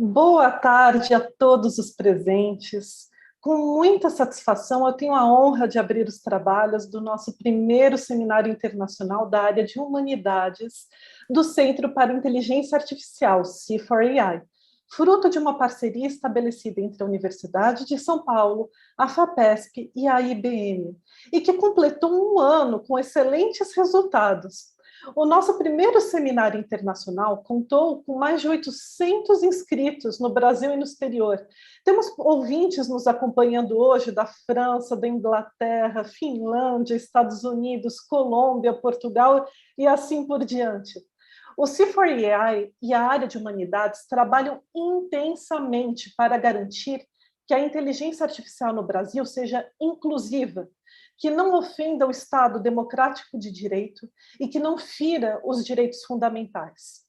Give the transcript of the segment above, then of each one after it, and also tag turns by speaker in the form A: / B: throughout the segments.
A: Boa tarde a todos os presentes. Com muita satisfação, eu tenho a honra de abrir os trabalhos do nosso primeiro seminário internacional da área de humanidades do Centro para Inteligência Artificial, C4AI, fruto de uma parceria estabelecida entre a Universidade de São Paulo, a FAPESP e a IBM, e que completou um ano com excelentes resultados. O nosso primeiro seminário internacional contou com mais de 800 inscritos no Brasil e no exterior. Temos ouvintes nos acompanhando hoje da França, da Inglaterra, Finlândia, Estados Unidos, Colômbia, Portugal e assim por diante. O C4AI e a área de humanidades trabalham intensamente para garantir que a inteligência artificial no Brasil seja inclusiva, que não ofenda o Estado democrático de direito e que não fira os direitos fundamentais.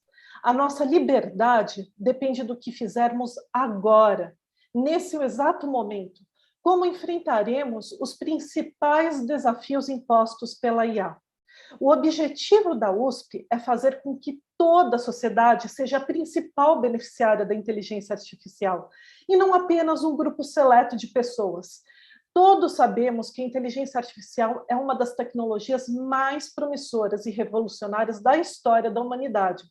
A: A nossa liberdade depende do que fizermos agora, nesse exato momento, como enfrentaremos os principais desafios impostos pela IA. O objetivo da USP é fazer com que toda a sociedade seja a principal beneficiária da inteligência artificial, e não apenas um grupo seleto de pessoas. Todos sabemos que a inteligência artificial é uma das tecnologias mais promissoras e revolucionárias da história da humanidade.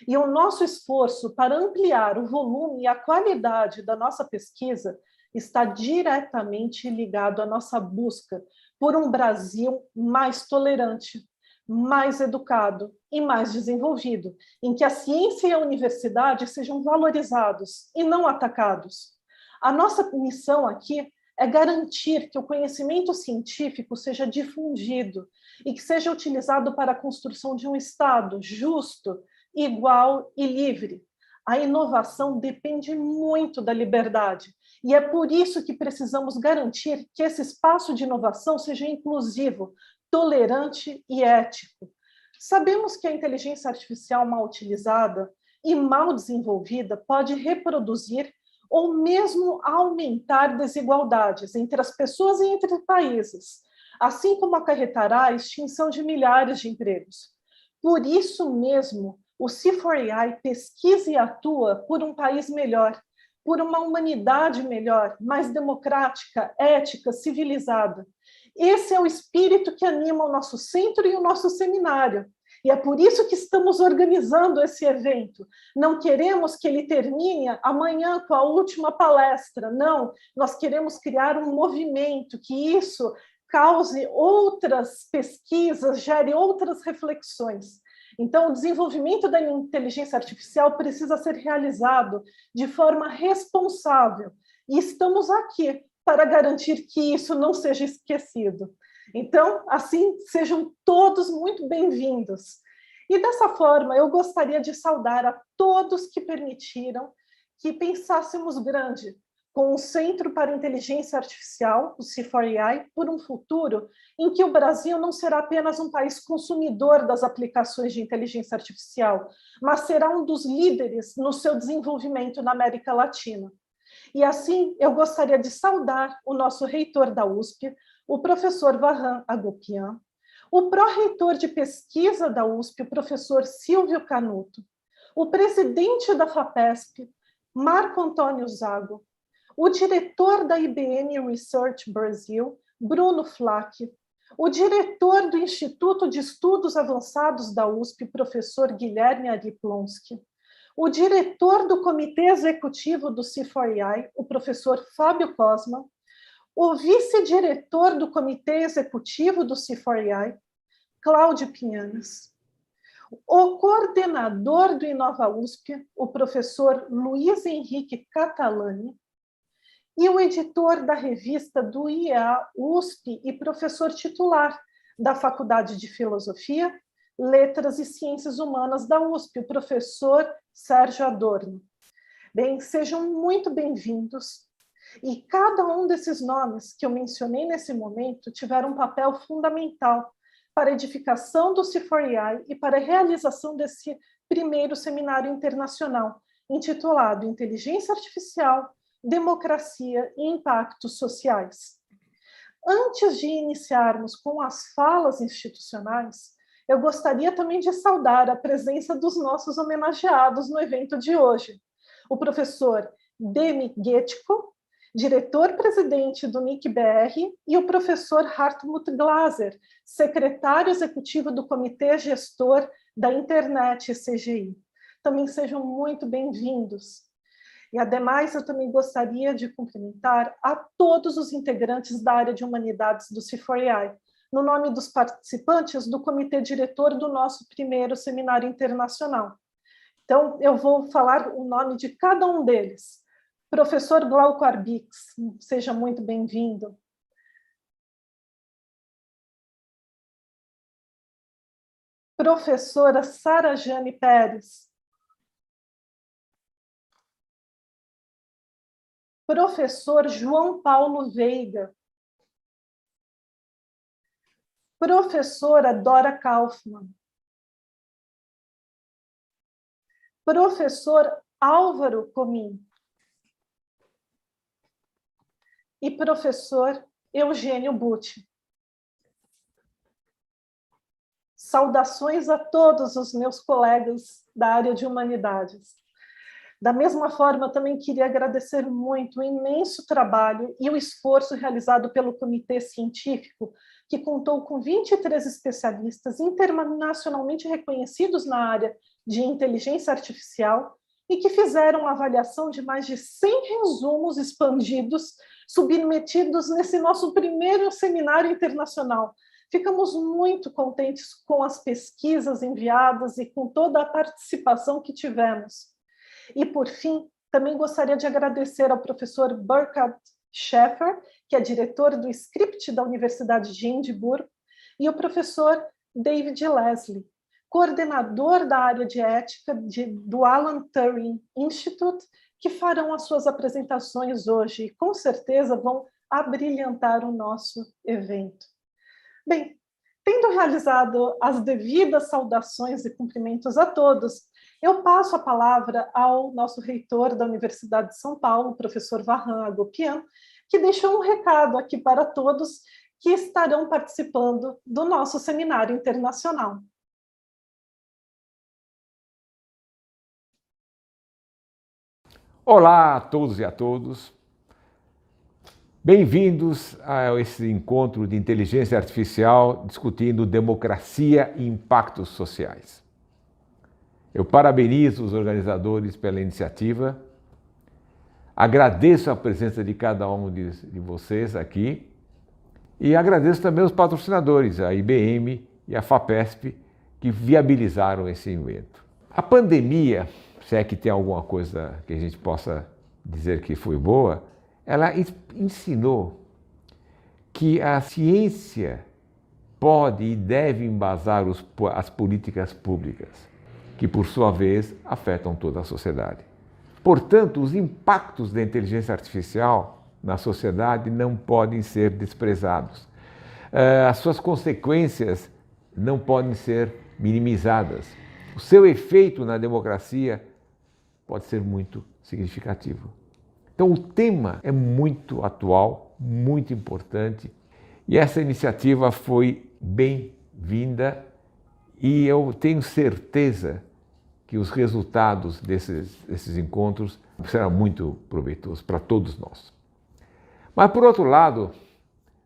A: E o nosso esforço para ampliar o volume e a qualidade da nossa pesquisa está diretamente ligado à nossa busca por um Brasil mais tolerante, mais educado e mais desenvolvido, em que a ciência e a universidade sejam valorizados e não atacados. A nossa missão aqui é garantir que o conhecimento científico seja difundido e que seja utilizado para a construção de um Estado justo, igual e livre. A inovação depende muito da liberdade, e é por isso que precisamos garantir que esse espaço de inovação seja inclusivo, tolerante e ético. Sabemos que a inteligência artificial mal utilizada e mal desenvolvida pode reproduzir ou mesmo aumentar desigualdades entre as pessoas e entre países, assim como acarretará a extinção de milhares de empregos. Por isso mesmo, o C4AI pesquisa e atua por um país melhor, por uma humanidade melhor, mais democrática, ética, civilizada. Esse é o espírito que anima o nosso centro e o nosso seminário. E é por isso que estamos organizando esse evento. Não queremos que ele termine amanhã com a última palestra, não. Nós queremos criar um movimento, que isso cause outras pesquisas, gere outras reflexões. Então, o desenvolvimento da inteligência artificial precisa ser realizado de forma responsável. E estamos aqui para garantir que isso não seja esquecido. Então, assim, sejam todos muito bem-vindos. E dessa forma, eu gostaria de saudar a todos que permitiram que pensássemos grande com o Centro para Inteligência Artificial, o C4AI, por um futuro em que o Brasil não será apenas um país consumidor das aplicações de inteligência artificial, mas será um dos líderes no seu desenvolvimento na América Latina. E assim, eu gostaria de saudar o nosso reitor da USP, o professor Vahan Agopian, o pró-reitor de pesquisa da USP, o professor Silvio Canuto, o presidente da FAPESP, Marco Antônio Zago, o diretor da IBM Research Brasil, Bruno Flack, o diretor do Instituto de Estudos Avançados da USP, professor Guilherme Ary Plonsky, o diretor do Comitê Executivo do C4AI, o professor Fábio Cosma, o vice-diretor do Comitê Executivo do C4AI, Cláudio Pinhanes, o coordenador do Inova USP, o professor Luiz Henrique Catalani, e o editor da revista do IA USP e professor titular da Faculdade de Filosofia, Letras e Ciências Humanas da USP, o professor Sérgio Adorno. Bem, sejam muito bem-vindos. E cada um desses nomes que eu mencionei nesse momento tiveram um papel fundamental para a edificação do C4AI e para a realização desse primeiro seminário internacional, intitulado Inteligência Artificial, Democracia e Impactos Sociais. Antes de iniciarmos com as falas institucionais, eu gostaria também de saudar a presença dos nossos homenageados no evento de hoje. o professor Demi, Getschko, diretor-presidente do NIC.br, e o professor Hartmut Glaser, secretário executivo do Comitê Gestor da Internet CGI. Também sejam muito bem-vindos. E, ademais, eu também gostaria de cumprimentar a todos os integrantes da área de humanidades do C4AI, no nome dos participantes do comitê diretor do nosso primeiro seminário internacional. Então, eu vou falar o nome de cada um deles. Professor Glauco Arbix, seja muito bem-vindo. Professora Sara Jane Pérez. Professor João Paulo Veiga. Professora Dora Kaufmann. Professor Álvaro Comim. E professor Eugênio Butti. Saudações a todos os meus colegas da área de humanidades. Da mesma forma, eu também queria agradecer muito o imenso trabalho e o esforço realizado pelo Comitê Científico, que contou com 23 especialistas internacionalmente reconhecidos na área de inteligência artificial e que fizeram a avaliação de mais de 100 resumos expandidos, submetidos nesse nosso primeiro seminário internacional. Ficamos muito contentes com as pesquisas enviadas e com toda a participação que tivemos. E, por fim, também gostaria de agradecer ao professor Burkhard Schäfer, que é diretor do Script da Universidade de Edimburgo, e o professor David Leslie, coordenador da área de ética do Alan Turing Institute, que farão as suas apresentações hoje e, com certeza, vão abrilhantar o nosso evento. Bem, tendo realizado as devidas saudações e cumprimentos a todos, eu passo a palavra ao nosso reitor da Universidade de São Paulo, professor Varran Agopian, que deixou um recado aqui para todos que estarão participando do nosso seminário internacional.
B: Olá a todos e a todos. Bem-vindos a esse encontro de inteligência artificial discutindo democracia e impactos sociais. Eu parabenizo os organizadores pela iniciativa, agradeço a presença de cada um de vocês aqui e agradeço também os patrocinadores, a IBM e a FAPESP, que viabilizaram esse evento. A pandemia, se é que tem alguma coisa que a gente possa dizer que foi boa, ela ensinou que a ciência pode e deve embasar as políticas públicas, que por sua vez afetam toda a sociedade. Portanto, os impactos da inteligência artificial na sociedade não podem ser desprezados. As suas consequências não podem ser minimizadas. O seu efeito na democracia pode ser muito significativo. Então, o tema é muito atual, muito importante, e essa iniciativa foi bem-vinda e eu tenho certeza que os resultados desses encontros serão muito proveitosos para todos nós. Mas, por outro lado,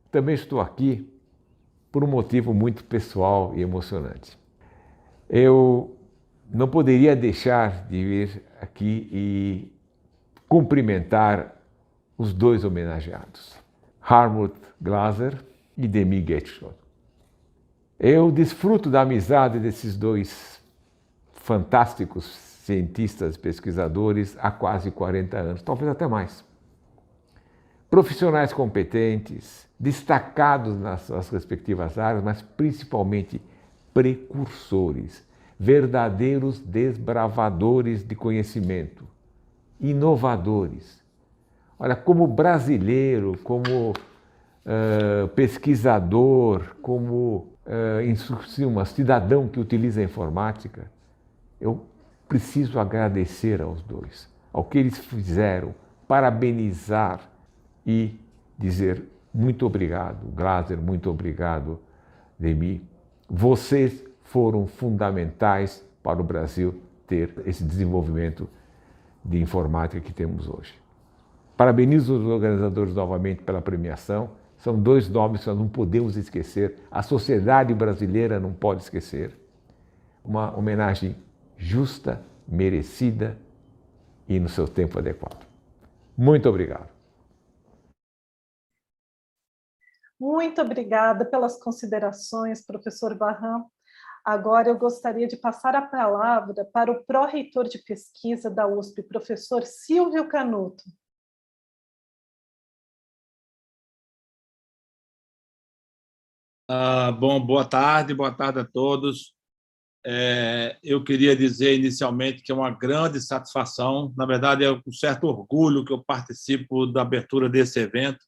B: também estou aqui por um motivo muito pessoal e emocionante. Eu não poderia deixar de vir aqui e cumprimentar os dois homenageados, Hartmut Glaser e Demi Getschko. Eu desfruto da amizade desses dois fantásticos cientistas e pesquisadores há quase 40 anos, talvez até mais. Profissionais competentes, destacados nas suas respectivas áreas, mas principalmente precursores, verdadeiros desbravadores de conhecimento, inovadores. Olha, como brasileiro, como pesquisador, como cidadão que utiliza a informática, eu preciso agradecer aos dois, ao que eles fizeram, parabenizar e dizer muito obrigado, Glaser, muito obrigado, Demi. Vocês foram fundamentais para o Brasil ter esse desenvolvimento de informática que temos hoje. Parabenizo os organizadores novamente pela premiação. São dois nomes que nós não podemos esquecer, a sociedade brasileira não pode esquecer. Uma homenagem justa, merecida e no seu tempo adequado. Muito obrigado.
A: Muito obrigada pelas considerações, professor Barran. Agora eu gostaria de passar a palavra para o pró-reitor de pesquisa da USP, professor Silvio Canuto.
C: Bom, boa tarde a todos. Eu queria dizer inicialmente que é uma grande satisfação, na verdade é com certo orgulho que eu participo da abertura desse evento.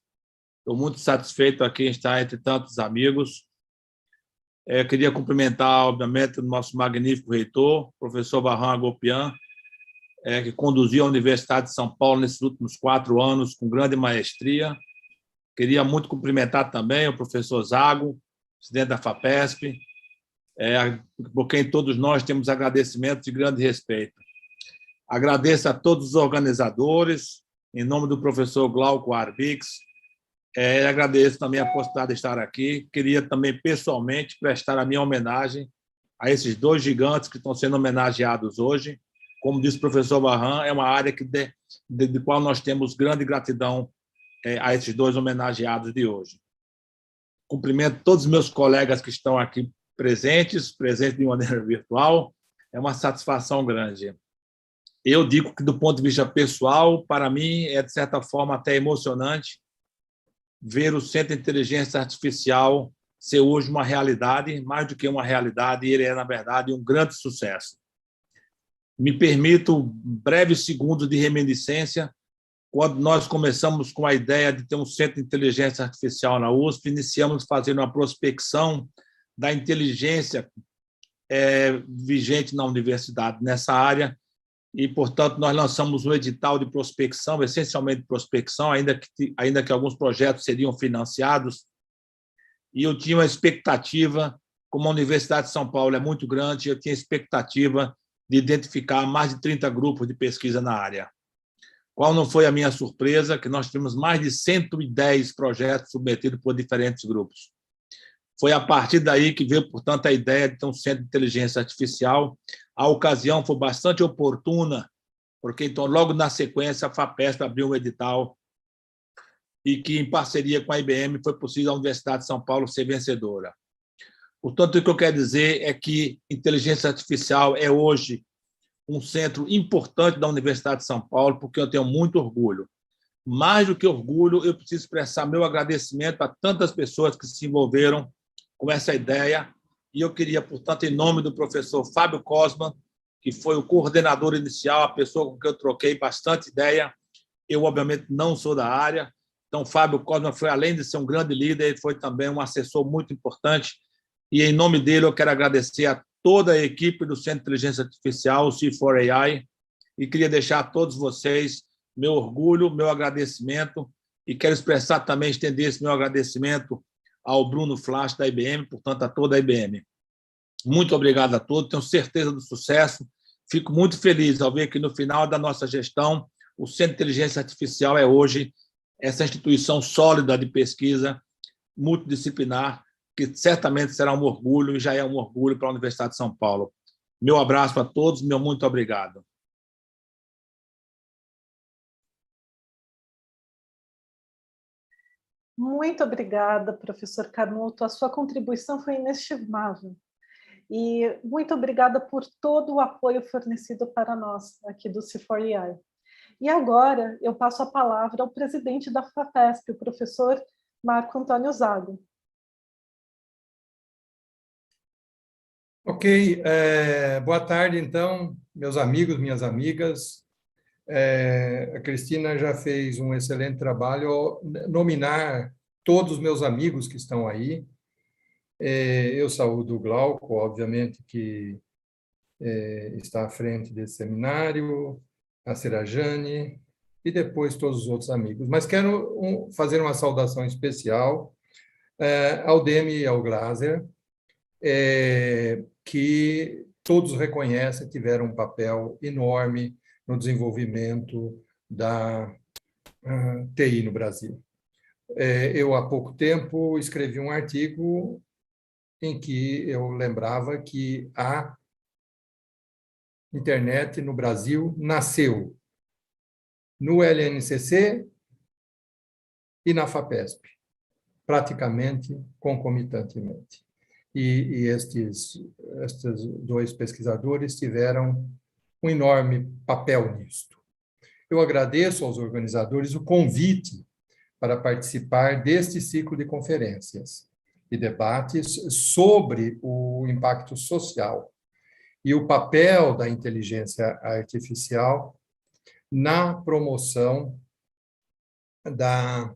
C: Estou muito satisfeito aqui em estar entre tantos amigos. Queria cumprimentar, obviamente, o nosso magnífico reitor, professor Barran Agopian, que conduziu a Universidade de São Paulo nesses últimos 4 anos com grande maestria. Queria muito cumprimentar também o professor Zago, presidente da FAPESP, por quem todos nós temos agradecimentos de grande respeito. Agradeço a todos os organizadores, em nome do professor Glauco Arbix, agradeço também a possibilidade de estar aqui. Queria também, pessoalmente, prestar a minha homenagem a esses 2 gigantes que estão sendo homenageados hoje. Como disse o professor Barran, é uma área de qual nós temos grande gratidão a esses 2 homenageados de hoje. Cumprimento todos os meus colegas que estão aqui presentes de maneira virtual. É uma satisfação grande. Eu digo que, do ponto de vista pessoal, para mim, é, de certa forma, até emocionante ver o Centro de Inteligência Artificial ser hoje uma realidade, mais do que uma realidade, ele é, na verdade, um grande sucesso. Me permito breves segundos de reminiscência. Quando nós começamos com a ideia de ter um Centro de Inteligência Artificial na USP, iniciamos fazendo uma prospecção da inteligência vigente na universidade nessa área e, portanto, nós lançamos um edital de prospecção, essencialmente prospecção, ainda que alguns projetos seriam financiados, e eu tinha uma expectativa, como a Universidade de São Paulo é muito grande, eu tinha expectativa de identificar mais de 30 grupos de pesquisa na área. Qual não foi a minha surpresa? Que nós tivemos mais de 110 projetos submetidos por diferentes grupos. Foi a partir daí que veio, portanto, a ideia de ter um centro de inteligência artificial. A ocasião foi bastante oportuna, porque, então, logo na sequência, a FAPESP abriu um edital e que, em parceria com a IBM, foi possível a Universidade de São Paulo ser vencedora. Portanto, o que eu quero dizer é que inteligência artificial é hoje um centro importante da Universidade de São Paulo, porque eu tenho muito orgulho. Mais do que orgulho, eu preciso expressar meu agradecimento a tantas pessoas que se envolveram com essa ideia, e eu queria, portanto, em nome do professor Fábio Cosman, que foi o coordenador inicial, a pessoa com quem eu troquei bastante ideia, eu, obviamente, não sou da área, então, Fábio Cosman foi, além de ser um grande líder, ele foi também um assessor muito importante, e, em nome dele, eu quero agradecer a toda a equipe do Centro de Inteligência Artificial, o C4AI, e queria deixar a todos vocês meu orgulho, meu agradecimento, e quero expressar também, estender esse meu agradecimento ao Bruno Flash, da IBM, portanto, a toda a IBM. Muito obrigado a todos, tenho certeza do sucesso, fico muito feliz ao ver que, no final da nossa gestão, o Centro de Inteligência Artificial é hoje essa instituição sólida de pesquisa multidisciplinar, que certamente será um orgulho, e já é um orgulho para a Universidade de São Paulo. Meu abraço a todos, meu muito obrigado.
A: Muito obrigada, professor Canuto. A sua contribuição foi inestimável. E muito obrigada por todo o apoio fornecido para nós, aqui do C4AI. E agora eu passo a palavra ao presidente da FAPESP, o professor Marco Antônio Zago.
D: Ok, boa tarde, então, meus amigos, minhas amigas. A Cristina já fez um excelente trabalho ao nominar todos os meus amigos que estão aí. Eu saúdo o Glauco, obviamente, que está à frente desse seminário, a Serajane e depois todos os outros amigos. Mas quero fazer uma saudação especial ao Demi e ao Glaser, que todos reconhecem, tiveram um papel enorme no desenvolvimento da TI no Brasil. Eu, há pouco tempo, escrevi um artigo em que eu lembrava que a internet no Brasil nasceu no LNCC e na FAPESP, praticamente concomitantemente. E estes dois pesquisadores tiveram um enorme papel nisto. Eu agradeço aos organizadores o convite para participar deste ciclo de conferências e debates sobre o impacto social e o papel da inteligência artificial na promoção da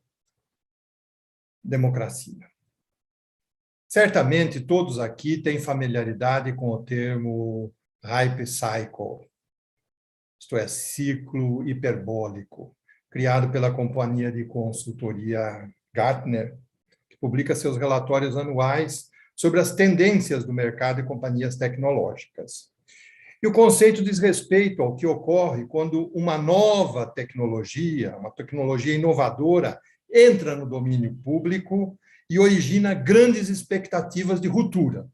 D: democracia. Certamente todos aqui têm familiaridade com o termo hype cycle, isto é, ciclo hiperbólico, criado pela companhia de consultoria Gartner, que publica seus relatórios anuais sobre as tendências do mercado e companhias tecnológicas. E o conceito diz respeito ao que ocorre quando uma nova tecnologia, uma tecnologia inovadora, entra no domínio público e origina grandes expectativas de ruptura.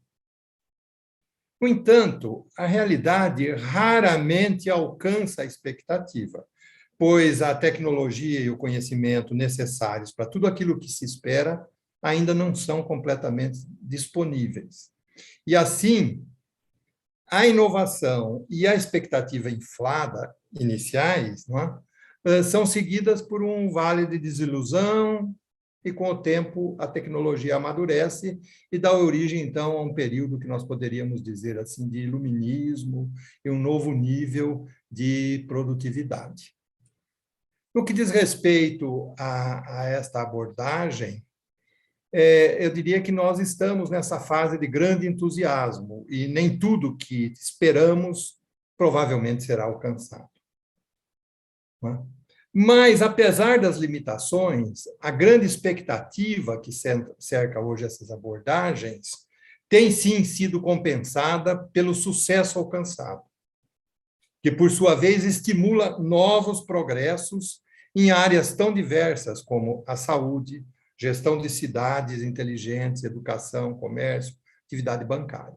D: No entanto, a realidade raramente alcança a expectativa, pois a tecnologia e o conhecimento necessários para tudo aquilo que se espera ainda não são completamente disponíveis. E assim, a inovação e a expectativa inflada iniciais, não é, são seguidas por um vale de desilusão, e com o tempo a tecnologia amadurece e dá origem, então, a um período que nós poderíamos dizer assim de iluminismo e um novo nível de produtividade. No que diz respeito a esta abordagem, eu diria que nós estamos nessa fase de grande entusiasmo e nem tudo que esperamos provavelmente será alcançado. Não é? Mas, apesar das limitações, a grande expectativa que cerca hoje essas abordagens tem, sim, sido compensada pelo sucesso alcançado, que, por sua vez, estimula novos progressos em áreas tão diversas como a saúde, gestão de cidades inteligentes, educação, comércio, atividade bancária.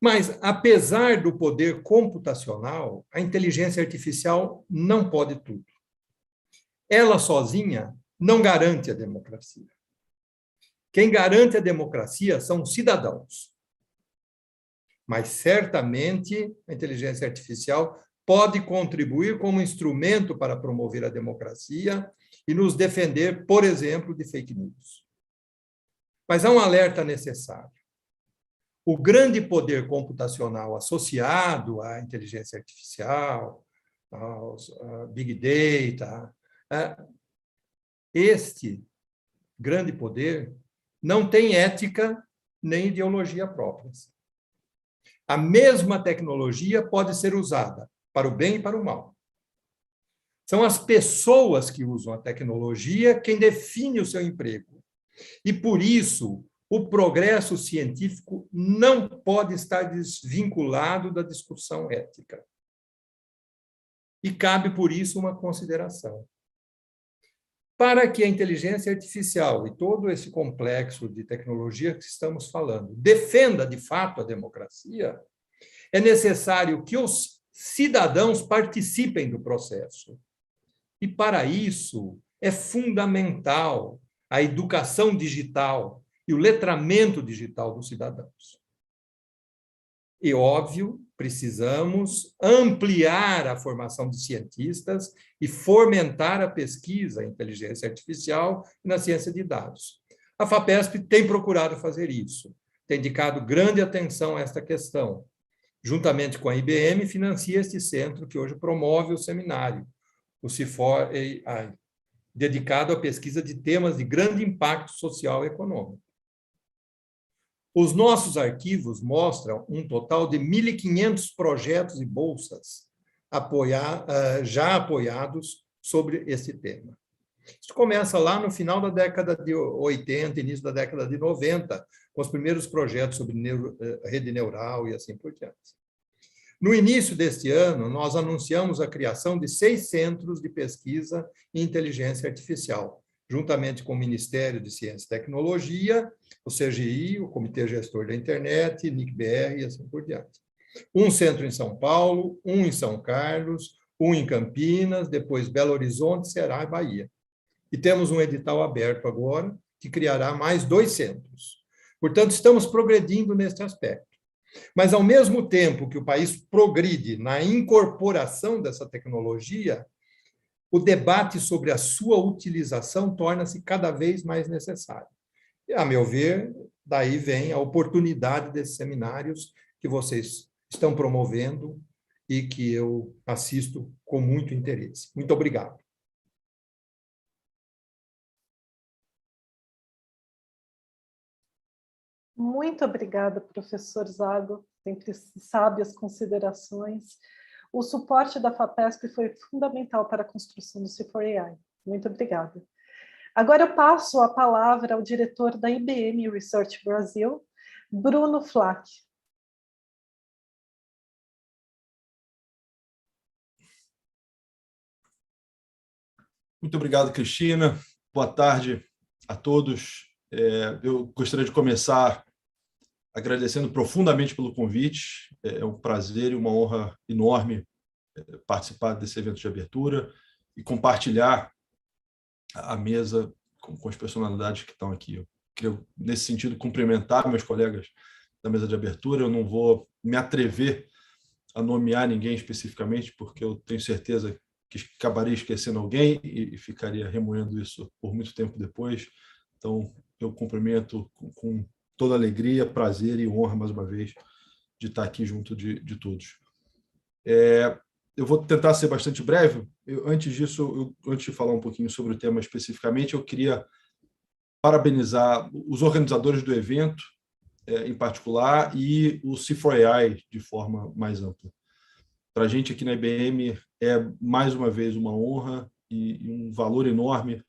D: Mas, apesar do poder computacional, a inteligência artificial não pode tudo. Ela sozinha não garante a democracia. Quem garante a democracia são os cidadãos. Mas, certamente, a inteligência artificial pode contribuir como instrumento para promover a democracia e nos defender, por exemplo, de fake news. Mas há um alerta necessário. O grande poder computacional associado à inteligência artificial, aos big data, este grande poder não tem ética nem ideologia próprias. A mesma tecnologia pode ser usada para o bem e para o mal. São as pessoas que usam a tecnologia quem define o seu emprego. E, por isso, o progresso científico não pode estar desvinculado da discussão ética. E cabe, por isso, uma consideração. Para que a inteligência artificial e todo esse complexo de tecnologia que estamos falando defenda, de fato, a democracia, é necessário que os cidadãos participem do processo. E, para isso, é fundamental a educação digital e o letramento digital dos cidadãos. E, óbvio, precisamos ampliar a formação de cientistas e fomentar a pesquisa em inteligência artificial e na ciência de dados. A FAPESP tem procurado fazer isso, tem dedicado grande atenção a esta questão. Juntamente com a IBM, financia este centro que hoje promove o seminário, o CIFOR AI, dedicado à pesquisa de temas de grande impacto social e econômico. Os nossos arquivos mostram um total de 1.500 projetos e bolsas já apoiados sobre esse tema. Isso começa lá no final da década de 80, início da década de 90, com os primeiros projetos sobre rede neural e assim por diante. No início deste ano, nós anunciamos a criação de 6 centros de pesquisa em inteligência artificial, juntamente com o Ministério de Ciência e Tecnologia, o CGI, o Comitê Gestor da Internet, NIC.br e assim por diante. Um centro em São Paulo, um em São Carlos, um em Campinas, depois Belo Horizonte, Ceará e Bahia. E temos um edital aberto agora, que criará mais 2 centros. Portanto, estamos progredindo neste aspecto. Mas, ao mesmo tempo que o país progride na incorporação dessa tecnologia, o debate sobre a sua utilização torna-se cada vez mais necessário. E, a meu ver, daí vem a oportunidade desses seminários que vocês estão promovendo e que eu assisto com muito interesse. Muito obrigado.
A: Muito obrigada, professor Zago, sempre sábias considerações. O suporte da FAPESP foi fundamental para a construção do C4AI. Muito obrigada. Agora eu passo a palavra ao diretor da IBM Research Brasil, Bruno Flack.
E: Muito obrigado, Cristina. Boa tarde a todos. Eu gostaria de começar agradecendo profundamente pelo convite. É um prazer e uma honra enorme participar desse evento de abertura e compartilhar a mesa com as personalidades que estão aqui. Eu queria, nesse sentido, cumprimentar meus colegas da mesa de abertura. Eu não vou me atrever a nomear ninguém especificamente, porque eu tenho certeza que acabaria esquecendo alguém e ficaria remoendo isso por muito tempo depois. Então, eu cumprimento com toda alegria, prazer e honra, mais uma vez, de estar aqui junto de todos. Eu vou tentar ser bastante breve. Antes de falar um pouquinho sobre o tema especificamente, eu queria parabenizar os organizadores do evento, em particular, e o C4AI de forma mais ampla. Para a gente aqui na IBM é, mais uma vez, uma honra e um valor enorme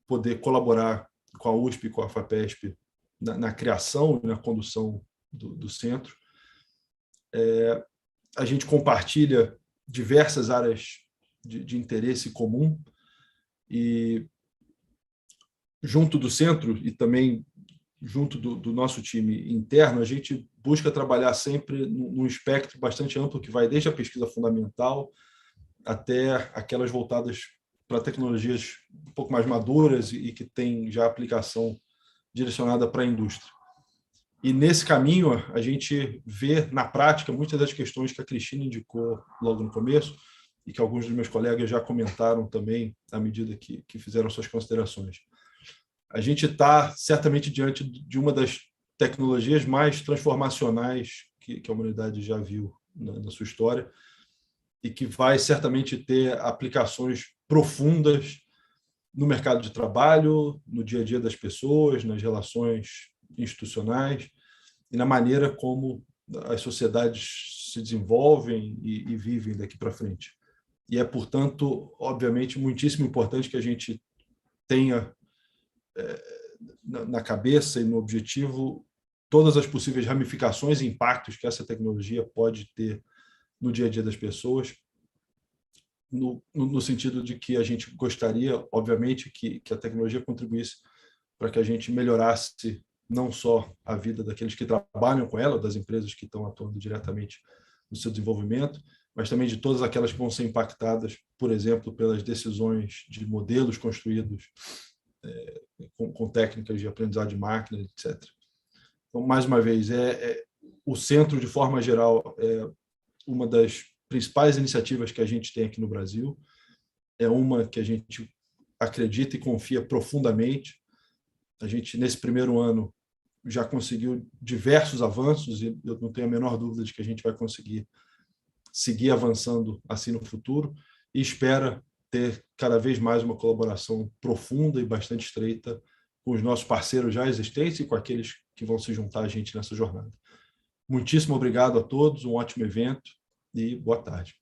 E: poder colaborar com a USP e com a FAPESP na criação e na condução do centro. A gente compartilha diversas áreas de interesse comum e, junto do centro e também junto do nosso time interno, a gente busca trabalhar sempre num espectro bastante amplo que vai desde a pesquisa fundamental até aquelas voltadas para tecnologias um pouco mais maduras e que têm já aplicação direcionada para a indústria. E, nesse caminho, a gente vê, na prática, muitas das questões que a Cristina indicou logo no começo e que alguns dos meus colegas já comentaram também à medida que fizeram suas considerações. A gente está, certamente, diante de uma das tecnologias mais transformacionais que a humanidade já viu na sua história e que vai, certamente, ter aplicações profundas no mercado de trabalho, no dia a dia das pessoas, nas relações institucionais e na maneira como as sociedades se desenvolvem e vivem daqui para frente. E é, portanto, obviamente, muitíssimo importante que a gente tenha na cabeça e no objetivo todas as possíveis ramificações e impactos que essa tecnologia pode ter no dia a dia das pessoas, no sentido de que a gente gostaria, obviamente, que a tecnologia contribuísse para que a gente melhorasse não só a vida daqueles que trabalham com ela, das empresas que estão atuando diretamente no seu desenvolvimento, mas também de todas aquelas que vão ser impactadas, por exemplo, pelas decisões de modelos construídos com técnicas de aprendizado de máquina, etc. Então, mais uma vez, o centro, de forma geral, é uma das principais iniciativas que a gente tem aqui no Brasil. É uma que a gente acredita e confia profundamente. A gente, nesse primeiro ano, já conseguiu diversos avanços e eu não tenho a menor dúvida de que a gente vai conseguir seguir avançando assim no futuro e espera ter cada vez mais uma colaboração profunda e bastante estreita com os nossos parceiros já existentes e com aqueles que vão se juntar a gente nessa jornada. Muitíssimo obrigado a todos, um ótimo evento e boa tarde.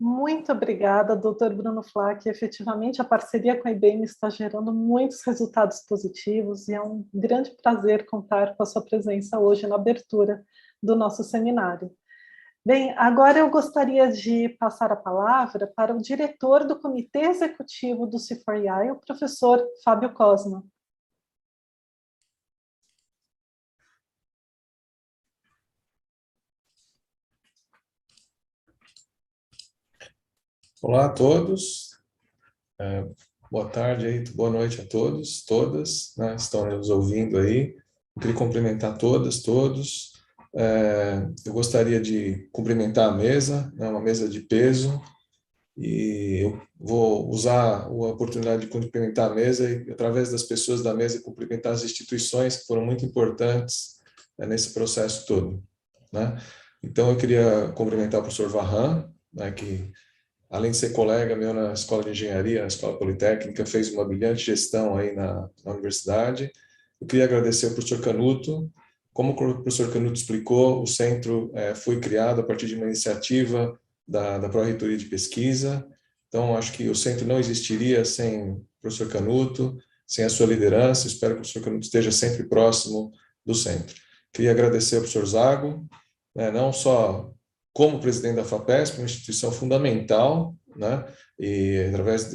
A: Muito obrigada, doutor Bruno Flach. Efetivamente, a parceria com a IBM está gerando muitos resultados positivos e é um grande prazer contar com a sua presença hoje na abertura do nosso seminário. Bem, agora eu gostaria de passar a palavra para o diretor do Comitê Executivo do C4AI, o professor Fábio Cosma.
F: Olá a todos, boa tarde aí, boa noite a todos, todas, né, estão nos ouvindo aí. Eu queria cumprimentar todas, todos. Eu gostaria de cumprimentar a mesa, né, uma mesa de peso, e eu vou usar a oportunidade de cumprimentar a mesa e, através das pessoas da mesa, cumprimentar as instituições que foram muito importantes nesse processo todo, né? Então, eu queria cumprimentar o professor Varran, né, que, além de ser colega meu na Escola de Engenharia, na Escola Politécnica, fez uma brilhante gestão aí na universidade. Eu queria agradecer ao professor Canuto. Como o professor Canuto explicou, o centro foi criado a partir de uma iniciativa da Pró-Reitoria de Pesquisa. Então, acho que o centro não existiria sem o professor Canuto, sem a sua liderança. Espero que o professor Canuto esteja sempre próximo do centro. Queria agradecer ao professor Zago, não só como presidente da FAPESP, uma instituição fundamental, né, e através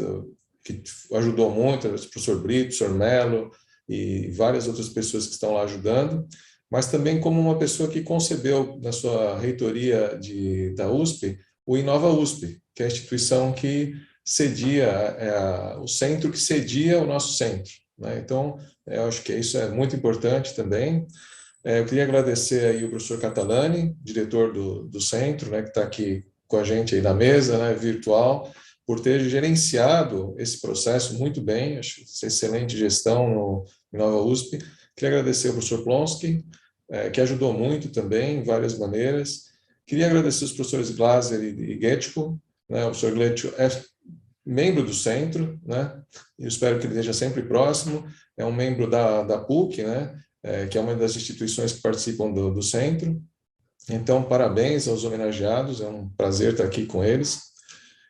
F: que ajudou muito, o professor Brito, o professor Melo e várias outras pessoas que estão lá ajudando, mas também como uma pessoa que concebeu na sua reitoria da USP, o Inova USP, que é a instituição que cedia, o centro que cedia o nosso centro, né? Então, eu acho que isso é muito importante também. Eu queria agradecer aí o professor Catalani, diretor do centro, né, que está aqui com a gente aí na mesa, né, virtual, por ter gerenciado esse processo muito bem, acho excelente gestão no Nova USP. Queria agradecer ao professor Plonsky, que ajudou muito também, em várias maneiras. Queria agradecer os professores Glaser e Getschko, né, o professor Getschko é membro do centro, né, eu espero que ele esteja sempre próximo, é um membro da PUC, né, que é uma das instituições que participam do centro. Então, parabéns aos homenageados, é um prazer estar aqui com eles.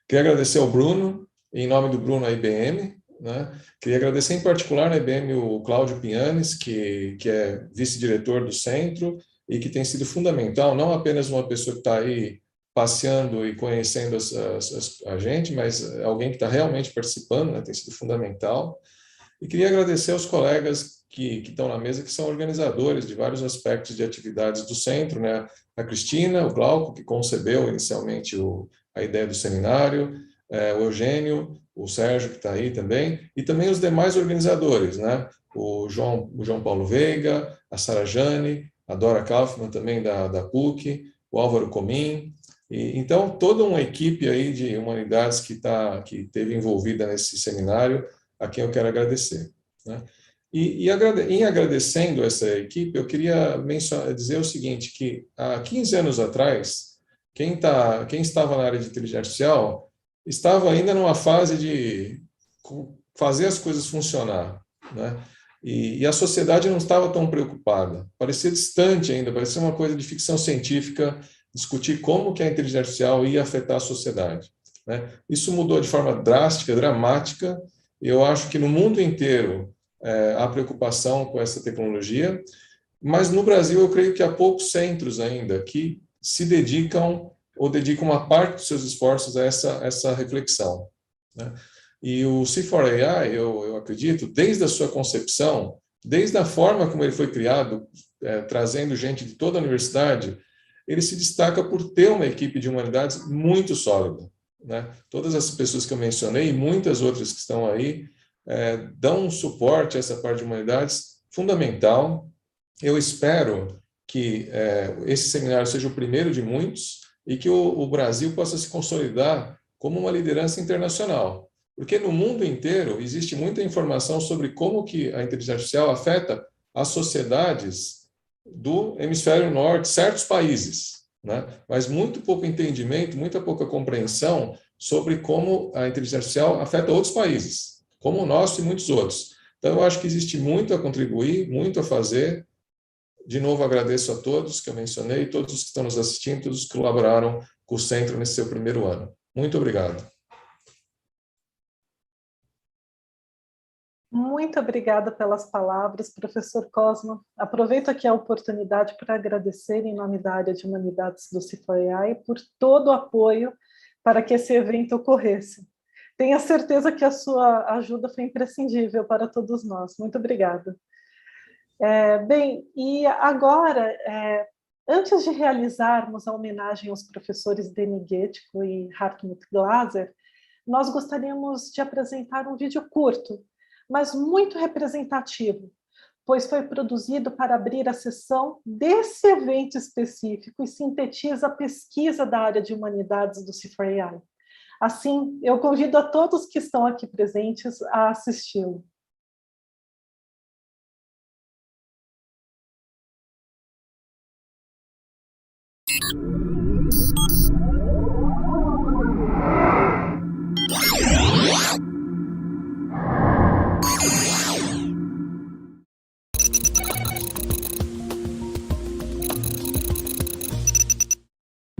F: Queria agradecer ao Bruno, em nome do Bruno, a IBM, né? Queria agradecer em particular na IBM o Cláudio Pinhanes, que é vice-diretor do centro e que tem sido fundamental, não apenas uma pessoa que está aí passeando e conhecendo a gente, mas alguém que está realmente participando, né? Tem sido fundamental. E queria agradecer aos colegas que estão na mesa, que são organizadores de vários aspectos de atividades do centro, né? A Cristina, o Glauco, que concebeu inicialmente a ideia do seminário, o Eugênio, o Sérgio, que está aí também, e também os demais organizadores, né? O João Paulo Veiga, a Sara Jane, a Dora Kaufmann, também da PUC, o Álvaro Comim. Então, toda uma equipe aí de humanidades que esteve envolvida nesse seminário, a quem eu quero agradecer, né? Em agradecendo essa equipe, eu queria dizer o seguinte, que há 15 anos atrás, quem estava na área de inteligência artificial estava ainda numa fase de fazer as coisas funcionar, né? E a sociedade não estava tão preocupada, parecia distante ainda, parecia uma coisa de ficção científica, discutir como que a inteligência artificial ia afetar a sociedade, né? Isso mudou de forma drástica, dramática. Eu acho que no mundo inteiro há preocupação com essa tecnologia, mas no Brasil eu creio que há poucos centros ainda que se dedicam ou dedicam uma parte dos seus esforços a essa reflexão, né? E o C4AI, eu acredito, desde a sua concepção, desde a forma como ele foi criado, trazendo gente de toda a universidade, ele se destaca por ter uma equipe de humanidades muito sólida, né? Todas as pessoas que eu mencionei e muitas outras que estão aí dão um suporte a essa parte de humanidades fundamental. Eu espero que esse seminário seja o primeiro de muitos e que o Brasil possa se consolidar como uma liderança internacional, porque no mundo inteiro existe muita informação sobre como que a inteligência artificial afeta as sociedades do hemisfério norte, certos países, né? Mas muito pouco entendimento, muita pouca compreensão sobre como a inteligência artificial afeta outros países, como o nosso e muitos outros. Então, eu acho que existe muito a contribuir, muito a fazer. De novo, agradeço a todos que eu mencionei, todos os que estão nos assistindo, todos os que colaboraram com o Centro nesse seu primeiro ano. Muito obrigado.
A: Muito obrigada pelas palavras, professor Cosmo. Aproveito aqui a oportunidade para agradecer, em nome da área de Humanidades do C4AI, por todo o apoio para que esse evento ocorresse. Tenho certeza que a sua ajuda foi imprescindível para todos nós. Muito obrigada. Bem, e agora, antes de realizarmos a homenagem aos professores Demi, Getschko e Hartmut Glaser, nós gostaríamos de apresentar um vídeo curto, mas muito representativo, pois foi produzido para abrir a sessão desse evento específico e sintetiza a pesquisa da área de humanidades do C4AI. Assim, eu convido a todos que estão aqui presentes a assisti-lo.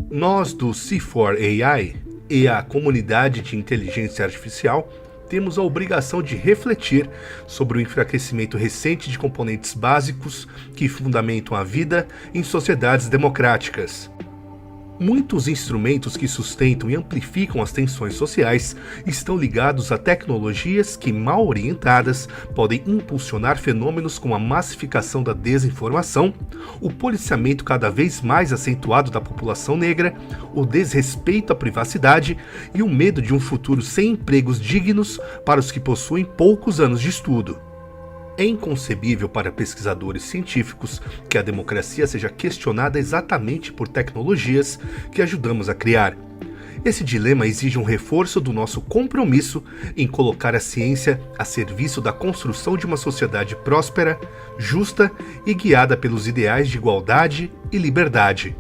G: Nós do C4AI e a comunidade de inteligência artificial temos a obrigação de refletir sobre o enfraquecimento recente de componentes básicos que fundamentam a vida em sociedades democráticas. Muitos instrumentos que sustentam e amplificam as tensões sociais estão ligados a tecnologias que, mal orientadas, podem impulsionar fenômenos como a massificação da desinformação, o policiamento cada vez mais acentuado da população negra, o desrespeito à privacidade e o medo de um futuro sem empregos dignos para os que possuem poucos anos de estudo. É inconcebível para pesquisadores científicos que a democracia seja questionada exatamente por tecnologias que ajudamos a criar. Esse dilema exige um reforço do nosso compromisso em colocar a ciência a serviço da construção de uma sociedade próspera, justa e guiada pelos ideais de igualdade e liberdade.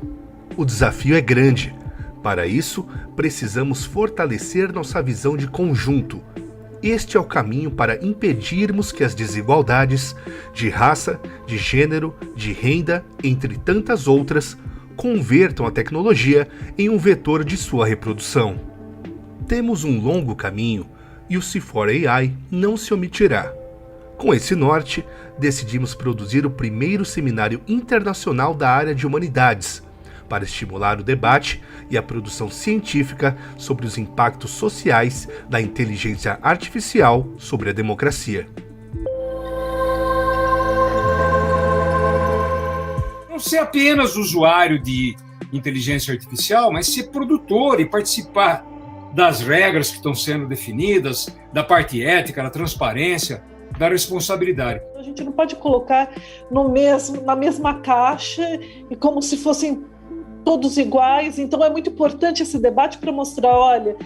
G: O desafio é grande. Para isso, precisamos fortalecer nossa visão de conjunto. Este é o caminho para impedirmos que as desigualdades de raça, de gênero, de renda, entre tantas outras, convertam a tecnologia em um vetor de sua reprodução. Temos um longo caminho e o C4AI não se omitirá. Com esse norte, decidimos produzir o primeiro seminário internacional da área de humanidades, para estimular o debate e a produção científica sobre os impactos sociais da inteligência artificial sobre a democracia.
H: Não ser apenas usuário de inteligência artificial, mas ser produtor e participar das regras que estão sendo definidas, da parte ética, da transparência, da responsabilidade.
A: A gente não pode colocar na mesma caixa e como se fossem todos iguais, então é muito importante esse debate para mostrar, olha,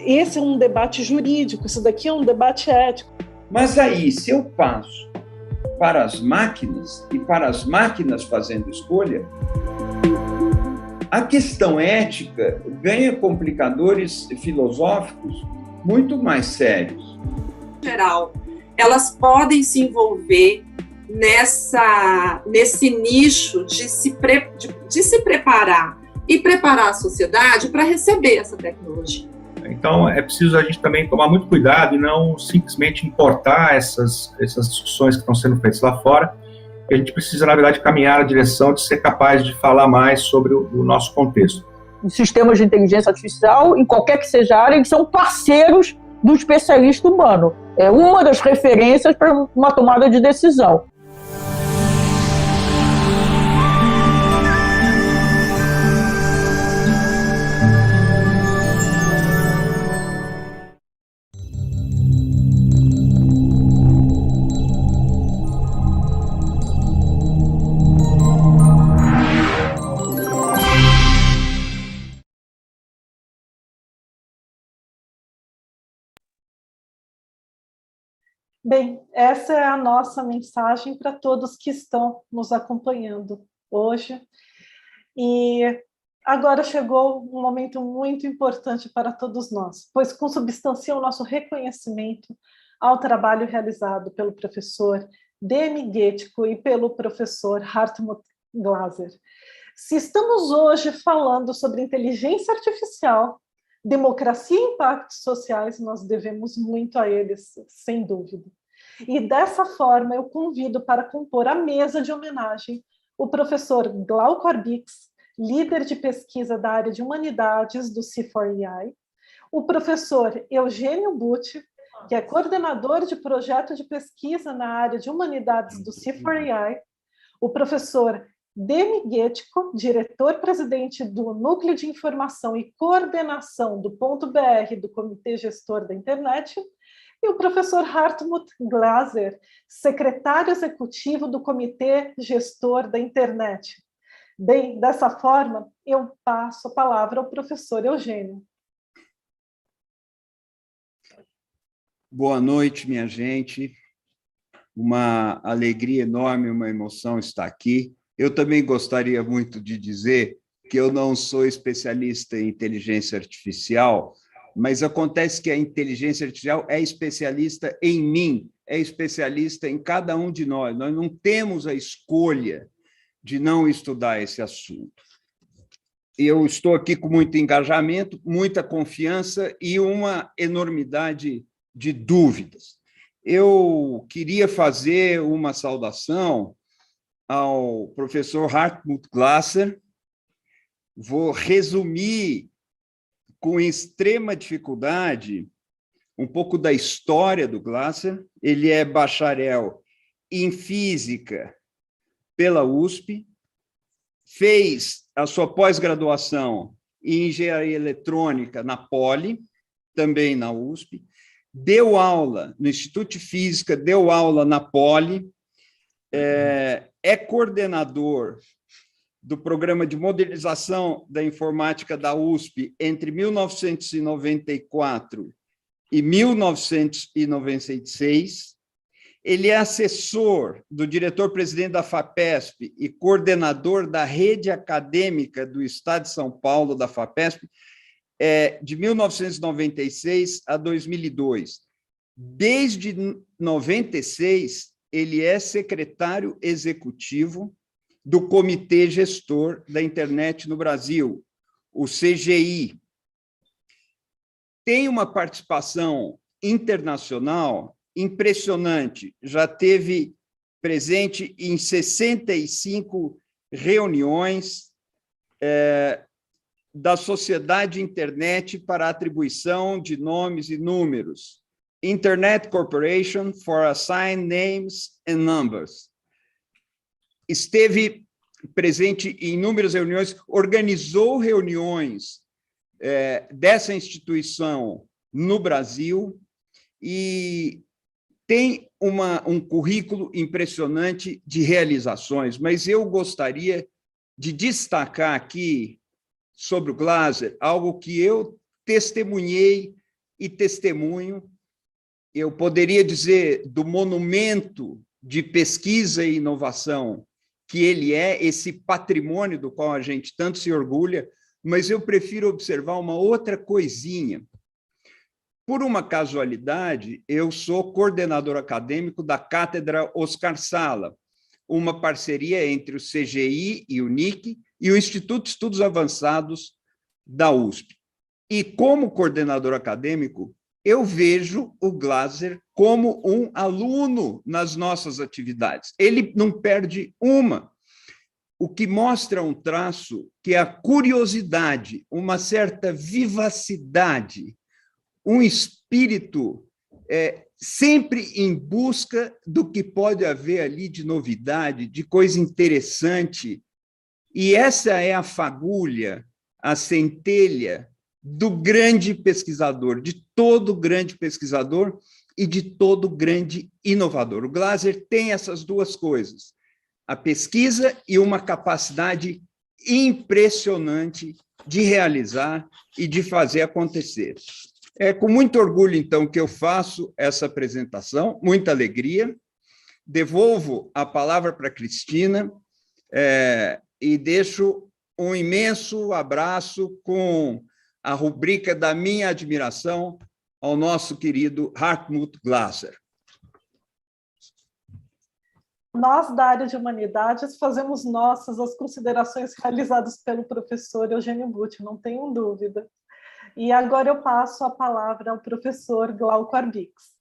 A: esse é um debate jurídico, isso daqui é um debate ético.
I: Mas aí, se eu passo para as máquinas, e para as máquinas fazendo escolha, a questão ética ganha complicadores filosóficos muito mais sérios.
J: Em geral, elas podem se envolver nesse nicho de se preparar e preparar a sociedade para receber essa tecnologia.
K: Então, é preciso a gente também tomar muito cuidado e não simplesmente importar essas discussões que estão sendo feitas lá fora. A gente precisa, na verdade, caminhar na direção de ser capaz de falar mais sobre o nosso contexto.
L: Os sistemas de inteligência artificial, em qualquer que seja a área, eles são parceiros do especialista humano. É uma das referências para uma tomada de decisão.
A: Bem, essa é a nossa mensagem para todos que estão nos acompanhando hoje. E agora chegou um momento muito importante para todos nós, pois consubstancia o nosso reconhecimento ao trabalho realizado pelo professor Demi, Getschko e pelo professor Hartmut Glaser. Se estamos hoje falando sobre inteligência artificial, Democracia e impactos sociais, nós devemos muito a eles, sem dúvida. E dessa forma, eu convido para compor a mesa de homenagem o professor Glauco Arbix, líder de pesquisa da área de humanidades do C4AI, o professor Eugênio Butti, que é coordenador de projeto de pesquisa na área de humanidades do C4AI, o professor Demi Getschko, diretor-presidente do Núcleo de Informação e Coordenação do Ponto .br do Comitê Gestor da Internet, e o professor Hartmut Glaser, secretário executivo do Comitê Gestor da Internet. Bem, dessa forma, eu passo a palavra ao professor Eugênio.
I: Boa noite, minha gente. Uma alegria enorme, uma emoção estar aqui. Eu também gostaria muito de dizer que eu não sou especialista em inteligência artificial, mas acontece que a inteligência artificial é especialista em mim, é especialista em cada um de nós. Nós não temos a escolha de não estudar esse assunto. Eu estou aqui com muito engajamento, muita confiança e uma enormidade de dúvidas. Eu queria fazer uma saudação ao professor Hartmut Glaser. Vou resumir com extrema dificuldade um pouco da história do Glaser. Ele é bacharel em física pela USP, fez a sua pós-graduação em engenharia eletrônica na Poli, também na USP, deu aula no Instituto de Física, deu aula na Poli, é coordenador do programa de modernização da informática da USP entre 1994 e 1996. Ele é assessor do diretor-presidente da FAPESP e coordenador da rede acadêmica do Estado de São Paulo, da FAPESP, de 1996 a 2002. Desde 96, ele é secretário executivo do Comitê Gestor da Internet no Brasil, o CGI. Tem uma participação internacional impressionante, já teve presente em 65 reuniões da Sociedade Internet para a Atribuição de Nomes e Números, Internet Corporation for Assigned Names and Numbers. Esteve presente em inúmeras reuniões, organizou reuniões dessa instituição no Brasil e tem um currículo impressionante de realizações, mas eu gostaria de destacar aqui, sobre o Glaser, algo que eu testemunhei e testemunho. Eu poderia dizer do monumento de pesquisa e inovação que ele é, esse patrimônio do qual a gente tanto se orgulha, mas eu prefiro observar uma outra coisinha. Por uma casualidade, eu sou coordenador acadêmico da Cátedra Oscar Sala, uma parceria entre o CGI e o NIC e o Instituto de Estudos Avançados da USP. E, como coordenador acadêmico, eu vejo o Glaser como um aluno nas nossas atividades. Ele não perde uma, o que mostra um traço que é a curiosidade, uma certa vivacidade, um espírito sempre em busca do que pode haver ali de novidade, de coisa interessante. E essa é a fagulha, a centelha do grande pesquisador, de todo grande pesquisador e de todo grande inovador. O Glaser tem essas duas coisas, a pesquisa e uma capacidade impressionante de realizar e de fazer acontecer. É com muito orgulho, então, que eu faço essa apresentação, muita alegria. Devolvo a palavra para a Cristina e deixo um imenso abraço com a rubrica da minha admiração ao nosso querido Hartmut Glaser.
A: Nós, da área de humanidades, fazemos nossas as considerações realizadas pelo professor Eugênio Butti, não tenho dúvida. E agora eu passo a palavra ao professor Glauco Arbix.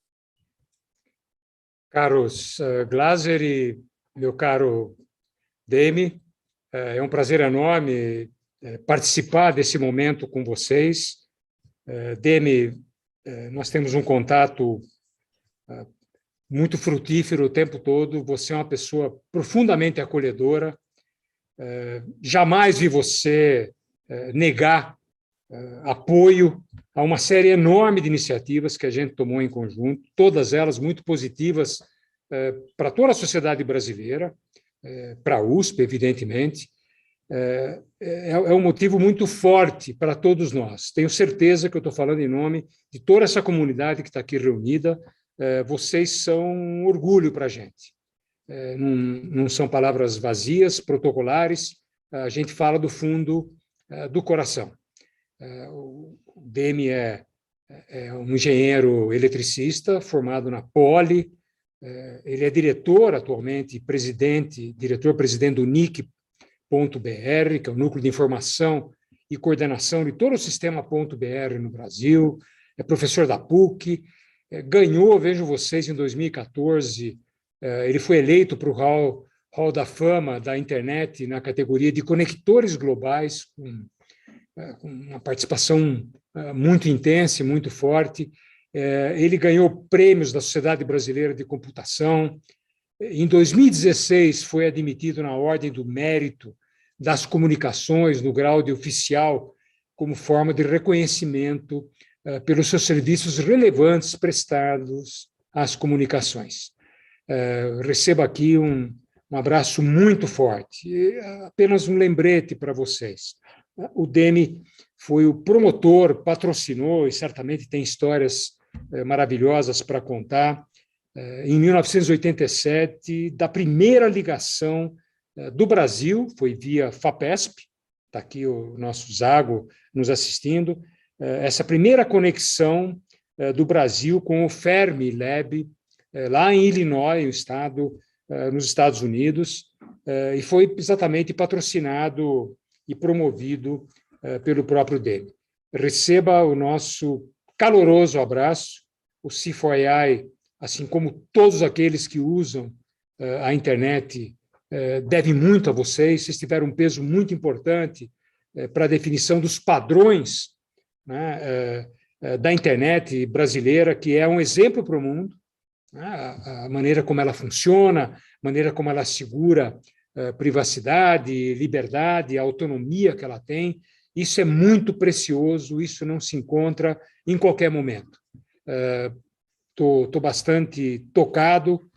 H: Caros Glaser e meu caro Demi, é um prazer enorme participar desse momento com vocês. Demi, nós temos um contato muito frutífero o tempo todo, você é uma pessoa profundamente acolhedora, jamais vi você negar apoio a uma série enorme de iniciativas que a gente tomou em conjunto, todas elas muito positivas para toda a sociedade brasileira, para a USP, evidentemente. É um motivo muito forte para todos nós. Tenho certeza que eu estou falando em nome de toda essa comunidade que está aqui reunida. Vocês são um orgulho para a gente. Não são palavras vazias, protocolares, a gente fala do fundo do coração. O Demi é um engenheiro eletricista formado na Poli, ele é diretor atualmente, diretor-presidente do NIC.br, que é o Núcleo de Informação e Coordenação de todo o sistema Ponto.br no Brasil, é professor da PUC, ganhou, vejo vocês, em 2014, ele foi eleito para o Hall da Fama da Internet na categoria de conectores globais, com uma participação muito intensa e muito forte. Ele ganhou prêmios da Sociedade Brasileira de Computação. Em 2016, foi admitido na Ordem do Mérito das Comunicações, no grau de oficial, como forma de reconhecimento pelos seus serviços relevantes prestados às comunicações. Recebo aqui um abraço muito forte. E apenas um lembrete para vocês. O Demi foi o promotor, patrocinou, e certamente tem histórias maravilhosas para contar, em 1987, da primeira ligação do Brasil, foi via FAPESP, está aqui o nosso Zago nos assistindo, essa primeira conexão do Brasil com o Fermi Lab, lá em Illinois, um estado nos Estados Unidos, e foi exatamente patrocinado e promovido pelo próprio Demi. Receba o nosso caloroso abraço, o C4AI, assim como todos aqueles que usam a internet, deve muito a vocês tiveram um peso muito importante para a definição dos padrões, né, da internet brasileira, que é um exemplo para o mundo, né, a maneira como ela funciona, a maneira como ela assegura privacidade, liberdade, a autonomia que ela tem. Isso é muito precioso, isso não se encontra em qualquer momento. Estou bastante tocado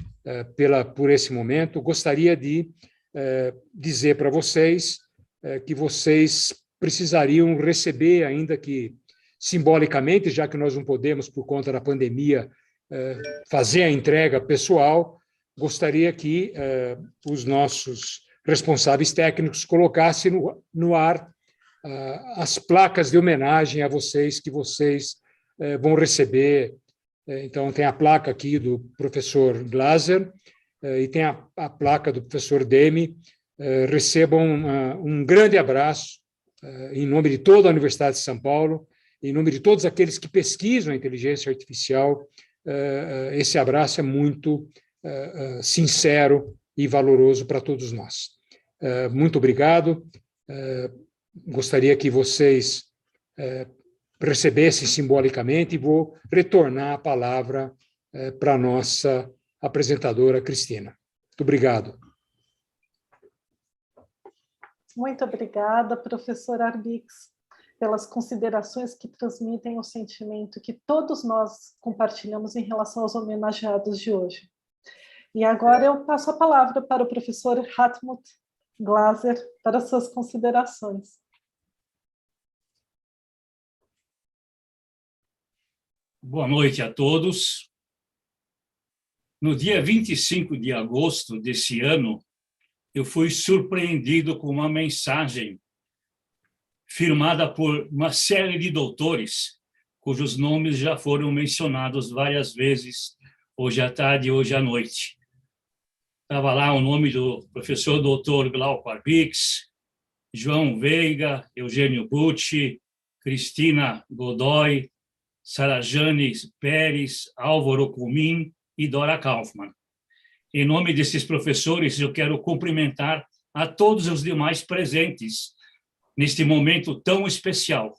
H: por esse momento. Gostaria de dizer para vocês que vocês precisariam receber, ainda que simbolicamente, já que nós não podemos, por conta da pandemia, fazer a entrega pessoal, gostaria que os nossos responsáveis técnicos colocassem no ar as placas de homenagem a vocês, que vocês vão receber. Então, tem a placa aqui do professor Glaser e tem a placa do professor Demi. Recebam um grande abraço em nome de toda a Universidade de São Paulo, em nome de todos aqueles que pesquisam a inteligência artificial. Esse abraço é muito sincero e valoroso para todos nós. Muito obrigado. Gostaria que vocês recebessem simbolicamente e vou retornar a palavra para a nossa apresentadora, Cristina. Muito obrigado.
A: Muito obrigada, professor Arbix, pelas considerações que transmitem o sentimento que todos nós compartilhamos em relação aos homenageados de hoje. E agora eu passo a palavra para o professor Hartmut Glaser para suas considerações.
M: Boa noite a todos. No dia 25 de agosto desse ano, eu fui surpreendido com uma mensagem firmada por uma série de doutores, cujos nomes já foram mencionados várias vezes, hoje à tarde e hoje à noite. Estava lá o nome do professor doutor Glauco Arbix, João Veiga, Eugênio Bucci, Cristina Godoy, Sarajane Pérez, Álvaro Comim e Dora Kaufmann. Em nome desses professores, eu quero cumprimentar a todos os demais presentes neste momento tão especial.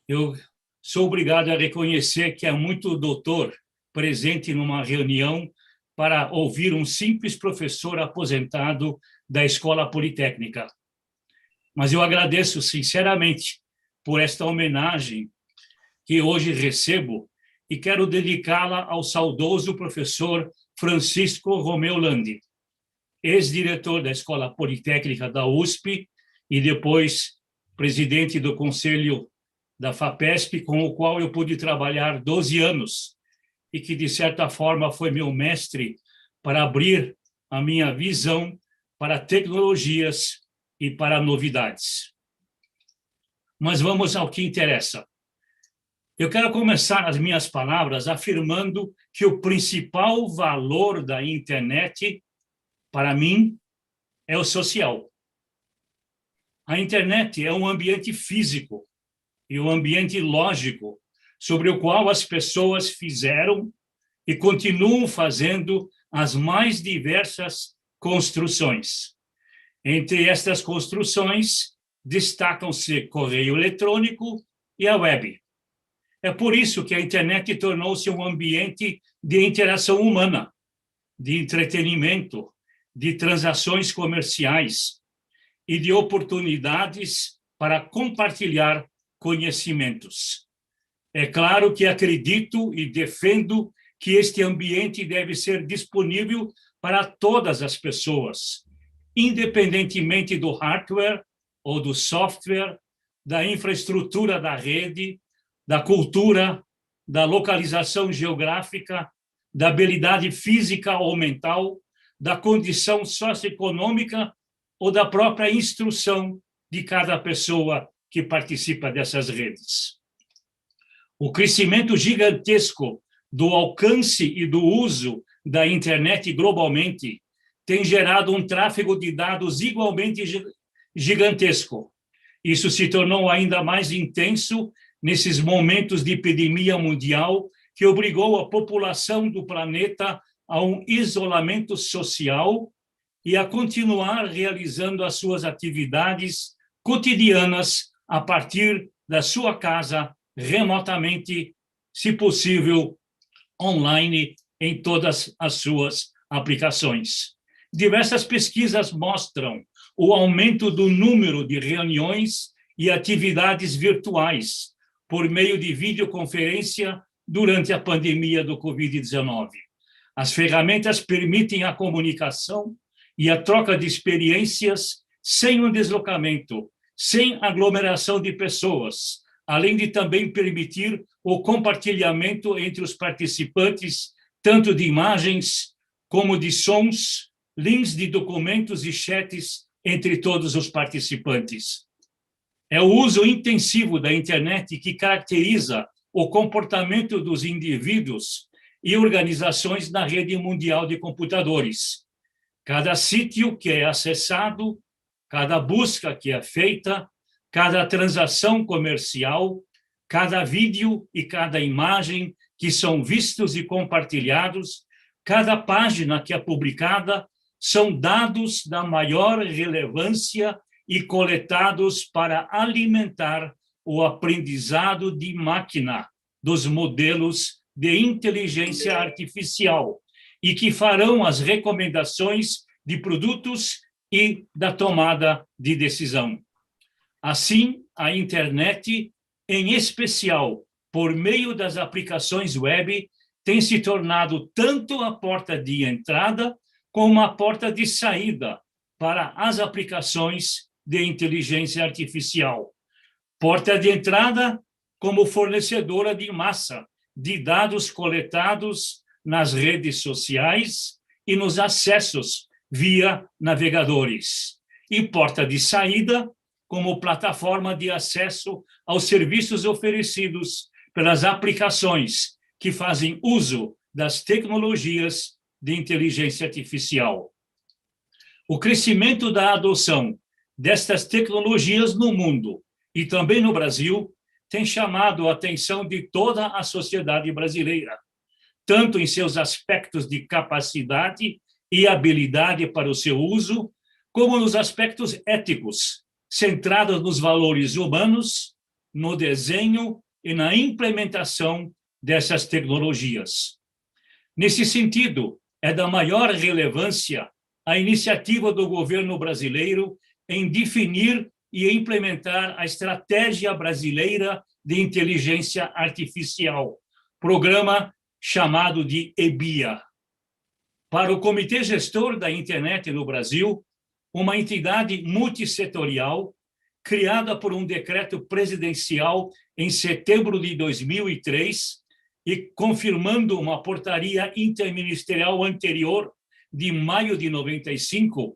M: Eu sou obrigado a reconhecer que há muito doutor presente numa reunião para ouvir um simples professor aposentado da Escola Politécnica. Mas eu agradeço sinceramente por esta homenagem que hoje recebo e quero dedicá-la ao saudoso professor Francisco Romeu Landi, ex-diretor da Escola Politécnica da USP e depois presidente do Conselho da FAPESP, com o qual eu pude trabalhar 12 anos e que, de certa forma, foi meu mestre para abrir a minha visão para tecnologias e para novidades. Mas vamos ao que interessa. Eu quero começar as minhas palavras afirmando que o principal valor da internet, para mim, é o social. A internet é um ambiente físico e um ambiente lógico sobre o qual as pessoas fizeram e continuam fazendo as mais diversas construções. Entre estas construções, destacam-se correio eletrônico e a web. É por isso que a internet tornou-se um ambiente de interação humana, de entretenimento, de transações comerciais e de oportunidades para compartilhar conhecimentos. É claro que acredito e defendo que este ambiente deve ser disponível para todas as pessoas, independentemente do hardware ou do software, da infraestrutura da rede, da cultura, da localização geográfica, da habilidade física ou mental, da condição socioeconômica ou da própria instrução de cada pessoa que participa dessas redes. O crescimento gigantesco do alcance e do uso da internet globalmente tem gerado um tráfego de dados igualmente gigantesco. Isso se tornou ainda mais intenso nesses momentos de epidemia mundial que obrigou a população do planeta a um isolamento social e a continuar realizando as suas atividades cotidianas a partir da sua casa, remotamente, se possível, online, em todas as suas aplicações. Diversas pesquisas mostram o aumento do número de reuniões e atividades virtuais por meio de videoconferência durante a pandemia do Covid-19. As ferramentas permitem a comunicação e a troca de experiências sem um deslocamento, sem aglomeração de pessoas, além de também permitir o compartilhamento entre os participantes, tanto de imagens como de sons, links de documentos e chats entre todos os participantes. É o uso intensivo da internet que caracteriza o comportamento dos indivíduos e organizações na rede mundial de computadores. Cada sítio que é acessado, cada busca que é feita, cada transação comercial, cada vídeo e cada imagem que são vistos e compartilhados, cada página que é publicada, são dados da maior relevância e coletados para alimentar o aprendizado de máquina dos modelos de inteligência artificial e que farão as recomendações de produtos e da tomada de decisão. Assim, a internet, em especial por meio das aplicações web, tem se tornado tanto a porta de entrada como a porta de saída para as aplicações de inteligência artificial. Porta de entrada como fornecedora de massa de dados coletados nas redes sociais e nos acessos via navegadores. E porta de saída como plataforma de acesso aos serviços oferecidos pelas aplicações que fazem uso das tecnologias de inteligência artificial. O crescimento da adoção destas tecnologias no mundo e também no Brasil tem chamado a atenção de toda a sociedade brasileira, tanto em seus aspectos de capacidade e habilidade para o seu uso, como nos aspectos éticos, centrados nos valores humanos, no desenho e na implementação dessas tecnologias. Nesse sentido, é da maior relevância a iniciativa do governo brasileiro em definir e implementar a Estratégia Brasileira de Inteligência Artificial, programa chamado de EBIA. Para o Comitê Gestor da Internet no Brasil, uma entidade multissetorial criada por um decreto presidencial em setembro de 2003 e confirmando uma portaria interministerial anterior de maio de 95,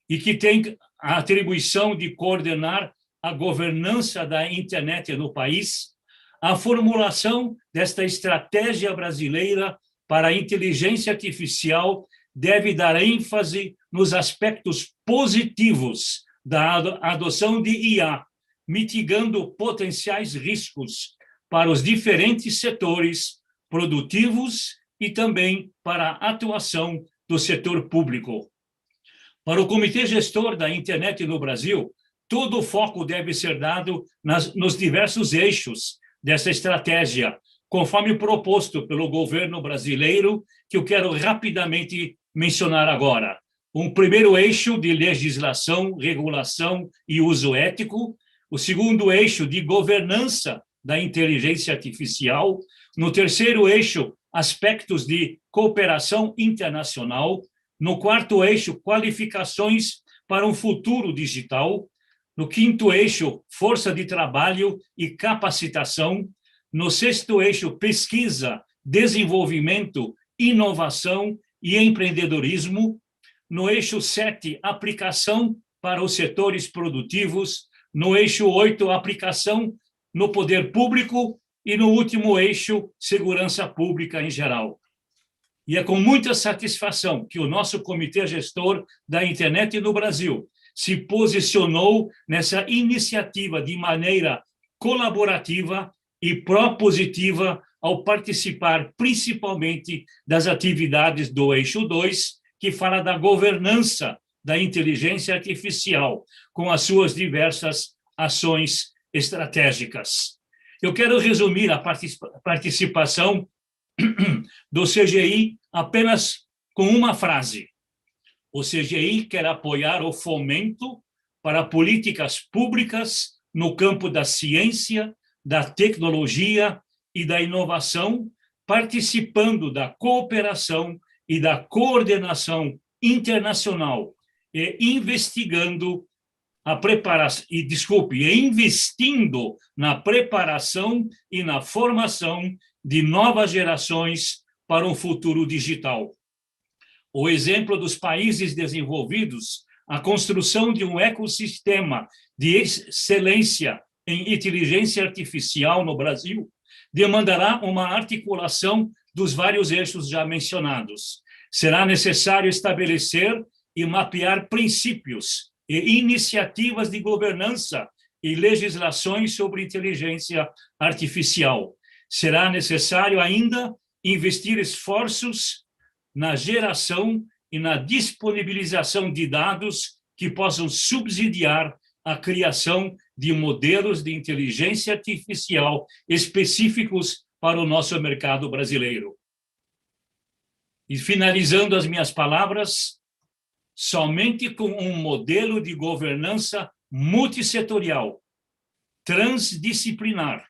M: e que tem a atribuição de coordenar a governança da internet no país, a formulação desta estratégia brasileira para a inteligência artificial deve dar ênfase nos aspectos positivos da adoção de IA, mitigando potenciais riscos para os diferentes setores produtivos e também para a atuação do setor público. Para o Comitê Gestor da Internet no Brasil, todo o foco deve ser dado nos diversos eixos dessa estratégia, conforme proposto pelo governo brasileiro, que eu quero rapidamente mencionar agora. Um primeiro eixo de legislação, regulação e uso ético, o segundo eixo de governança da inteligência artificial, no terceiro eixo, aspectos de cooperação internacional, no quarto eixo, qualificações para um futuro digital, no quinto eixo, força de trabalho e capacitação, no sexto eixo, pesquisa, desenvolvimento, inovação e empreendedorismo, no eixo 7, aplicação para os setores produtivos, no eixo 8, aplicação no poder público e no último eixo, segurança pública em geral. E é com muita satisfação que o nosso Comitê Gestor da Internet no Brasil se posicionou nessa iniciativa de maneira colaborativa e propositiva ao participar principalmente das atividades do eixo 2, que fala da governança da inteligência artificial, com as suas diversas ações estratégicas. Eu quero resumir a participação do CGI apenas com uma frase. O CGI quer apoiar o fomento para políticas públicas no campo da ciência, da tecnologia e da inovação, participando da cooperação e da coordenação internacional e investindo na preparação e na formação de novas gerações para um futuro digital. O exemplo dos países desenvolvidos, a construção de um ecossistema de excelência em inteligência artificial no Brasil, demandará uma articulação dos vários eixos já mencionados. Será necessário estabelecer e mapear princípios e iniciativas de governança e legislações sobre inteligência artificial. Será necessário ainda investir esforços na geração e na disponibilização de dados que possam subsidiar a criação de modelos de inteligência artificial específicos para o nosso mercado brasileiro. E finalizando as minhas palavras, somente com um modelo de governança multissetorial, transdisciplinar,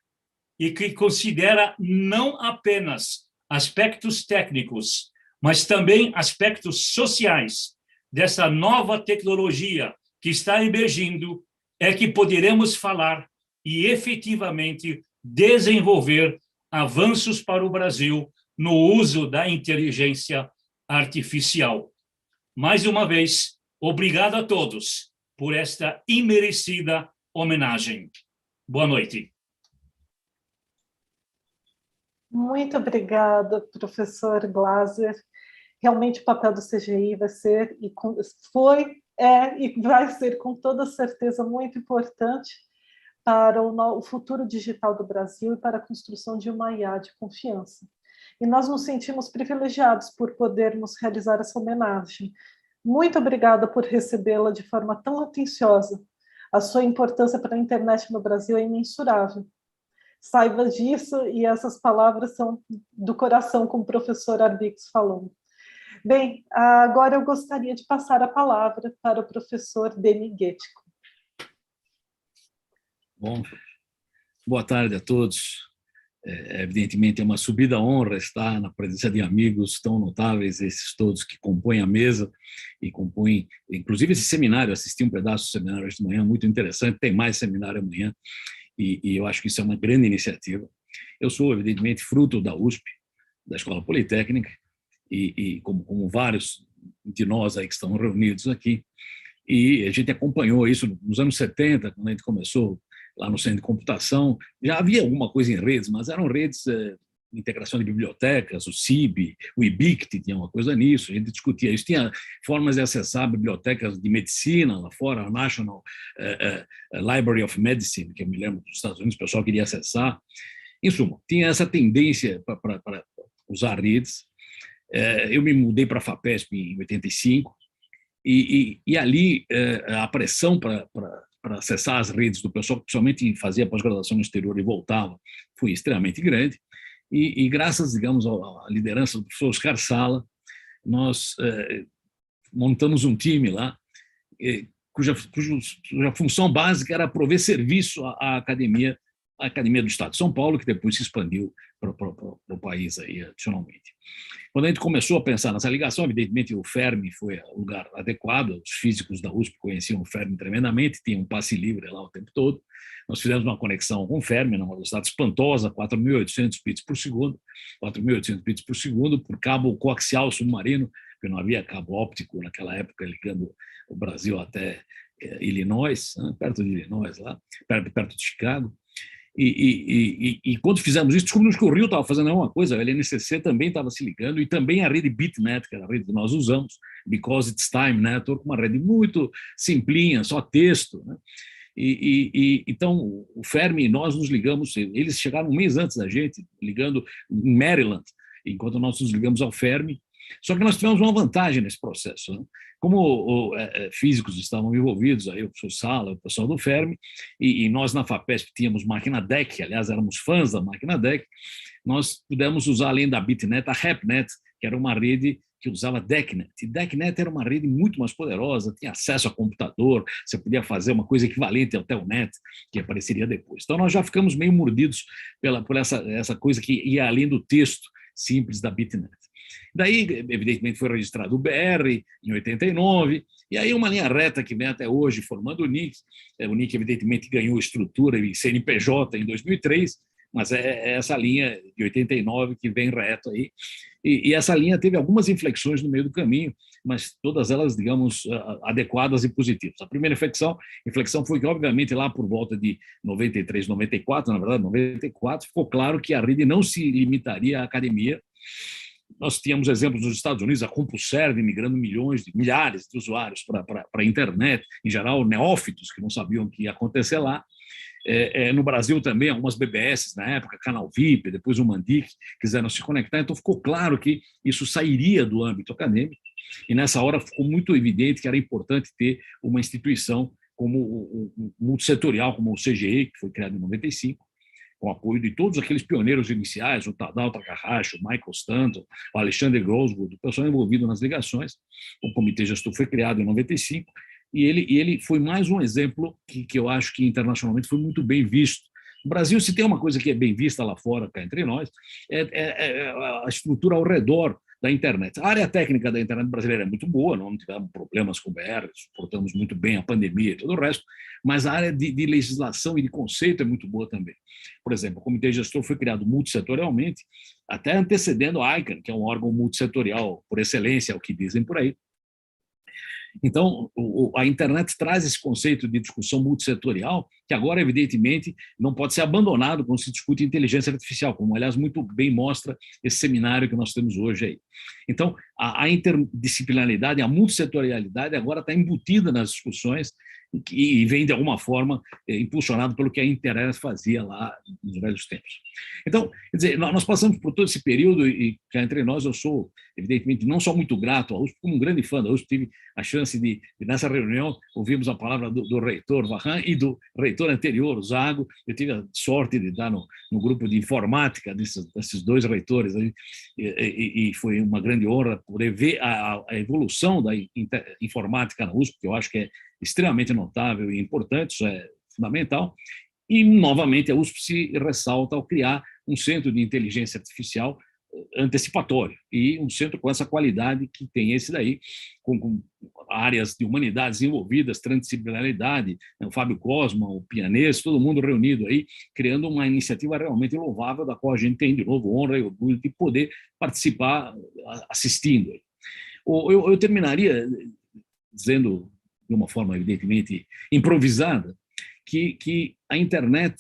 M: e que considera não apenas aspectos técnicos, mas também aspectos sociais dessa nova tecnologia que está emergindo, é que poderemos falar e efetivamente desenvolver avanços para o Brasil no uso da inteligência artificial. Mais uma vez, obrigado a todos por esta imerecida homenagem. Boa noite.
A: Muito obrigada, professor Glaser. Realmente o papel do CGI vai ser, e vai ser com toda certeza muito importante para o futuro digital do Brasil e para a construção de uma IA de confiança. E nós nos sentimos privilegiados por podermos realizar essa homenagem. Muito obrigada por recebê-la de forma tão atenciosa. A sua importância para a internet no Brasil é imensurável. Saiba disso, e essas palavras são do coração, como o professor Ary falou. Bem, agora eu gostaria de passar a palavra para o professor Demi Getschko.
N: Bom, boa tarde a todos. Evidentemente, é uma subida honra estar na presença de amigos tão notáveis, esses todos que compõem a mesa e compõem, inclusive, esse seminário. Assisti um pedaço do seminário hoje de manhã, muito interessante, tem mais seminário amanhã, e eu acho que isso é uma grande iniciativa. Eu sou, evidentemente, fruto da USP, da Escola Politécnica, e como vários de nós aí que estão reunidos aqui, e a gente acompanhou isso nos anos 70, quando a gente começou lá no Centro de Computação. Já havia alguma coisa em redes, mas eram redes de integração de bibliotecas, o CIB, o IBICT tinha uma coisa nisso, a gente discutia isso. Tinha formas de acessar bibliotecas de medicina lá fora, a National Library of Medicine, que eu me lembro dos Estados Unidos, o pessoal queria acessar. Em suma, tinha essa tendência para usar redes. Eu me mudei para a FAPESP em 85, e ali a pressão para acessar as redes do pessoal, principalmente fazia pós-graduação no exterior e voltava, foi extremamente grande. E graças, digamos, à liderança do professor Oscar Sala, nós montamos um time lá, cuja função básica era prover serviço à academia do Estado de São Paulo, que depois se expandiu para o país aí, adicionalmente. Quando a gente começou a pensar nessa ligação, evidentemente o Fermi foi o lugar adequado, os físicos da USP conheciam o Fermi tremendamente, tinha um passe livre lá o tempo todo. Nós fizemos uma conexão com o Fermi, numa velocidade espantosa, 4.800 bits por segundo, 4.800 bits por segundo, por cabo coaxial submarino, porque não havia cabo óptico naquela época, ligando o Brasil até Illinois, né, perto de Illinois, lá, perto de Chicago. E quando fizemos isso, descobrimos que o Rio estava fazendo a mesma coisa, a LNCC também estava se ligando, e também a rede BitNet, que era a rede que nós usamos, Because It's Time Network, uma rede muito simplinha, só texto, né? Então, o Fermi e nós nos ligamos, eles chegaram um mês antes da gente, ligando em Maryland, enquanto nós nos ligamos ao Fermi. Só que nós tivemos uma vantagem nesse processo, né? Como físicos estavam envolvidos, aí o professor Sala, o pessoal do Fermi, e nós na FAPESP tínhamos máquina DEC, aliás, éramos fãs da máquina DEC, nós pudemos usar, além da BitNet, a RapNet, que era uma rede que usava DECnet. E DECnet era uma rede muito mais poderosa, tinha acesso a computador, você podia fazer uma coisa equivalente ao Telnet, que apareceria depois. Então, nós já ficamos meio mordidos por essa coisa que ia além do texto simples da BitNet. Daí, evidentemente, foi registrado o BR em 89, e aí uma linha reta que vem até hoje formando o NIC. O NIC, evidentemente, ganhou estrutura e CNPJ em 2003, mas é essa linha de 89 que vem reto aí. E essa linha teve algumas inflexões no meio do caminho, mas todas elas, digamos, adequadas e positivas. A primeira inflexão foi que, obviamente, lá por volta de 93, 94, na verdade, 94, ficou claro que a rede não se limitaria à academia. Nós tínhamos exemplos nos Estados Unidos, a CompuServe migrando milhares de usuários para a internet, em geral neófitos que não sabiam o que ia acontecer lá. No Brasil também, algumas BBS na época, Canal VIP, depois o Mandic, quiseram se conectar, então ficou claro que isso sairia do âmbito acadêmico, e nessa hora ficou muito evidente que era importante ter uma instituição como o multissetorial, como o CGI, que foi criado em 95, com o apoio de todos aqueles pioneiros iniciais, o Tadao Takahashi, o Michael Stanton, o Alexander Grosswood, o pessoal envolvido nas ligações. O Comitê Gestor foi criado em 95, e ele foi mais um exemplo que eu acho que internacionalmente foi muito bem visto. No Brasil, se tem uma coisa que é bem vista lá fora, cá entre nós, é a estrutura ao redor da internet. A área técnica da internet brasileira é muito boa, não tivemos problemas com o BR, suportamos muito bem a pandemia e todo o resto, mas a área de legislação e de conceito é muito boa também. Por exemplo, o Comitê Gestor foi criado multissetorialmente, até antecedendo a ICANN, que é um órgão multissetorial por excelência, é o que dizem por aí. Então, a internet traz esse conceito de discussão multissetorial, que agora, evidentemente, não pode ser abandonado quando se discute inteligência artificial, como, aliás, muito bem mostra esse seminário que nós temos hoje aí. Então, a interdisciplinaridade, a multissetorialidade agora está embutida nas discussões, e vem, de alguma forma, impulsionado pelo que a internet fazia lá nos velhos tempos. Então, quer dizer, nós passamos por todo esse período e, cá entre nós, eu sou, evidentemente, não só muito grato à USP, como um grande fã da USP. Tive a chance de nessa reunião, ouvimos a palavra do reitor Varran e do reitor anterior, o Zago. Eu tive a sorte de estar no grupo de informática desses dois reitores aí, e foi uma grande honra poder ver a evolução da informática na USP, que eu acho que é extremamente notável e importante, isso é fundamental. E, novamente, a USP se ressalta ao criar um centro de inteligência artificial antecipatório, e um centro com essa qualidade que tem esse daí, com áreas de humanidades envolvidas, transdisciplinaridade, o Fábio Cosma, o Pianês, todo mundo reunido aí, criando uma iniciativa realmente louvável, da qual a gente tem, de novo, honra e orgulho de poder participar assistindo. Eu terminaria dizendo, de uma forma evidentemente improvisada, que a internet,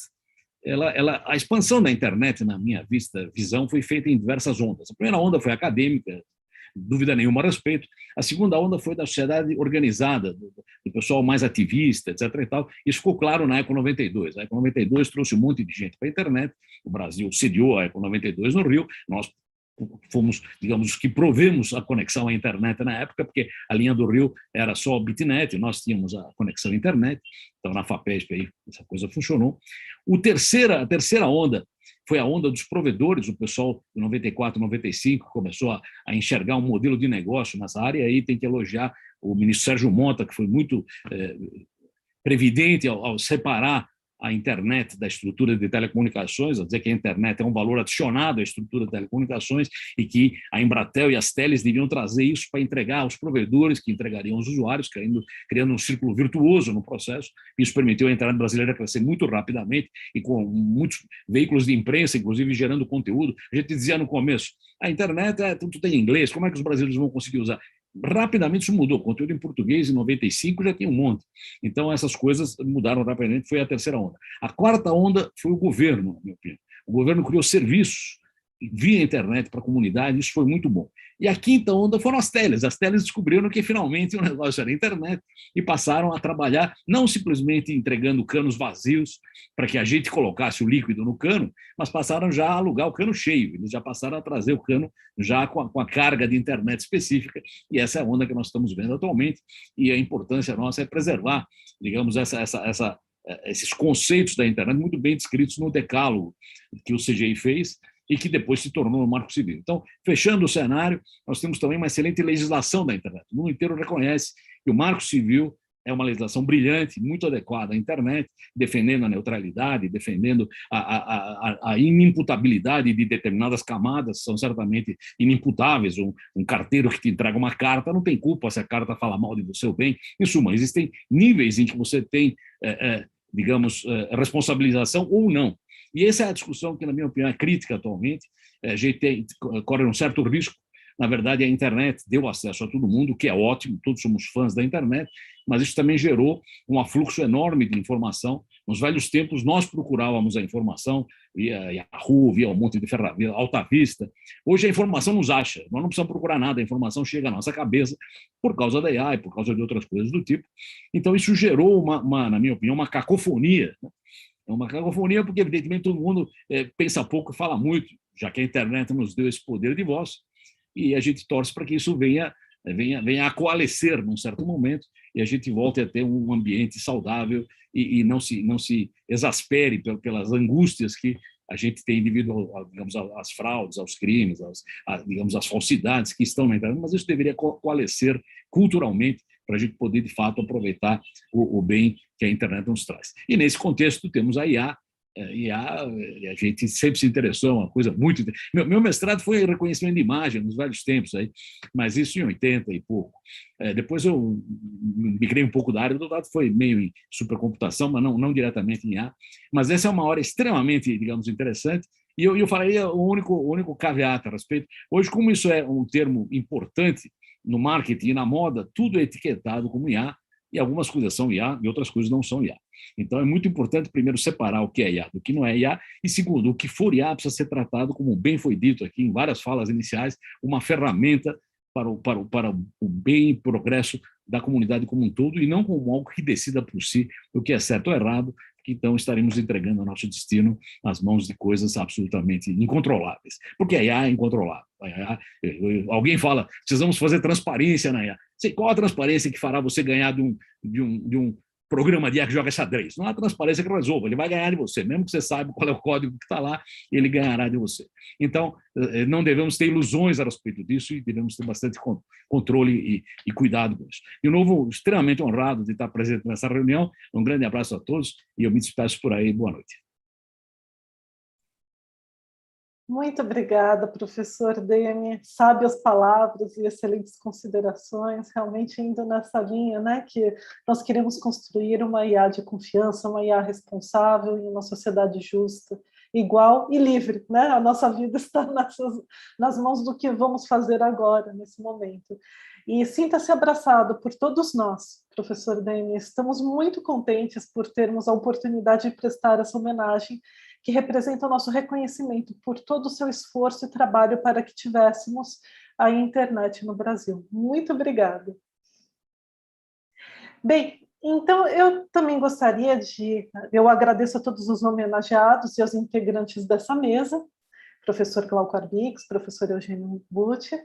N: a expansão da internet, na minha visão, foi feita em diversas ondas. A primeira onda foi acadêmica, dúvida nenhuma a respeito. A segunda onda foi da sociedade organizada, do pessoal mais ativista, etc. e tal. Isso ficou claro na Eco 92. A Eco 92 trouxe um monte de gente para a internet. O Brasil sediou a Eco 92 no Rio. Nós fomos, digamos, os que provemos a conexão à internet na época, porque a linha do Rio era só bitnet, nós tínhamos a conexão à internet, então na FAPESP aí essa coisa funcionou. A terceira onda foi a onda dos provedores, o pessoal de 94, 95 começou a enxergar um modelo de negócio nessa área, e aí tem que elogiar o ministro Sérgio Mota, que foi muito previdente ao separar a internet da estrutura de telecomunicações, a dizer que a internet é um valor adicionado à estrutura de telecomunicações e que a Embratel e as teles deviam trazer isso para entregar aos provedores, que entregariam aos usuários, criando um círculo virtuoso no processo. Isso permitiu a internet brasileira crescer muito rapidamente e com muitos veículos de imprensa, inclusive gerando conteúdo. A gente dizia no começo, a internet tudo tem em inglês, como é que os brasileiros vão conseguir usar? Rapidamente isso mudou, conteúdo em português em 95 já tinha um monte, então essas coisas mudaram rapidamente, foi a terceira onda. A quarta onda foi o governo, na minha opinião. O governo criou serviços via internet para a comunidade, isso foi muito bom. E a quinta onda foram as teles descobriram que finalmente o negócio era a internet e passaram a trabalhar não simplesmente entregando canos vazios para que a gente colocasse o líquido no cano, mas passaram já a alugar o cano cheio, eles já passaram a trazer o cano já com a carga de internet específica, e essa é a onda que nós estamos vendo atualmente, e a importância nossa é preservar, digamos, esses conceitos da internet muito bem descritos no decálogo que o CGI fez, e que depois se tornou no Marco Civil. Então, fechando o cenário, nós temos também uma excelente legislação da internet. O mundo inteiro reconhece que o Marco Civil é uma legislação brilhante, muito adequada à internet, defendendo a neutralidade, defendendo a inimputabilidade de determinadas camadas, são certamente inimputáveis. Um carteiro que te entrega uma carta não tem culpa se a carta fala mal de você ou bem. Em suma, existem níveis em que você tem, digamos, responsabilização ou não. E essa é a discussão que, na minha opinião, é crítica atualmente. A gente corre um certo risco. Na verdade, a internet deu acesso a todo mundo, o que é ótimo, todos somos fãs da internet, mas isso também gerou um afluxo enorme de informação. Nos velhos tempos, nós procurávamos a informação via Yahoo, via um monte de ferramenta, Alta Vista. Hoje a informação nos acha, nós não precisamos procurar nada, a informação chega à nossa cabeça por causa da AI, por causa de outras coisas do tipo. Então, isso gerou, na minha opinião, uma cacofonia. É uma cacofonia porque, evidentemente, todo mundo pensa pouco e fala muito, já que a internet nos deu esse poder de voz, e a gente torce para que isso venha a coalescer num certo momento e a gente volte a ter um ambiente saudável e não se exaspere pelas angústias que a gente tem devido, digamos, às fraudes, aos crimes, digamos, às falsidades que estão na internet, mas isso deveria coalescer culturalmente para a gente poder, de fato, aproveitar o bem que a internet nos traz. E, nesse contexto, temos a IA. A gente sempre se interessou, uma coisa muito... Meu mestrado foi em reconhecimento de imagem, nos vários tempos, aí, mas isso em 80 e pouco. Depois eu migrei um pouco da área, o doutorado foi meio em supercomputação, mas não diretamente em IA. Mas essa é uma área extremamente, digamos, interessante, e eu falaria o único caveat a respeito. Hoje, como isso é um termo importante no marketing e na moda, tudo é etiquetado como IA, e algumas coisas são IA e outras coisas não são IA. Então, é muito importante, primeiro, separar o que é IA do que não é IA, e, segundo, o que for IA precisa ser tratado, como bem foi dito aqui em várias falas iniciais, uma ferramenta para o bem e progresso da comunidade como um todo e não como algo que decida por si o que é certo ou errado, que então estaremos entregando o nosso destino nas mãos de coisas absolutamente incontroláveis. Porque a IA é incontrolável. Alguém fala, precisamos fazer transparência na IA. Qual a transparência que fará você ganhar de um programa de IA que joga xadrez? Não há transparência que resolva, ele vai ganhar de você, mesmo que você saiba qual é o código que está lá, ele ganhará de você. Então, não devemos ter ilusões a respeito disso e devemos ter bastante controle e cuidado com isso. De novo, extremamente honrado de estar presente nessa reunião, um grande abraço a todos e eu me despeço por aí, boa noite.
A: Muito obrigada, professor Demi. Sábias palavras e excelentes considerações, realmente indo nessa linha, né, que nós queremos construir uma IA de confiança, uma IA responsável em uma sociedade justa, igual e livre, né? A nossa vida está nas mãos do que vamos fazer agora, nesse momento. E sinta-se abraçado por todos nós, professor Demi. Estamos muito contentes por termos a oportunidade de prestar essa homenagem que representa o nosso reconhecimento por todo o seu esforço e trabalho para que tivéssemos a internet no Brasil. Muito obrigada. Bem, então eu também gostaria eu agradeço a todos os homenageados e aos integrantes dessa mesa, professor Glauco Arbix, professor Eugênio Butti,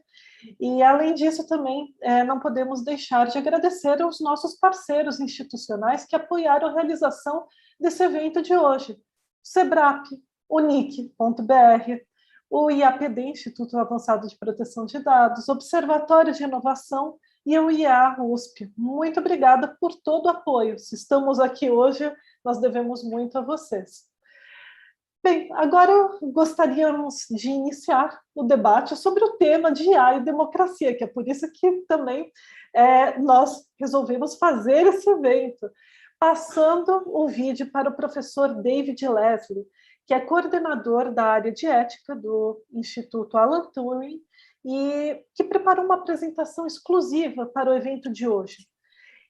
A: e além disso também não podemos deixar de agradecer aos nossos parceiros institucionais que apoiaram a realização desse evento de hoje, SEBRAP, o NIC.br, o IAPD, Instituto Avançado de Proteção de Dados, Observatório de Inovação e o IA-USP. Muito obrigada por todo o apoio. Se estamos aqui hoje, nós devemos muito a vocês. Bem, agora gostaríamos de iniciar o debate sobre o tema de IA e democracia, que é por isso que também nós resolvemos fazer esse evento, passando o vídeo para o professor David Leslie, que é coordenador da área de ética do Instituto Alan Turing e que preparou uma apresentação exclusiva para o evento de hoje.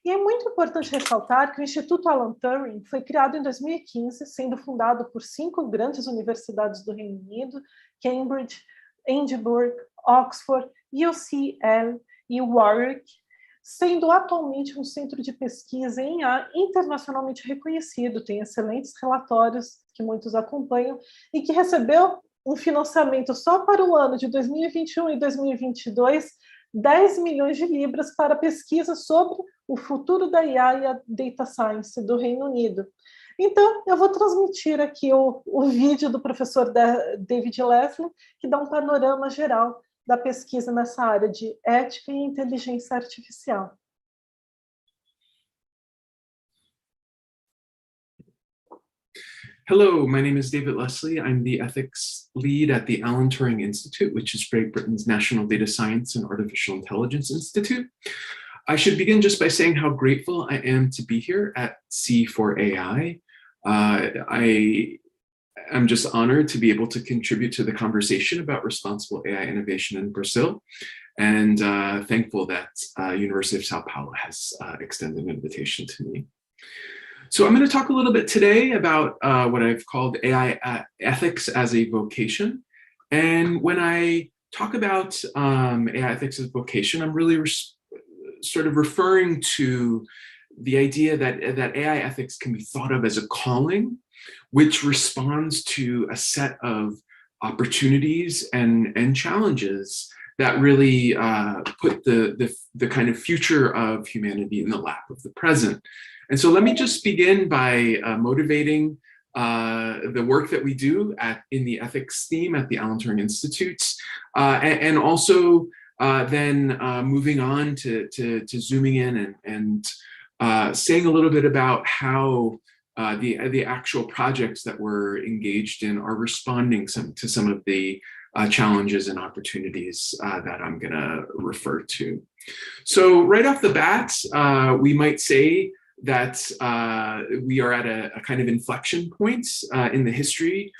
A: E é muito importante ressaltar que o Instituto Alan Turing foi criado em 2015, sendo fundado por 5 grandes universidades do Reino Unido, Cambridge, Edinburgh, Oxford, UCL e Warwick, sendo atualmente um centro de pesquisa em IA internacionalmente reconhecido, tem excelentes relatórios que muitos acompanham e que recebeu um financiamento só para o ano de 2021 e 2022, 10 milhões de libras para pesquisa sobre o futuro da IA e a Data Science do Reino Unido. Então, eu vou transmitir aqui o vídeo do professor David Leslie, que dá um panorama geral da pesquisa nessa área de ética e inteligência artificial.
O: Hello, my name is David Leslie. I'm the ethics lead at the Alan Turing Institute, which is Great Britain's National Data Science and Artificial Intelligence Institute. I should begin just by saying how grateful I am to be here at C4AI. I'm just honored to be able to contribute to the conversation about responsible AI innovation in Brazil, and thankful that University of Sao Paulo has extended an invitation to me. So I'm going to talk a little bit today about what I've called AI ethics as a vocation. And when I talk about AI ethics as a vocation, I'm really sort of referring to the idea that AI ethics can be thought of as a calling, which responds to a set of opportunities and challenges that really put the kind of future of humanity in the lap of the present. And so let me just begin by motivating the work that we do in the ethics theme at the Alan Turing Institute, and also then moving on to zooming in and saying a little bit about how the actual projects that we're engaged in are responding to some of the challenges and opportunities that I'm going to refer to. So right off the bat, we might say that we are at a kind of inflection point in the history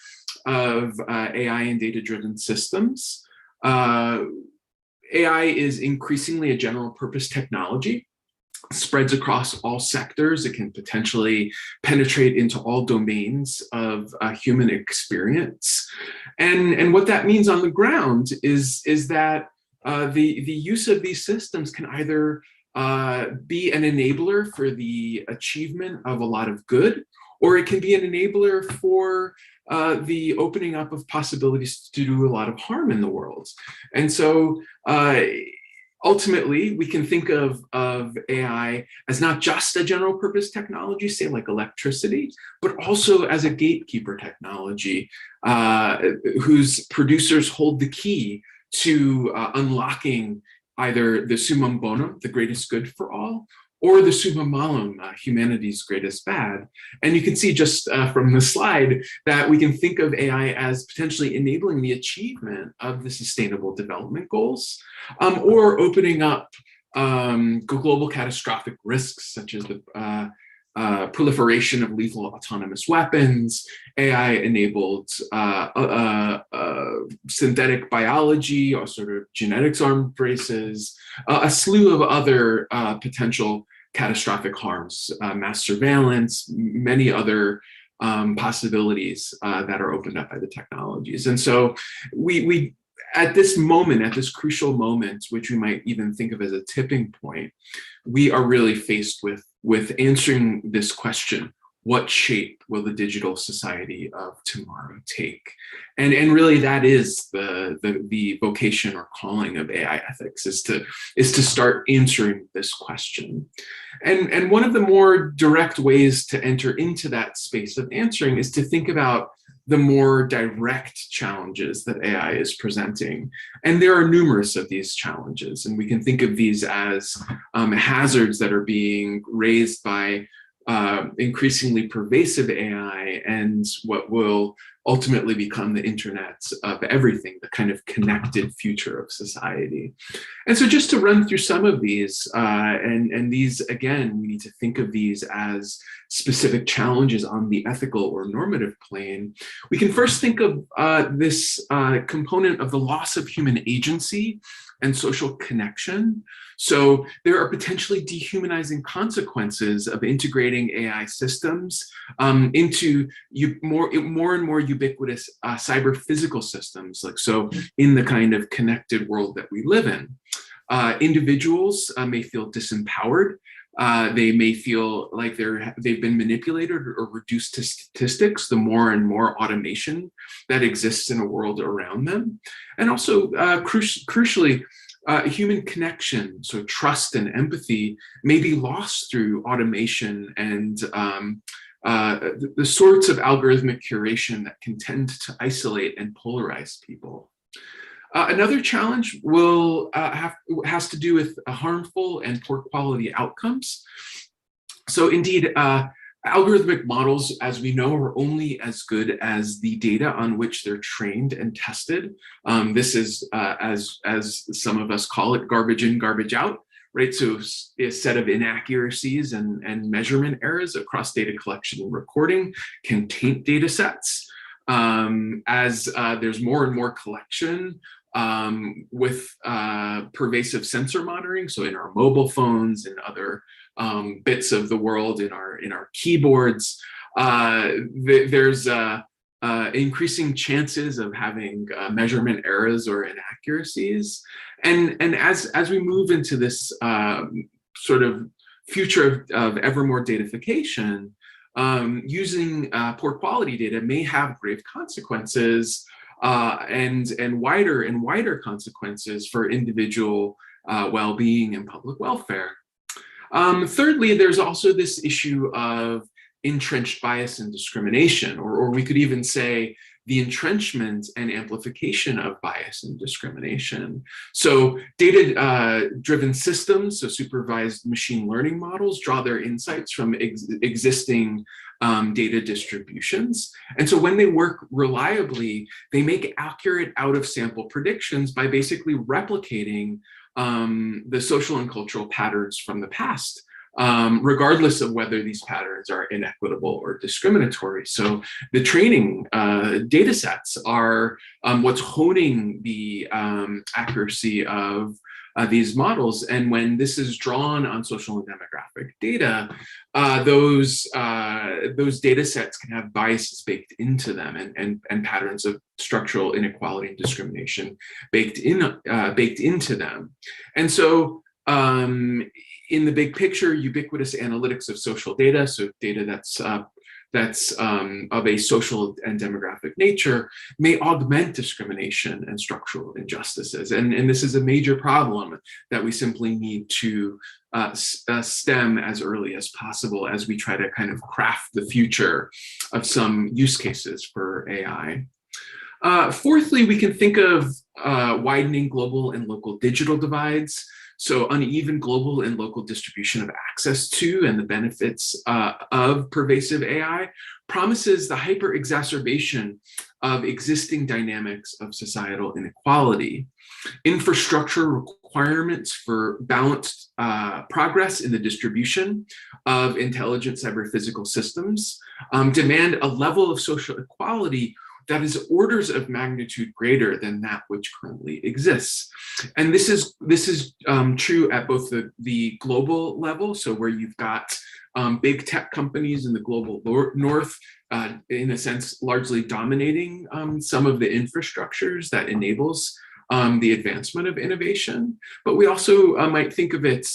O: of AI and data-driven systems. AI is increasingly a general purpose technology, spreads across all sectors. It can potentially penetrate into all domains of human experience. And what that means on the ground is that the use of these systems can either be an enabler for the achievement of a lot of good, or it can be an enabler for the opening up of possibilities to do a lot of harm in the world. And so ultimately, we can think of AI as not just a general purpose technology, say like electricity, but also as a gatekeeper technology whose producers hold the key to unlocking either the summum bonum, the greatest good for all, or the summa malum, humanity's greatest bad. And you can see just from the slide that we can think of AI as potentially enabling the achievement of the Sustainable Development Goals, or opening up global catastrophic risks, such as the proliferation of lethal autonomous weapons, AI-enabled synthetic biology, or sort of genetics arms races, a slew of other potential catastrophic harms, mass surveillance, many other possibilities that are opened up by the technologies. And so we at this moment, at this crucial moment, which we might even think of as a tipping point, we are really faced with answering this question: what shape will the digital society of tomorrow take? And really that is the vocation or calling of AI ethics, is to start answering this question. And one of the more direct ways to enter into that space of answering is to think about the more direct challenges that AI is presenting. And there are numerous of these challenges, and we can think of these as hazards that are being raised by increasingly pervasive AI and what will ultimately become the internet of everything, the kind of connected future of society. And so just to run through some of these, and these, again, we need to think of these as specific challenges on the ethical or normative plane. We can first think of this component of the loss of human agency and social connection. So there are potentially dehumanizing consequences of integrating AI systems into more and more ubiquitous cyber physical systems, like so in the kind of connected world that we live in. Individuals may feel disempowered. They may feel like they've been manipulated or reduced to statistics, the more and more automation that exists in a world around them. And also, crucially, human connection, so trust and empathy, may be lost through automation and the sorts of algorithmic curation that can tend to isolate and polarize people. Another challenge has to do with harmful and poor quality outcomes. So indeed, algorithmic models, as we know, are only as good as the data on which they're trained and tested. This is, as some of us call it, garbage in, garbage out, right? So a set of inaccuracies and measurement errors across data collection and recording can taint data sets. As there's more and more collection with pervasive sensor monitoring, so in our mobile phones and other bits of the world, in our keyboards, there's increasing chances of having measurement errors or inaccuracies. And as we move into this sort of future of ever more datafication, using poor quality data may have grave consequences and wider consequences for individual well-being and public welfare. Thirdly, there's also this issue of entrenched bias and discrimination, or we could even say the entrenchment and amplification of bias and discrimination. So data-driven systems, so supervised machine learning models, draw their insights from existing data distributions. And so when they work reliably, they make accurate out-of-sample predictions by basically replicating the social and cultural patterns from the past, regardless of whether these patterns are inequitable or discriminatory. So the training data sets are what's honing the accuracy of these models. And when this is drawn on social and demographic data, those data sets can have biases baked into them and patterns of structural inequality and discrimination baked into them. And so in the big picture, ubiquitous analytics of social data, so data that's of a social and demographic nature, may augment discrimination and structural injustices. And this is a major problem that we simply need to stem as early as possible as we try to kind of craft the future of some use cases for AI. Fourthly, we can think of widening global and local digital divides. So uneven global and local distribution of access to and the benefits of pervasive AI promises the hyper-exacerbation of existing dynamics of societal inequality. Infrastructure requirements for balanced progress in the distribution of intelligent cyber-physical systems demand a level of social equality that is orders of magnitude greater than that which currently exists. And this is true at both the global level, so where you've got big tech companies in the global north, in a sense, largely dominating some of the infrastructures that enables the advancement of innovation. But we also might think of it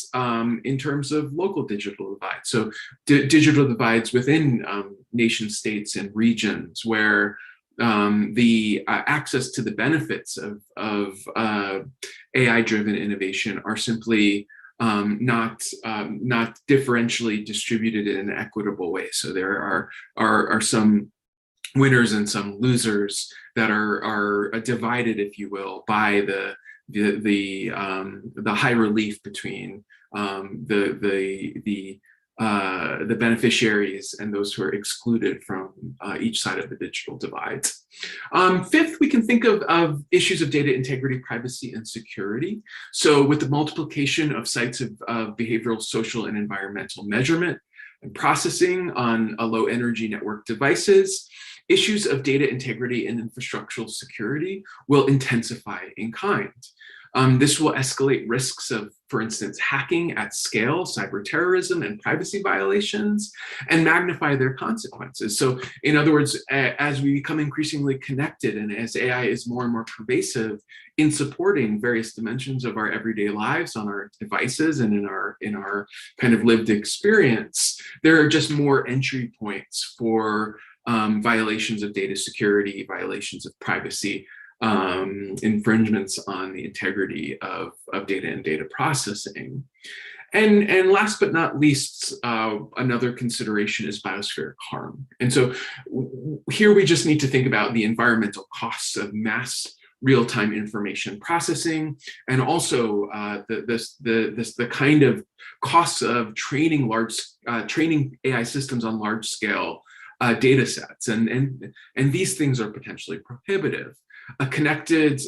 O: in terms of local digital divides. So digital divides within nation states and regions where the access to the benefits of AI-driven innovation are simply not differentially distributed in an equitable way. So there are some winners and some losers that are divided, if you will, by the high relief between the beneficiaries and those who are excluded from each side of the digital divide. Fifth, we can think of issues of data integrity, privacy, and security. So with the multiplication of sites of behavioral, social, and environmental measurement and processing on low energy network devices, issues of data integrity and infrastructural security will intensify in kind. This will escalate risks of, for instance, hacking at scale, cyber terrorism, and privacy violations, and magnify their consequences. So in other words, as we become increasingly connected and as AI is more and more pervasive in supporting various dimensions of our everyday lives on our devices and in our kind of lived experience, there are just more entry points for violations of data security, violations of privacy, infringements on the integrity of data and data processing. And last but not least, another consideration is biospheric harm. And so here we just need to think about the environmental costs of mass real-time information processing, and also the kind of costs of training AI systems on large-scale data sets. And these things are potentially prohibitive. A connected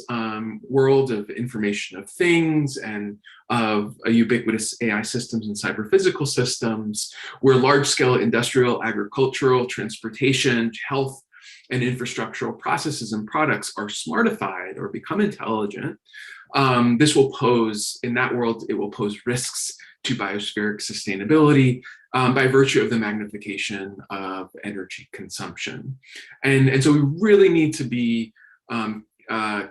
O: world of information of things and of ubiquitous AI systems and cyber-physical systems, where large-scale industrial, agricultural, transportation, health, and infrastructural processes and products are smartified or become intelligent, this will pose, in that world, it will pose risks to biospheric sustainability by virtue of the magnification of energy consumption. And so we really need to be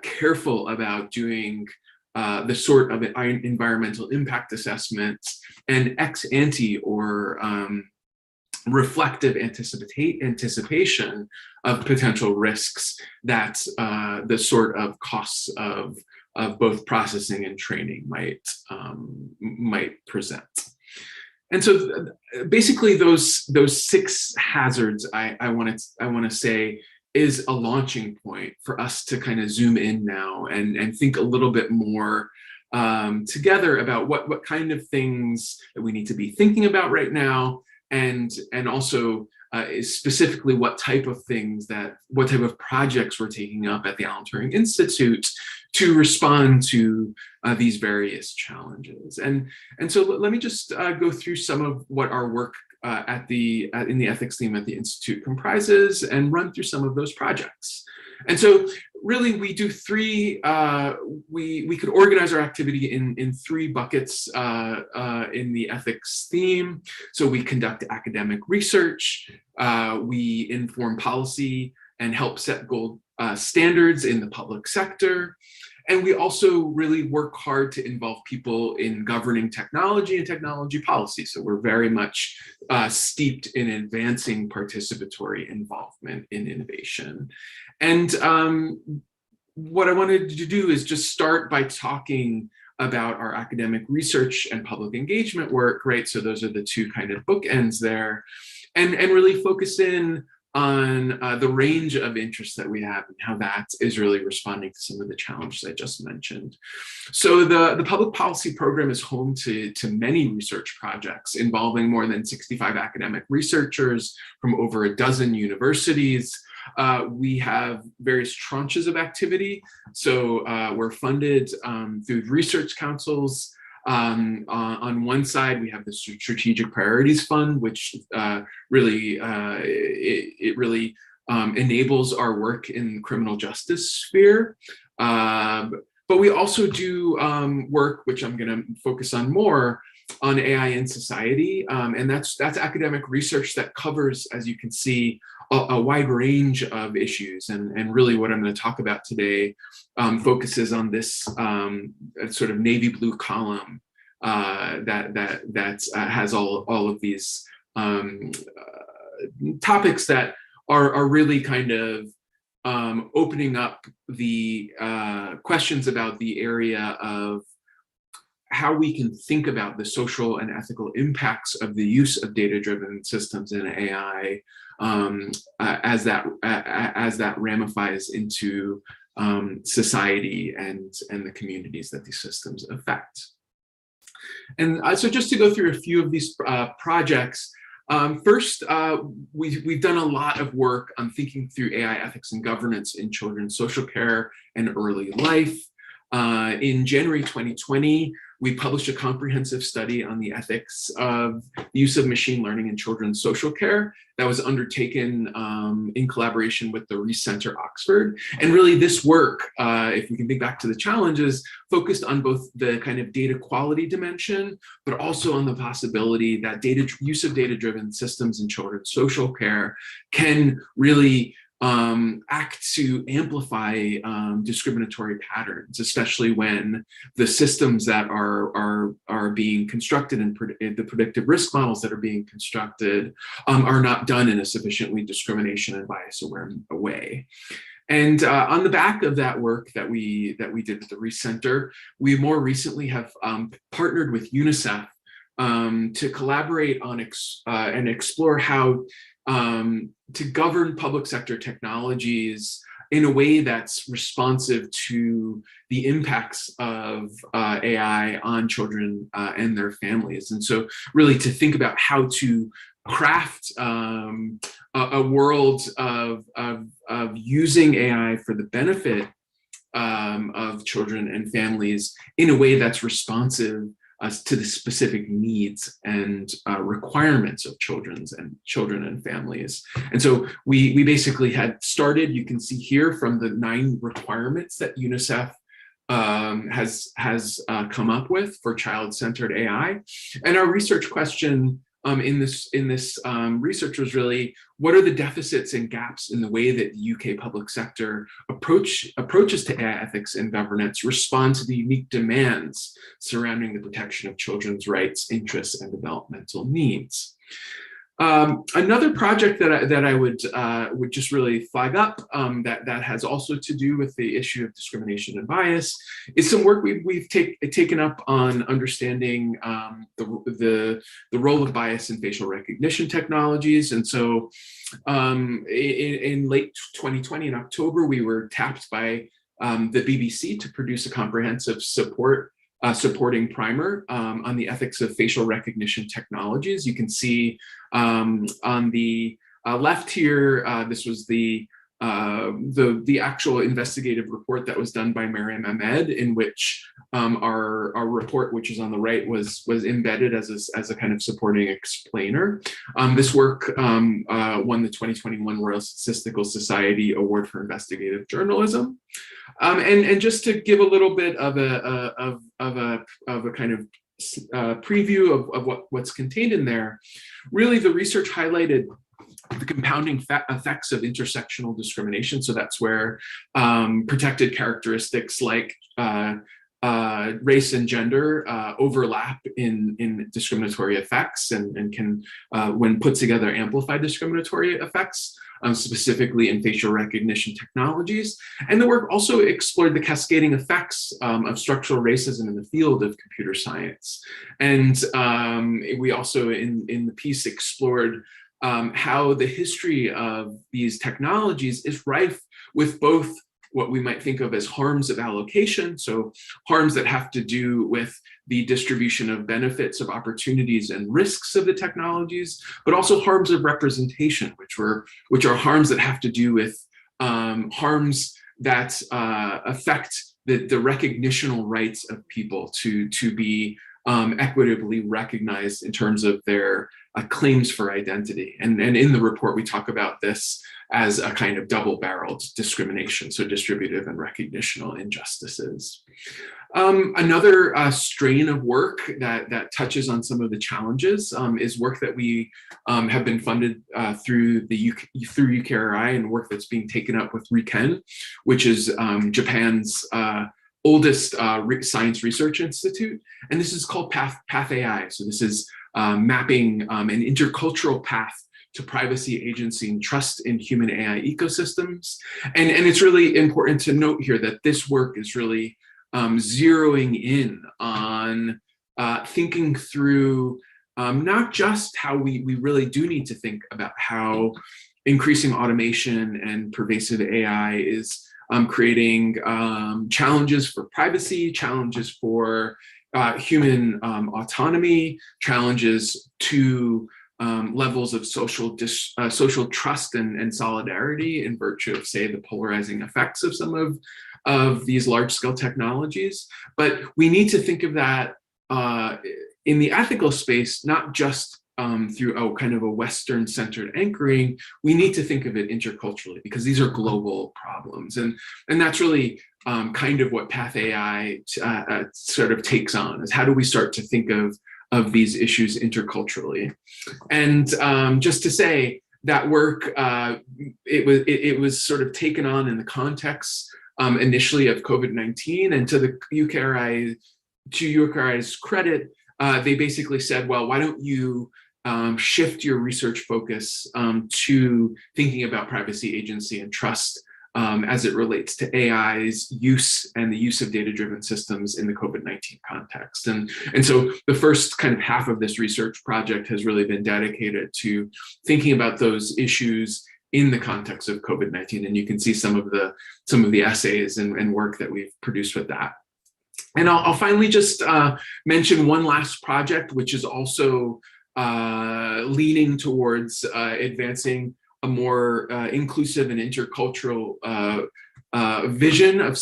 O: careful about doing the sort of environmental impact assessments and ex ante or reflective anticipation of potential risks that the sort of costs of both processing and training might present. And so basically those six hazards I want to say is a launching point for us to kind of zoom in now and think a little bit more together about what kind of things that we need to be thinking about right now, and also specifically what type of projects we're taking up at the Alan Turing Institute to respond to these various challenges. And so let me just go through some of what our work in the ethics team at the Institute comprises and run through some of those projects. And so really we do three, we could organize our activity in three buckets in the ethics theme. So we conduct academic research, we inform policy and help set gold standards in the public sector, And we also really work hard to involve people in governing technology and technology policy. So we're very much steeped in advancing participatory involvement in innovation. And what I wanted to do is just start by talking about our academic research and public engagement work, right? So those are the two kind of bookends there, and really focus in on the range of interests that we have and how that is really responding to some of the challenges I just mentioned. So the public policy program is home to many research projects involving more than 65 academic researchers from over a dozen universities. We have various tranches of activity. So we're funded through research councils. On one side, we have the Strategic Priorities Fund, which really enables our work in the criminal justice sphere. But we also do work, which I'm going to focus on more, on AI in society, and that's academic research that covers, as you can see, a wide range of issues, and really what I'm going to talk about today focuses on this sort of navy blue column that has all of these topics that are really kind of opening up the questions about the area of how we can think about the social and ethical impacts of the use of data-driven systems in AI as that ramifies into society and the communities that these systems affect. And so just to go through a few of these projects, first, we've done a lot of work on thinking through AI ethics and governance in children's social care and early life. In January 2020, we published a comprehensive study on the ethics of the use of machine learning in children's social care that was undertaken in collaboration with the Rees Center Oxford. And really this work, if we can think back to the challenges, focused on both the kind of data quality dimension, but also on the possibility that use of data-driven systems in children's social care can really act to amplify discriminatory patterns, especially when the systems that are being constructed and the predictive risk models that are being constructed are not done in a sufficiently discrimination and bias aware way. And on the back of that work that we did with the Rees Center, we more recently have partnered with UNICEF to collaborate on and explore how to govern public sector technologies in a way that's responsive to the impacts of AI on children and their families. And so really to think about how to craft a world of using AI for the benefit of children and families in a way that's responsive to the specific needs and requirements of children and families. And so we basically had started, you can see here from the 9 requirements that UNICEF has come up with for child-centered AI. And our research question in this research was really, what are the deficits and gaps in the way that the UK public sector approaches to AI ethics and governance respond to the unique demands surrounding the protection of children's rights, interests, and developmental needs? Another project that I would just really flag up that has also to do with the issue of discrimination and bias is some work we've taken up on understanding the role of bias in facial recognition technologies. And so in late 2020, in October, we were tapped by the BBC to produce a comprehensive supporting primer on the ethics of facial recognition technologies. You can see on the left here, this was the actual investigative report that was done by Mariam Ahmed, in which our report, which is on the right, was embedded as a kind of supporting explainer. This work won the 2021 Royal Statistical Society Award for Investigative Journalism. And just to give a little bit of a kind of preview of what's contained in there, really the research highlighted the compounding effects of intersectional discrimination. So that's where protected characteristics like race and gender overlap in discriminatory effects and can, when put together, amplify discriminatory effects, specifically in facial recognition technologies. And the work also explored the cascading effects of structural racism in the field of computer science. And we also, in the piece, explored how the history of these technologies is rife with both what we might think of as harms of allocation, so harms that have to do with the distribution of benefits, of opportunities, and risks of the technologies, but also harms of representation, which are harms that have to do with harms that affect the recognitional rights of people to be equitably recognized in terms of their claims for identity. And in the report, we talk about this as a kind of double-barreled discrimination, so distributive and recognitional injustices. Another strain of work that touches on some of the challenges is work that we have been funded through UKRI, and work that's being taken up with RIKEN, which is Japan's oldest science research institute. And this is called Path AI. So this is mapping an intercultural path to privacy, agency, and trust in human AI ecosystems. And it's really important to note here that this work is really zeroing in on thinking through not just how we really do need to think about how increasing automation and pervasive AI is creating challenges for privacy, challenges for human autonomy, challenges to levels of social trust and solidarity in virtue of, say, the polarizing effects of some of these large-scale technologies. But we need to think of that in the ethical space, not just through a kind of a Western-centered anchoring. We need to think of it interculturally, because these are global problems, and that's really kind of what Path AI sort of takes on, is how do we start to think of these issues interculturally. And just to say, that work, it was sort of taken on in the context initially of COVID-19, and to the UKRI's credit, they basically said, well, why don't you shift your research focus to thinking about privacy, agency, and trust as it relates to AI's use and the use of data-driven systems in the COVID-19 context. And so the first kind of half of this research project has really been dedicated to thinking about those issues in the context of COVID-19. And you can see some of the essays and work that we've produced with that. And I'll finally just mention one last project, which is also leaning towards advancing a more inclusive and intercultural vision of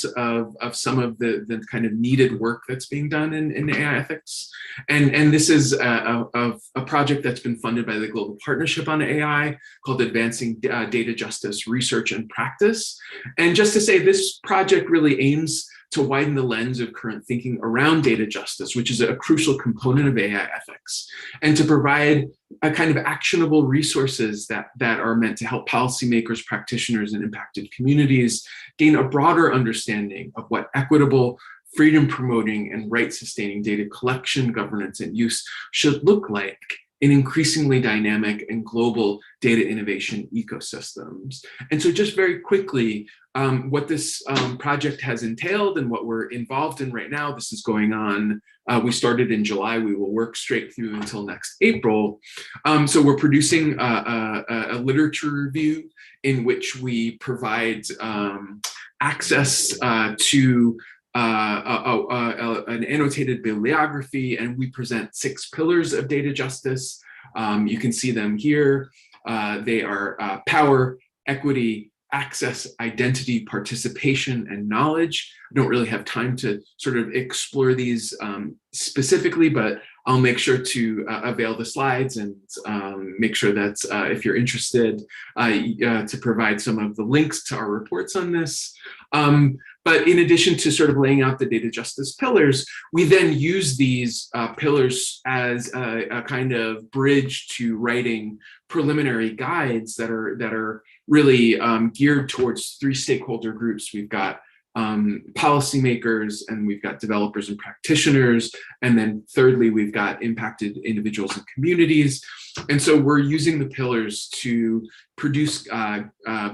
O: some of the kind of needed work that's being done in AI ethics. And this is a project that's been funded by the Global Partnership on AI called Advancing Data Justice Research and Practice. And just to say, this project really aims to widen the lens of current thinking around data justice, which is a crucial component of AI ethics, and to provide a kind of actionable resources that are meant to help policymakers, practitioners, and impacted communities gain a broader understanding of what equitable, freedom-promoting, and right-sustaining data collection, governance, and use should look like in increasingly dynamic and global data innovation ecosystems. And so just very quickly, what this project has entailed and what we're involved in right now, this is going on, we started in July, we will work straight through until next April. So we're producing a literature review in which we provide access to an annotated bibliography, and we present 6 pillars of data justice. You can see them here. They are power, equity, access, identity, participation, and knowledge. I don't really have time to sort of explore these specifically, but I'll make sure to avail the slides and make sure that if you're interested to provide some of the links to our reports on this. But in addition to sort of laying out the data justice pillars, we then use these pillars as a kind of bridge to writing preliminary guides that are really geared towards 3 stakeholder groups. We've got policymakers, and we've got developers and practitioners, and then thirdly, we've got impacted individuals and communities. And so we're using the pillars to produce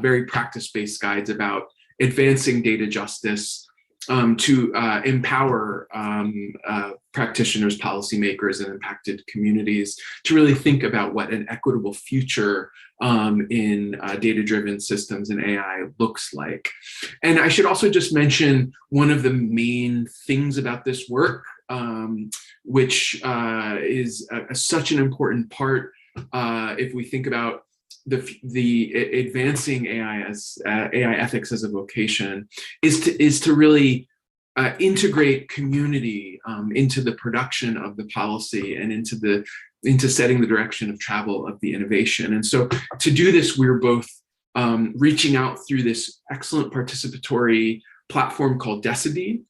O: very practice-based guides about advancing data justice to empower practitioners, policymakers, and impacted communities to really think about what an equitable future in data-driven systems and AI looks like. And I should also just mention one of the main things about this work, which is such an important part if we think about the advancing AI as AI ethics as a vocation, is to really integrate community into the production of the policy and into setting the direction of travel of the innovation. And so to do this, we're both reaching out through this excellent participatory platform called Decidi,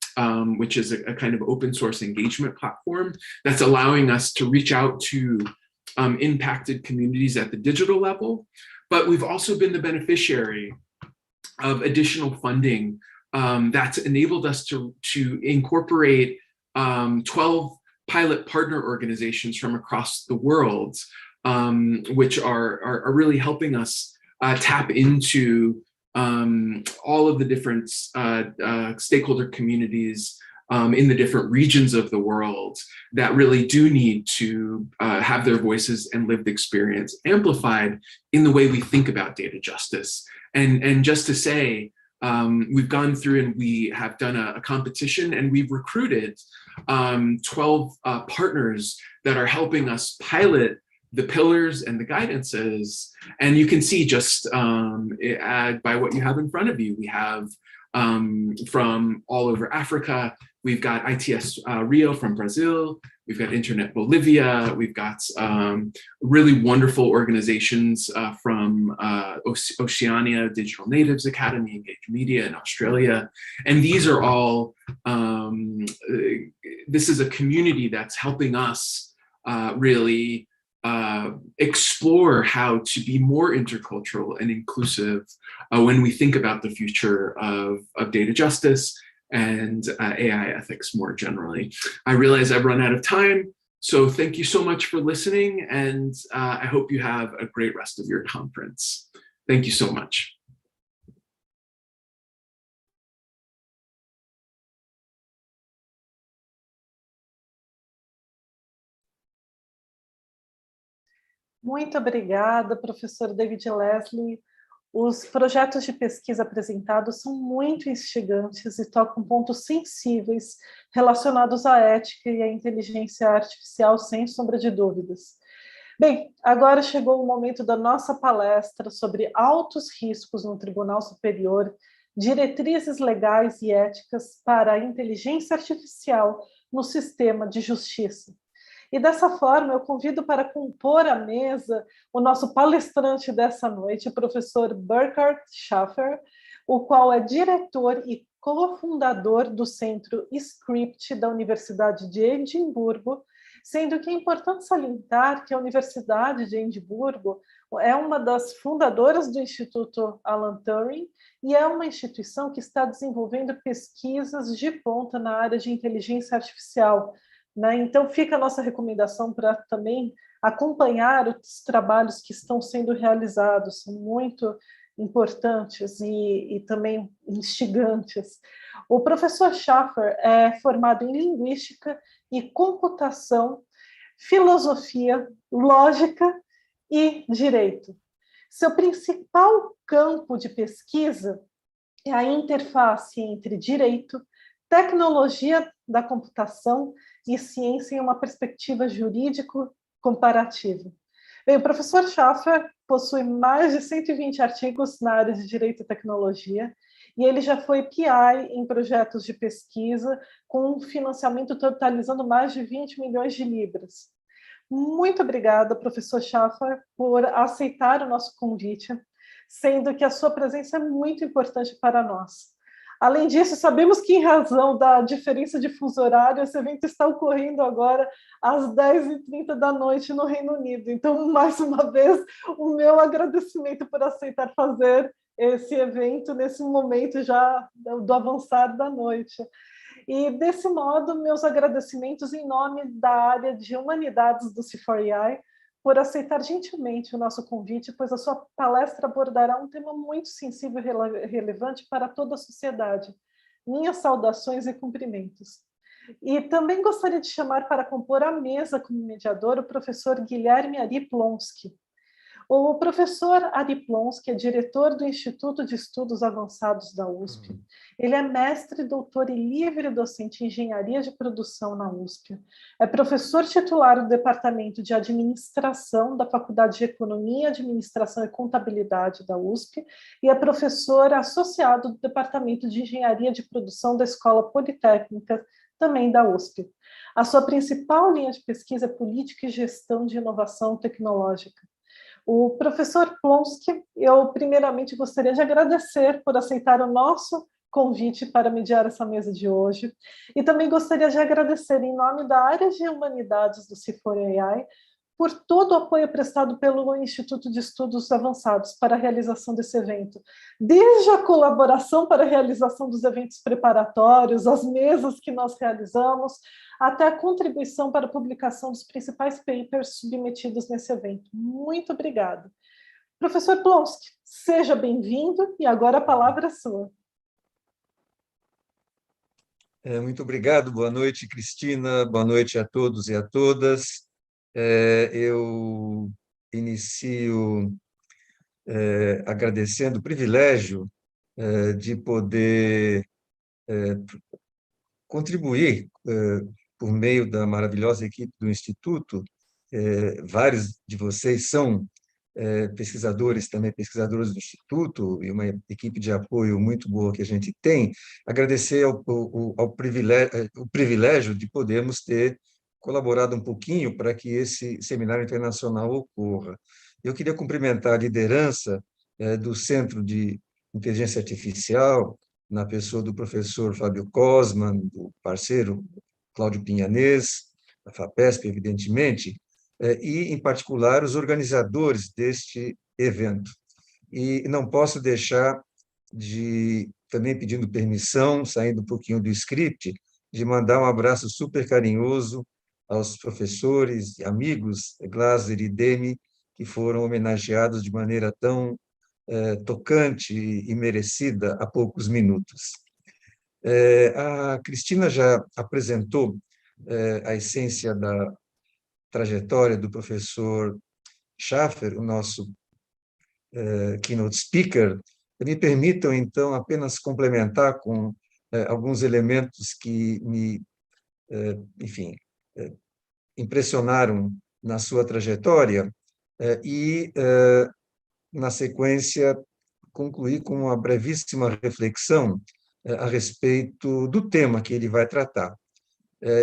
O: which is a kind of open source engagement platform that's allowing us to reach out to impacted communities at the digital level. But we've also been the beneficiary of additional funding that's enabled us to incorporate 12 pilot partner organizations from across the world, which are really helping us tap into all of the different stakeholder communities in the different regions of the world that really do need to have their voices and lived experience amplified in the way we think about data justice. And just to say, we've gone through and we have done a competition, and we've recruited 12 partners that are helping us pilot the pillars and the guidances. And you can see just by what you have in front of you, we have from all over Africa. We've got ITS Rio from Brazil. We've got Internet Bolivia. We've got really wonderful organizations from Oceania, Digital Natives Academy, Engage Media in Australia. And these are all, this is a community that's helping us really explore how to be more intercultural and inclusive when we think about the future of data justice and AI ethics more generally. I realize I've run out of time, so thank you so much for listening, and I hope you have a great rest of your conference. Thank you so much.
A: Muito obrigada, professor David Leslie. Os projetos de pesquisa apresentados são muito instigantes e tocam pontos sensíveis relacionados à ética e à inteligência artificial, sem sombra de dúvidas. Bem, agora chegou o momento da nossa palestra sobre altos riscos no Tribunal Superior, diretrizes legais e éticas para a inteligência artificial no sistema de justiça. E dessa forma, eu convido para compor a mesa o nosso palestrante dessa noite, o professor Burkhard Schaffer, o qual é diretor e cofundador do Centro Script da Universidade de Edimburgo, sendo que é importante salientar que a Universidade de Edimburgo é uma das fundadoras do Instituto Alan Turing e é uma instituição que está desenvolvendo pesquisas de ponta na área de inteligência artificial. Então, fica a nossa recomendação para também acompanhar os trabalhos que estão sendo realizados, são muito importantes e também instigantes. O professor Schaffer é formado em Linguística e Computação, Filosofia, Lógica e Direito. Seu principal campo de pesquisa é a interface entre direito, tecnologia da computação e ciência em uma perspectiva jurídico-comparativa. Bem, o professor Schaffer possui mais de 120 artigos na área de direito e tecnologia e ele já foi PI em projetos de pesquisa, com um financiamento totalizando mais de 20 milhões de libras. Muito obrigada, professor Schaffer, por aceitar o nosso convite, sendo que a sua presença é muito importante para nós. Além disso, sabemos que, em razão da diferença de fuso horário, esse evento está ocorrendo agora às 10h30 da noite no Reino Unido. Então, mais uma vez, o meu agradecimento por aceitar fazer esse evento nesse momento já do avançar da noite. E, desse modo, meus agradecimentos em nome da área de Humanidades do C4AI, por aceitar gentilmente o nosso convite, pois a sua palestra abordará um tema muito sensível e relevante para toda a sociedade. Minhas saudações e cumprimentos. E também gostaria de chamar para compor a mesa como mediador o professor Guilherme Ary Plonsky. O professor Ary Plonsky é diretor do Instituto de Estudos Avançados da USP. Ele é mestre, doutor e livre docente em Engenharia de Produção na USP. É professor titular do Departamento de Administração da Faculdade de Economia, Administração e Contabilidade da USP e é professor associado do Departamento de Engenharia de Produção da Escola Politécnica, também da USP. A sua principal linha de pesquisa é Política e Gestão de Inovação Tecnológica. O professor Plonsky, eu primeiramente gostaria de agradecer por aceitar o nosso convite para mediar essa mesa de hoje, e também gostaria de agradecer em nome da área de Humanidades do C4AI por todo o apoio prestado pelo Instituto de Estudos Avançados para a realização desse evento, desde a colaboração para a realização dos eventos preparatórios, as mesas que nós realizamos, até a contribuição para a publicação dos principais papers submetidos nesse evento. Muito obrigada. Professor Plonsky, seja bem-vindo, e agora a palavra é sua.
P: Muito obrigado, boa noite, Cristina, boa noite a todos e a todas. Eu inicio agradecendo o privilégio de poder contribuir por meio da maravilhosa equipe do Instituto. Vários de vocês são pesquisadores, também pesquisadores do Instituto, e uma equipe de apoio muito boa que a gente tem. Agradecer o privilégio de podermos ter colaborado um pouquinho para que esse seminário internacional ocorra. Eu queria cumprimentar a liderança do Centro de Inteligência Artificial, na pessoa do professor Fábio Cosman, do parceiro Cláudio Pinhanês, da FAPESP, evidentemente, e, em particular, os organizadores deste evento. E não posso deixar de, também pedindo permissão, saindo um pouquinho do script, de mandar um abraço super carinhoso aos professores e amigos Glaser e Demi, que foram homenageados de maneira tão tocante e merecida há poucos minutos. A Cristina já apresentou a essência da trajetória do professor Schaffer, o nosso keynote speaker. Me permitam, então, apenas complementar com alguns elementos que me, enfim, impressionaram na sua trajetória e, na sequência, concluir com uma brevíssima reflexão a respeito do tema que ele vai tratar.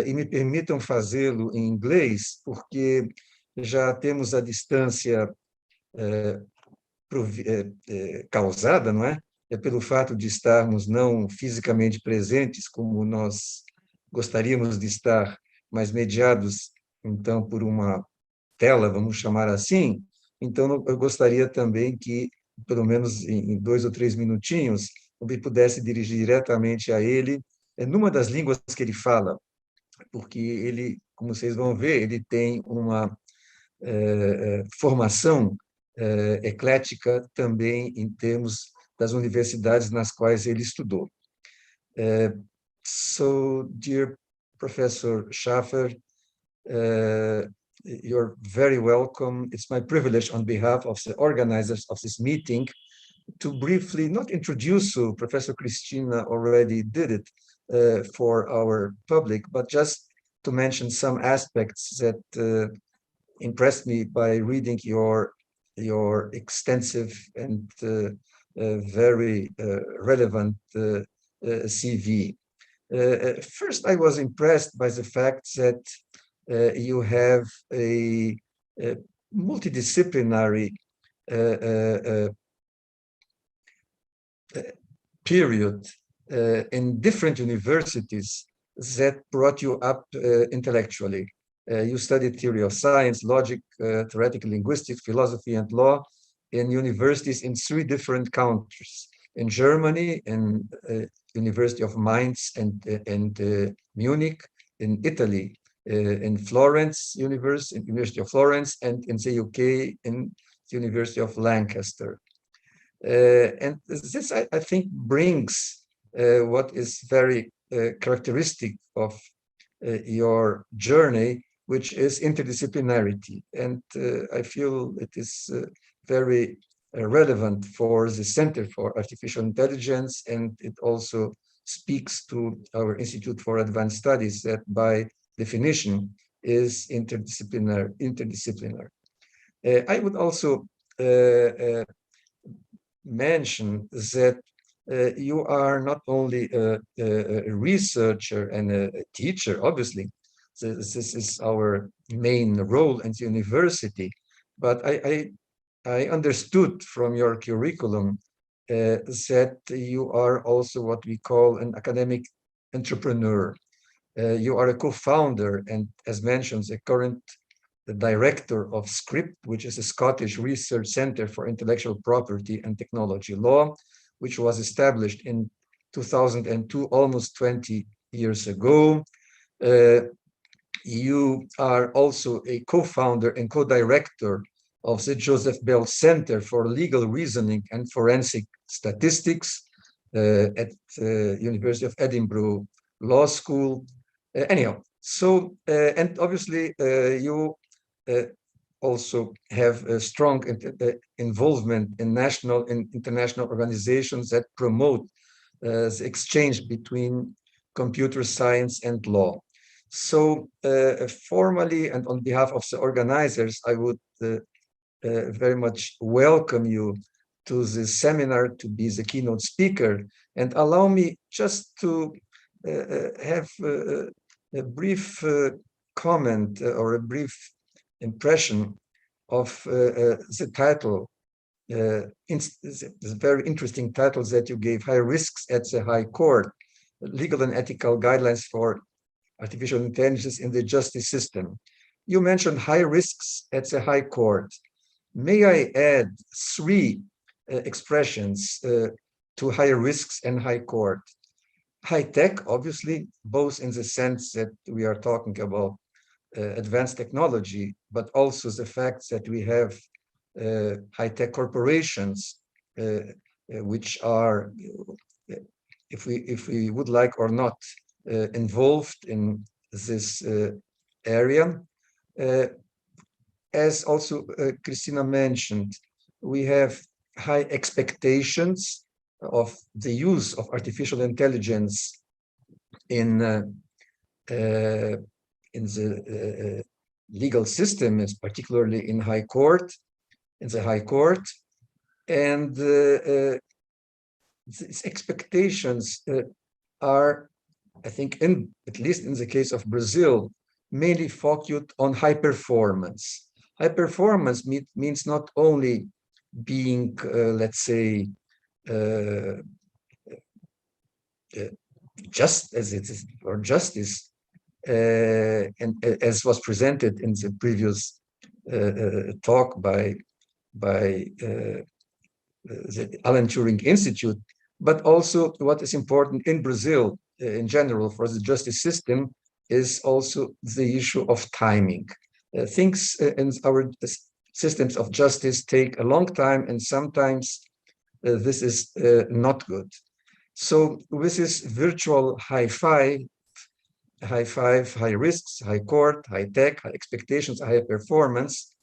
P: E me permitam fazê-lo em inglês, porque já temos a distância causada, não é? Pelo fato de estarmos não fisicamente presentes, como nós gostaríamos de estar, mas mediados, então, por uma tela, vamos chamar assim. Então, eu gostaria também que, pelo menos em 2 ou 3 minutinhos, eu pudesse dirigir diretamente a ele, numa das línguas que ele fala, porque ele, como vocês vão ver, ele tem uma formação eclética também em termos das universidades nas quais ele estudou. So, dear Professor Schaffer, you're very welcome. It's my privilege on behalf of the organizers of this meeting to briefly, not introduce you, Professor Cristina already did it for our public, but just to mention some aspects that impressed me by reading your extensive and very relevant CV. First, I was impressed by the fact that you have a multidisciplinary period in different universities that brought you up intellectually. You studied theory of science, logic, theoretical linguistics, philosophy, and law in universities in 3 different countries: in Germany, in University of Mainz and Munich, in Italy, in Florence University of Florence, and in the UK, in the University of Lancaster. And this, I think, brings what is very characteristic of your journey, which is interdisciplinarity. And I feel it is very relevant for the Center for Artificial Intelligence, and it also speaks to our Institute for Advanced Studies that by definition is interdisciplinary. I would also mention that you are not only a researcher and a teacher, obviously. This is our main role in the university, but I understood from your curriculum that you are also what we call an academic entrepreneur. You are a co-founder and, as mentioned, the current director of SCRIP, which is a Scottish Research Centre for Intellectual Property and Technology Law, which was established in 2002, almost 20 years ago. You are also a co-founder and co-director of the Joseph Bell Center for Legal Reasoning and Forensic Statistics at the University of Edinburgh Law School. Anyhow, so, and obviously you also have a strong involvement in national and international organizations that promote the exchange between computer science and law. So formally and on behalf of the organizers, I would very much welcome you to this seminar to be the keynote speaker, and allow me just to have a brief comment or a brief impression of the title, the very interesting title that you gave, High Risks at the High Court, Legal and Ethical Guidelines for Artificial Intelligence in the Justice System. You mentioned high risks at the High Court. May I add 3 expressions to high risks and High Court? High tech, obviously, both in the sense that we are talking about advanced technology, but also the fact that we have high-tech corporations, which are, if we would like or not, involved in this area. As also Christina mentioned, we have high expectations of the use of artificial intelligence in the legal system, particularly in High Court, and these expectations are, I think, at least in the case of Brazil, mainly focused on high performance. High performance means not only being, let's say, just as it is, or justice, and as was presented in the previous talk by the Alan Turing Institute, but also what is important in Brazil in general for the justice system is also the issue of timing. Things in our systems of justice take a long time, and sometimes this is not good. So with this virtual high five, high risks, high court, high tech, high expectations, high performance,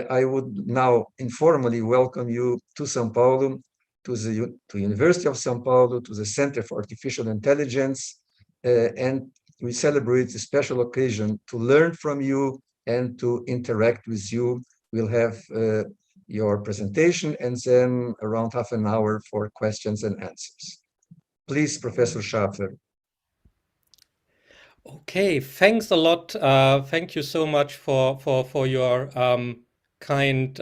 P: I would now informally welcome you to São Paulo, to the University of São Paulo, to the Center for Artificial Intelligence, and we celebrate a special occasion to learn from you and to interact with you. We'll have your presentation, and then around half an hour for questions and answers. Please, Professor Schaffer.
Q: Okay, thanks a lot. Thank you so much for your kind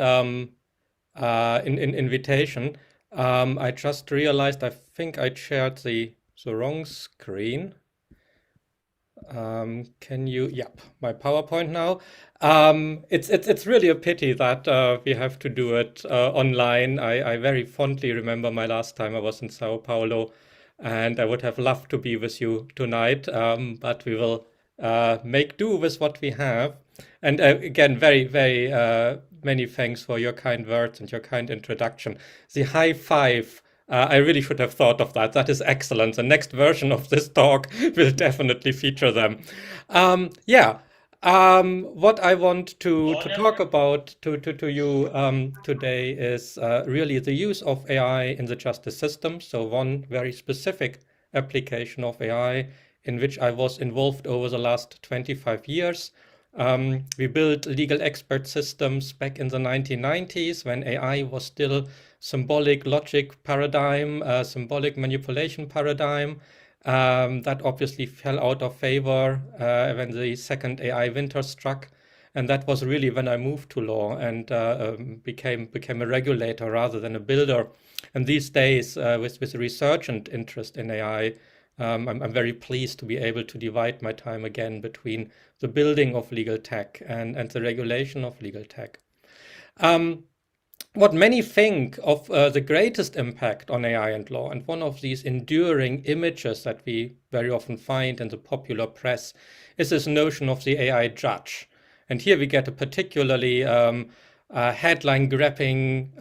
Q: invitation. I just realized I think I shared the wrong screen. Can you? Yep, my PowerPoint now. It's really a pity that we have to do it online. I very fondly remember my last time I was in Sao Paulo, and I would have loved to be with you tonight. But we will make do with what we have. And again, very many thanks for your kind words and your kind introduction. The high five. I really should have thought of that. That is excellent. The next version of this talk will definitely feature them. What I want to talk about to you today is really the use of AI in the justice system. So one very specific application of AI in which I was involved over the last 25 years. We built legal expert systems back in the 1990s when AI was still symbolic logic paradigm, symbolic manipulation paradigm. That obviously fell out of favor when the second AI winter struck. And that was really when I moved to law and became a regulator rather than a builder. And these days, with resurgent interest in AI, I'm very pleased to be able to divide my time again between the building of legal tech and the regulation of legal tech. What many think of the greatest impact on AI and law, and one of these enduring images that we very often find in the popular press, is this notion of the AI judge. And here we get a particularly headline-grabbing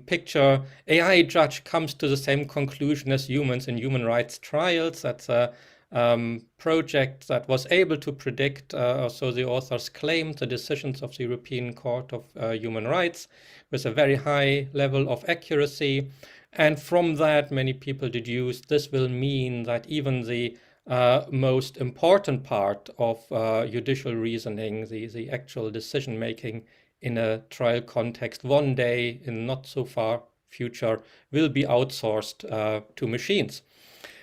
Q: picture. AI judge comes to the same conclusion as humans in human rights trials. That's a project that was able to predict, or so the authors claimed, the decisions of the European Court of Human Rights with a very high level of accuracy. And from that, many people deduced this will mean that even the most important part of judicial reasoning, the actual decision-making in a trial context, one day in not so far future will be outsourced to machines.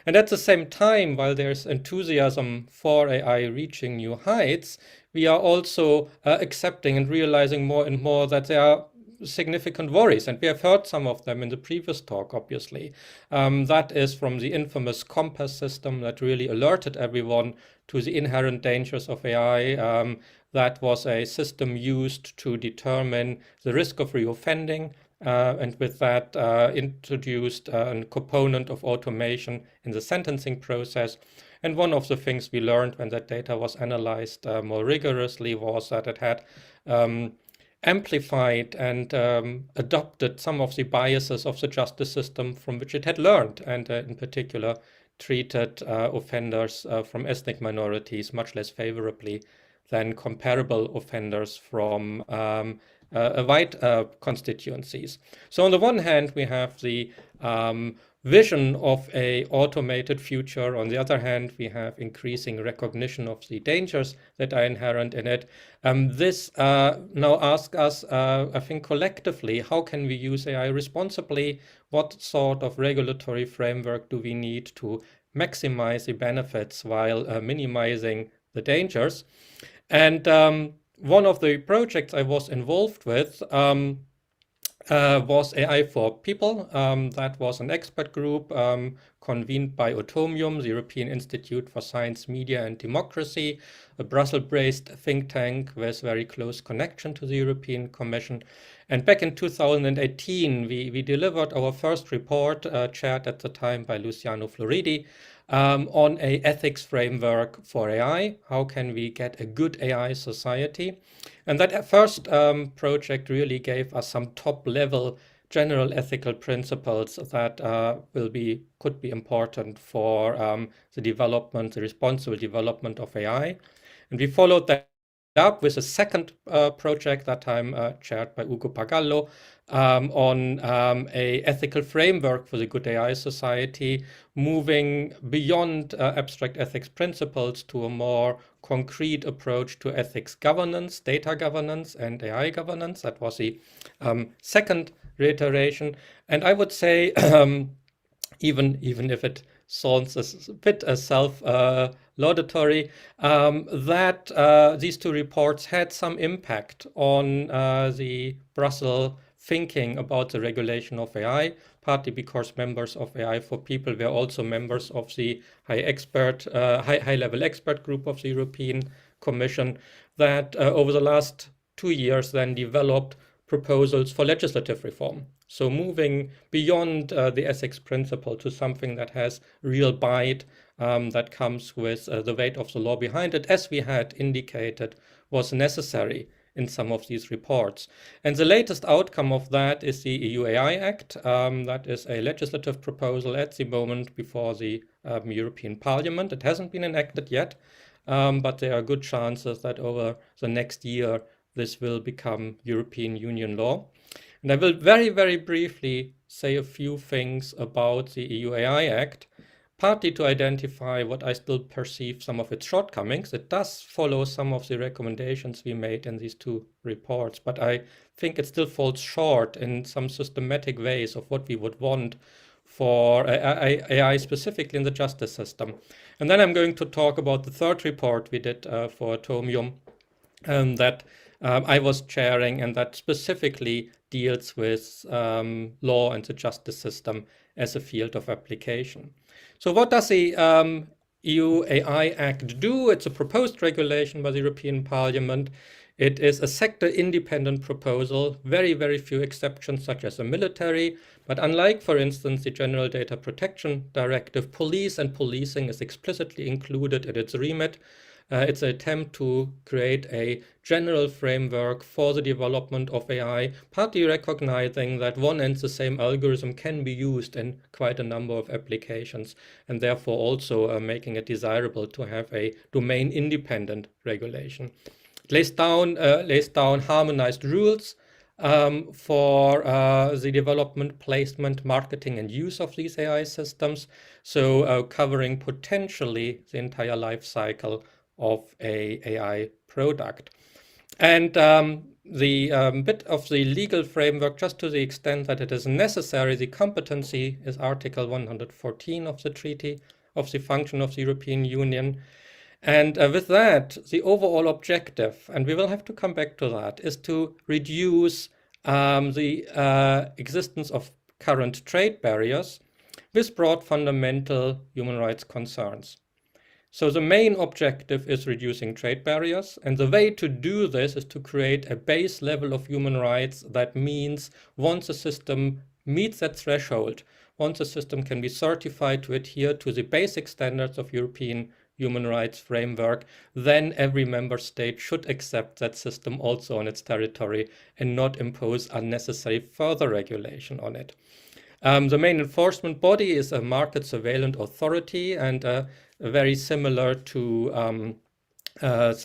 Q: And at the same time, while there's enthusiasm for AI reaching new heights, we are also accepting and realizing more and more that there are significant worries, and we have heard some of them in the previous talk, obviously. That is from the infamous Compass system that really alerted everyone to the inherent dangers of AI. That was a system used to determine the risk of reoffending, and with that introduced a component of automation in the sentencing process. And one of the things we learned when that data was analyzed more rigorously was that it had amplified and adopted some of the biases of the justice system from which it had learned, and in particular treated offenders from ethnic minorities much less favorably than comparable offenders from white constituencies. So on the one hand, we have the vision of an automated future. On the other hand, we have increasing recognition of the dangers that are inherent in it. This now asks us, I think, collectively, how can we use AI responsibly? What sort of regulatory framework do we need to maximize the benefits while minimizing the dangers? And one of the projects I was involved with was AI for People. That was an expert group convened by Automium, the European Institute for Science, Media and Democracy, a Brussels-based think tank with very close connection to the European Commission. And back in 2018, we delivered our first report, chaired at the time by Luciano Floridi, on an ethics framework for AI. How can we get a good AI society? And that first project really gave us some top-level general ethical principles that could be important for the responsible development of AI. And we followed that up with a second project that I'm chaired by Ugo Pagallo on a ethical framework for the good AI society, moving beyond abstract ethics principles to a more concrete approach to ethics governance, data governance, and AI governance. That was the second reiteration. And I would say, even if it sounds a bit self-laudatory, that these two reports had some impact on the Brussels thinking about the regulation of AI, partly because members of AI for People were also members of the high-level expert group of the European Commission that over the last 2 years then developed proposals for legislative reform. So moving beyond the ethics principle to something that has real bite, that comes with the weight of the law behind it, as we had indicated was necessary in some of these reports. And the latest outcome of that is the EU AI Act. That is a legislative proposal at the moment before the European Parliament. It hasn't been enacted yet, but there are good chances that over the next year this will become European Union law. And I will very, very briefly say a few things about the EU AI Act, partly to identify what I still perceive some of its shortcomings. It does follow some of the recommendations we made in these two reports, but I think it still falls short in some systematic ways of what we would want for AI specifically in the justice system. And then I'm going to talk about the third report we did for Atomium that I was chairing, and that specifically deals with law and the justice system as a field of application. So what does the EU AI Act do? It's a proposed regulation by the European Parliament. It is a sector-independent proposal, very, very few exceptions, such as the military. But unlike, for instance, the General Data Protection Directive, police and policing is explicitly included in its remit. It's an attempt to create a general framework for the development of AI, partly recognizing that one and the same algorithm can be used in quite a number of applications, and therefore also making it desirable to have a domain-independent regulation. It lays down harmonized rules for the development, placement, marketing, and use of these AI systems, so covering potentially the entire life cycle of a AI product. And the bit of the legal framework, just to the extent that it is necessary, the competency is Article 114 of the Treaty of the Function of the European Union. And with that, the overall objective, and we will have to come back to that, is to reduce the existence of current trade barriers with broad fundamental human rights concerns. So the main objective is reducing trade barriers, and the way to do this is to create a base level of human rights. That means once a system meets that threshold, once a system can be certified to adhere to the basic standards of European human rights framework, then every member state should accept that system also on its territory and not impose unnecessary further regulation on it. The main enforcement body is a market surveillance authority, and very similar to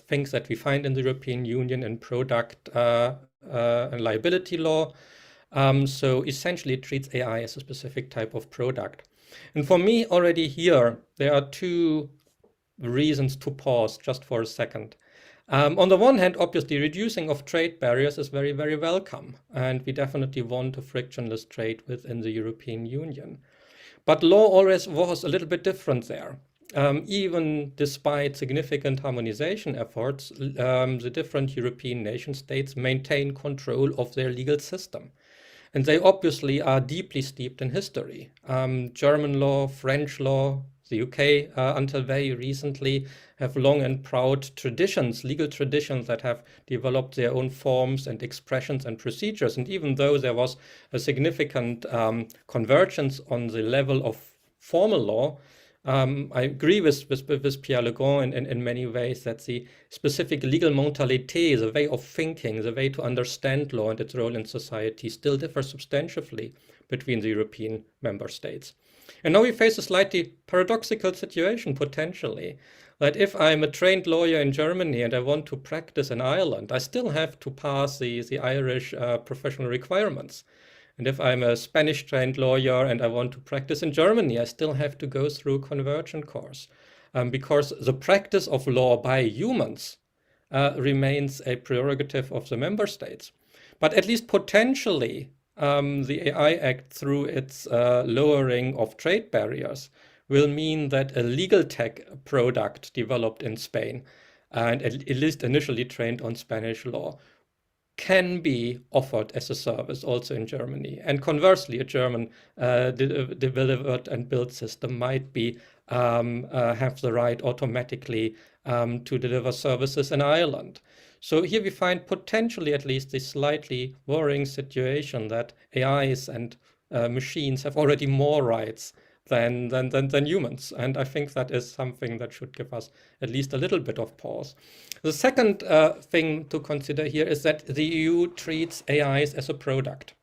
Q: things that we find in the European Union in product and liability law. So essentially it treats AI as a specific type of product. And for me already here, there are two reasons to pause just for a second. On the one hand, obviously, reducing of trade barriers is very, very welcome, and we definitely want a frictionless trade within the European Union. But law always was a little bit different there. Even despite significant harmonization efforts, the different European nation states maintain control of their legal system. And they obviously are deeply steeped in history. German law, French law, the UK, until very recently, have long and proud traditions, legal traditions that have developed their own forms and expressions and procedures. And even though there was a significant convergence on the level of formal law, I agree with Pierre Legrand in many ways that the specific legal mentalité, the way of thinking, the way to understand law and its role in society still differs substantially between the European member states. And now we face a slightly paradoxical situation, potentially, that if I'm a trained lawyer in Germany and I want to practice in Ireland, I still have to pass the Irish professional requirements. And if I'm a Spanish trained lawyer and I want to practice in Germany, I still have to go through a conversion course, because the practice of law by humans remains a prerogative of the member states. But at least potentially, the AI Act, through its lowering of trade barriers, will mean that a legal tech product developed in Spain, and at least initially trained on Spanish law, can be offered as a service also in Germany. And conversely, a German delivered and built system might be have the right automatically to deliver services in Ireland. So here we find potentially at least this slightly worrying situation that AIs and machines have already more rights than humans. And I think that is something that should give us at least a little bit of pause. The second thing to consider here is that the EU treats AIs as a product.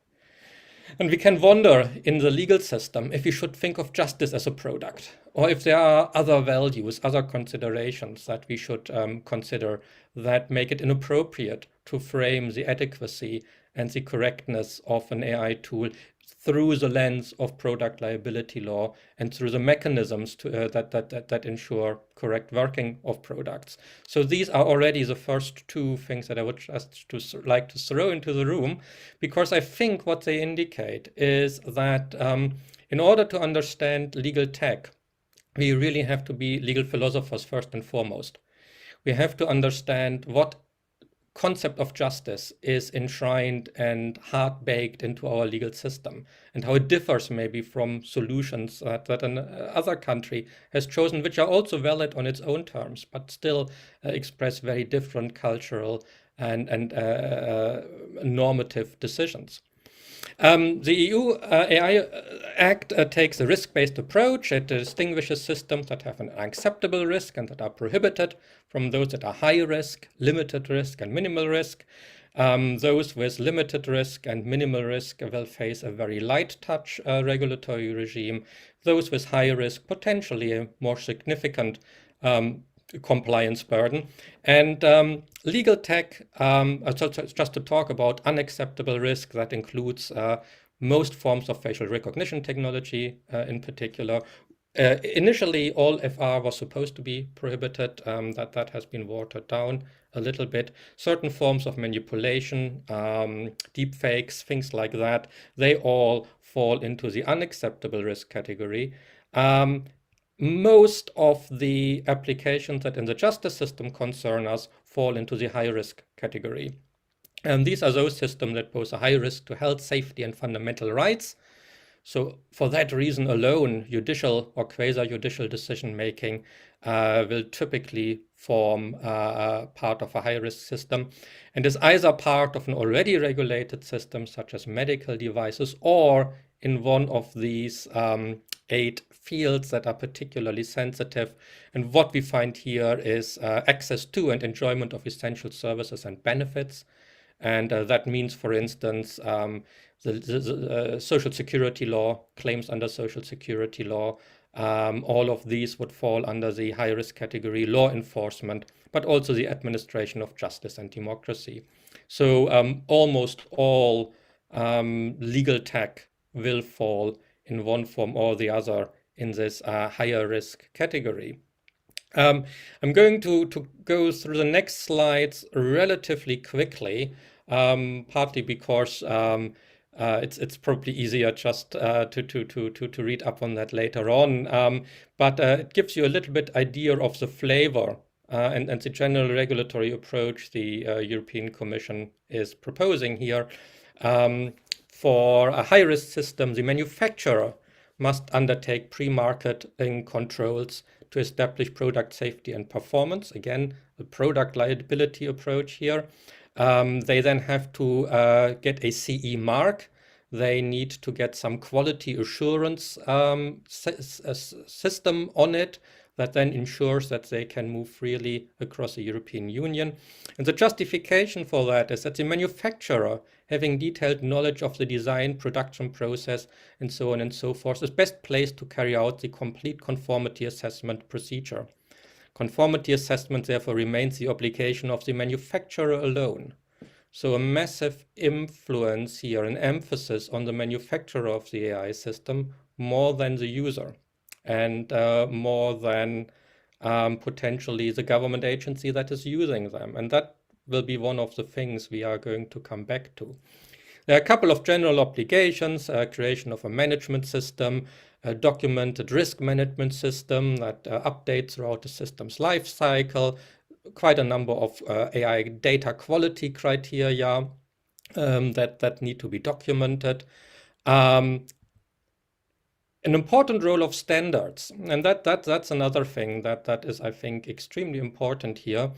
Q: And we can wonder in the legal system if we should think of justice as a product, or if there are other values, other considerations that we should consider that make it inappropriate to frame the adequacy and the correctness of an AI tool through the lens of product liability law and through the mechanisms to, that ensure correct working of products. So these are already the first two things that I would just like to throw into the room, because I think what they indicate is that in order to understand legal tech, we really have to be legal philosophers first and foremost. We have to understand what concept of justice is enshrined and hard-baked into our legal system, and how it differs maybe from solutions that another country has chosen, which are also valid on its own terms, but still express very different cultural and normative decisions. The EU AI Act takes a risk-based approach. It distinguishes systems that have an acceptable risk and that are prohibited from those that are high risk, limited risk, and minimal risk. Those with limited risk and minimal risk will face a very light touch regulatory regime. Those with high risk, potentially a more significant compliance burden. And legal tech, just to talk about unacceptable risk, that includes most forms of facial recognition technology in particular. Initially, all FR was supposed to be prohibited. That has been watered down a little bit. Certain forms of manipulation, deep fakes, things like that, they all fall into the unacceptable risk category. Most of the applications that in the justice system concern us fall into the high risk category. And these are those systems that pose a high risk to health, safety, and fundamental rights. So for that reason alone, judicial or quasi-judicial decision-making will typically form part of a high-risk system, and is either part of an already regulated system, such as medical devices, or in one of these 8 fields that are particularly sensitive. And what we find here is access to and enjoyment of essential services and benefits. And that means, for instance, the social security law, claims under social security law, all of these would fall under the high-risk category, law enforcement, but also the administration of justice and democracy. So almost all legal tech will fall in one form or the other in this higher risk category. I'm going to go through the next slides relatively quickly, partly because it's probably easier just to read up on that later on, but it gives you a little bit idea of the flavor and the general regulatory approach the European Commission is proposing here. For a high-risk system, the manufacturer must undertake pre-marketing controls to establish product safety and performance. Again, the product liability approach here. They then have to get a CE mark. They need to get some quality assurance system on it that then ensures that they can move freely across the European Union. And the justification for that is that the manufacturer, having detailed knowledge of the design, production process, and so on and so forth, is best placed to carry out the complete conformity assessment procedure. Conformity assessment therefore remains the obligation of the manufacturer alone. So a massive influence here, an emphasis on the manufacturer of the AI system more than the user, and more than potentially the government agency that is using them. And that will be one of the things we are going to come back to. There are a couple of general obligations, creation of a management system, a documented risk management system that updates throughout the system's life cycle, quite a number of AI data quality criteria that need to be documented. An important role of standards, and that's another thing that is, I think, extremely important here.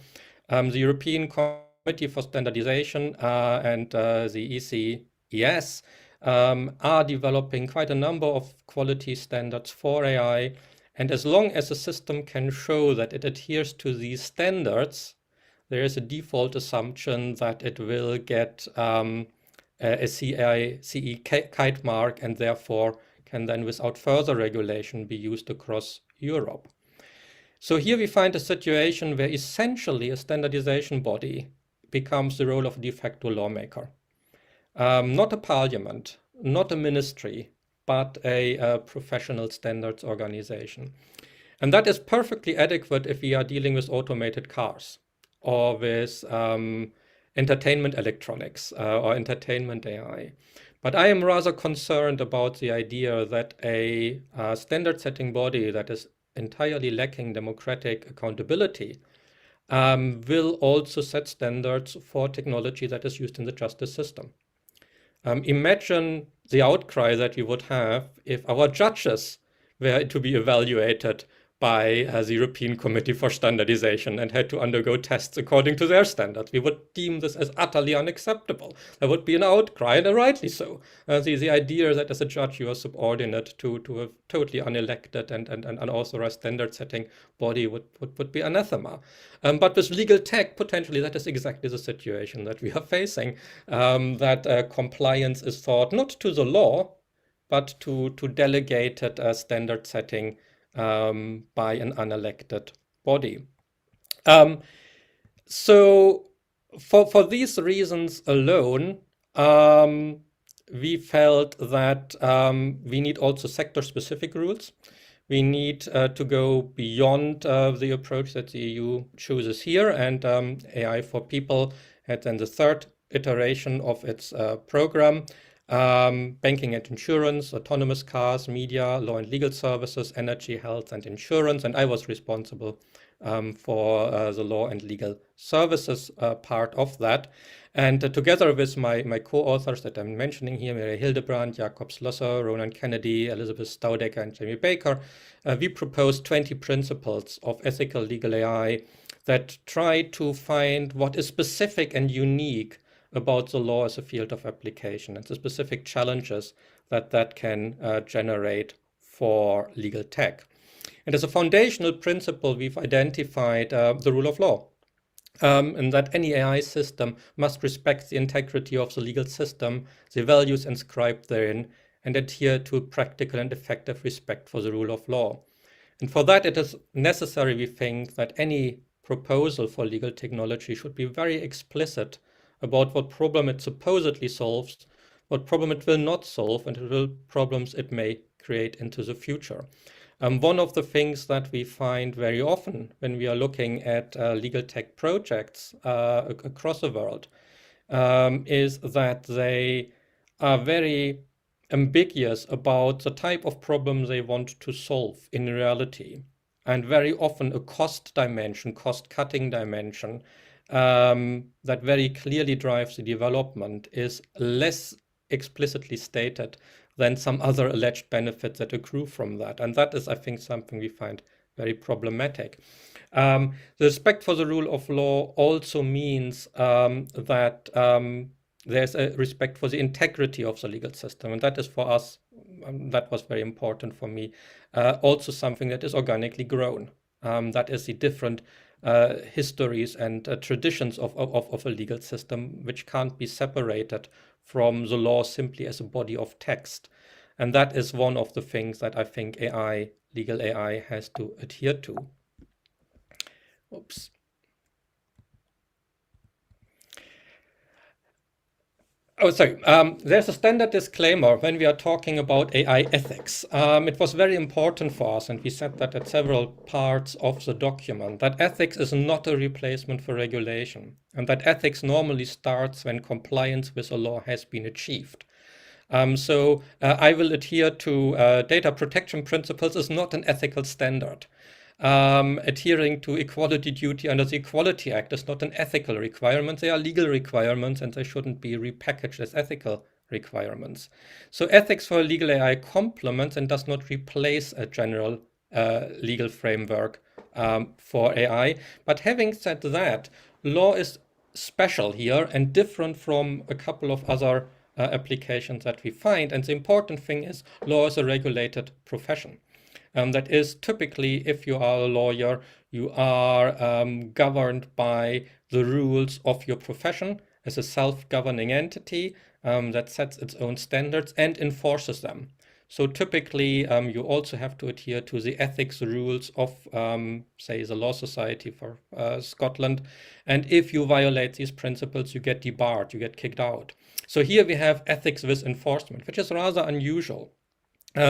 Q: The European Committee for Standardization and the ECES are developing quite a number of quality standards for AI. And as long as a system can show that it adheres to these standards, there is a default assumption that it will get a CE kite mark, and therefore can then, without further regulation, be used across Europe. So here we find a situation where essentially a standardization body becomes the role of a de facto lawmaker. Not a parliament, not a ministry, but a professional standards organization. And that is perfectly adequate if we are dealing with automated cars or with entertainment electronics or entertainment AI. But I am rather concerned about the idea that a standard setting body that is entirely lacking democratic accountability will also set standards for technology that is used in the justice system. Imagine the outcry that we would have if our judges were to be evaluated by the European Committee for Standardization and had to undergo tests according to their standards. We would deem this as utterly unacceptable. There would be an outcry, and rightly so. The idea that as a judge you are subordinate to a totally unelected and unauthorized standard-setting body would be anathema. But with legal tech, potentially that is exactly the situation that we are facing, that compliance is thought not to the law, but to delegated standard-setting by an unelected body. So for these reasons alone, we felt that we need also sector-specific rules. We need to go beyond the approach that the EU chooses here, and AI for People had then the third iteration of its program. Banking and insurance, autonomous cars, media, law and legal services, energy, health and insurance. And I was responsible for the law and legal services part of that. And together with my co-authors that I'm mentioning here, Mary Hildebrand, Jakob Slosser, Ronan Kennedy, Elizabeth Staudecker, and Jamie Baker, we proposed 20 principles of ethical legal AI that try to find what is specific and unique about the law as a field of application and the specific challenges that can generate for legal tech. And as a foundational principle, we've identified the rule of law, and that any AI system must respect the integrity of the legal system, the values inscribed therein, and adhere to practical and effective respect for the rule of law. And for that, it is necessary, we think, that any proposal for legal technology should be very explicit about what problem it supposedly solves, what problem it will not solve, and what problems it may create into the future. One of the things that we find very often when we are looking at legal tech projects across the world is that they are very ambiguous about the type of problem they want to solve in reality. And very often a cost dimension, cost-cutting dimension, that very clearly drives the development is less explicitly stated than some other alleged benefits that accrue from that. And that is, I think, something we find very problematic. The respect for the rule of law also means that there's a respect for the integrity of the legal system. And that is for us, that was very important for me, also something that is organically grown. That is the different histories and traditions of a legal system, which can't be separated from the law simply as a body of text. And that is one of the things that I think legal AI has to adhere to. Oops. Oh, sorry. There's a standard disclaimer when we are talking about AI ethics. It was very important for us, and we said that at several parts of the document, that ethics is not a replacement for regulation, and that ethics normally starts when compliance with a law has been achieved. So I will adhere to data protection principles is not an ethical standard. Adhering to equality duty under the Equality Act is not an ethical requirement. They are legal requirements, and they shouldn't be repackaged as ethical requirements. So ethics for legal AI complements and does not replace a general legal framework for AI. But having said that, law is special here and different from a couple of other applications that we find. And the important thing is law is a regulated profession. That is, typically, if you are a lawyer, you are governed by the rules of your profession as a self-governing entity that sets its own standards and enforces them. So typically, you also have to adhere to the ethics rules of, say, the Law Society for Scotland. And if you violate these principles, you get debarred, you get kicked out. So here we have ethics with enforcement, which is rather unusual.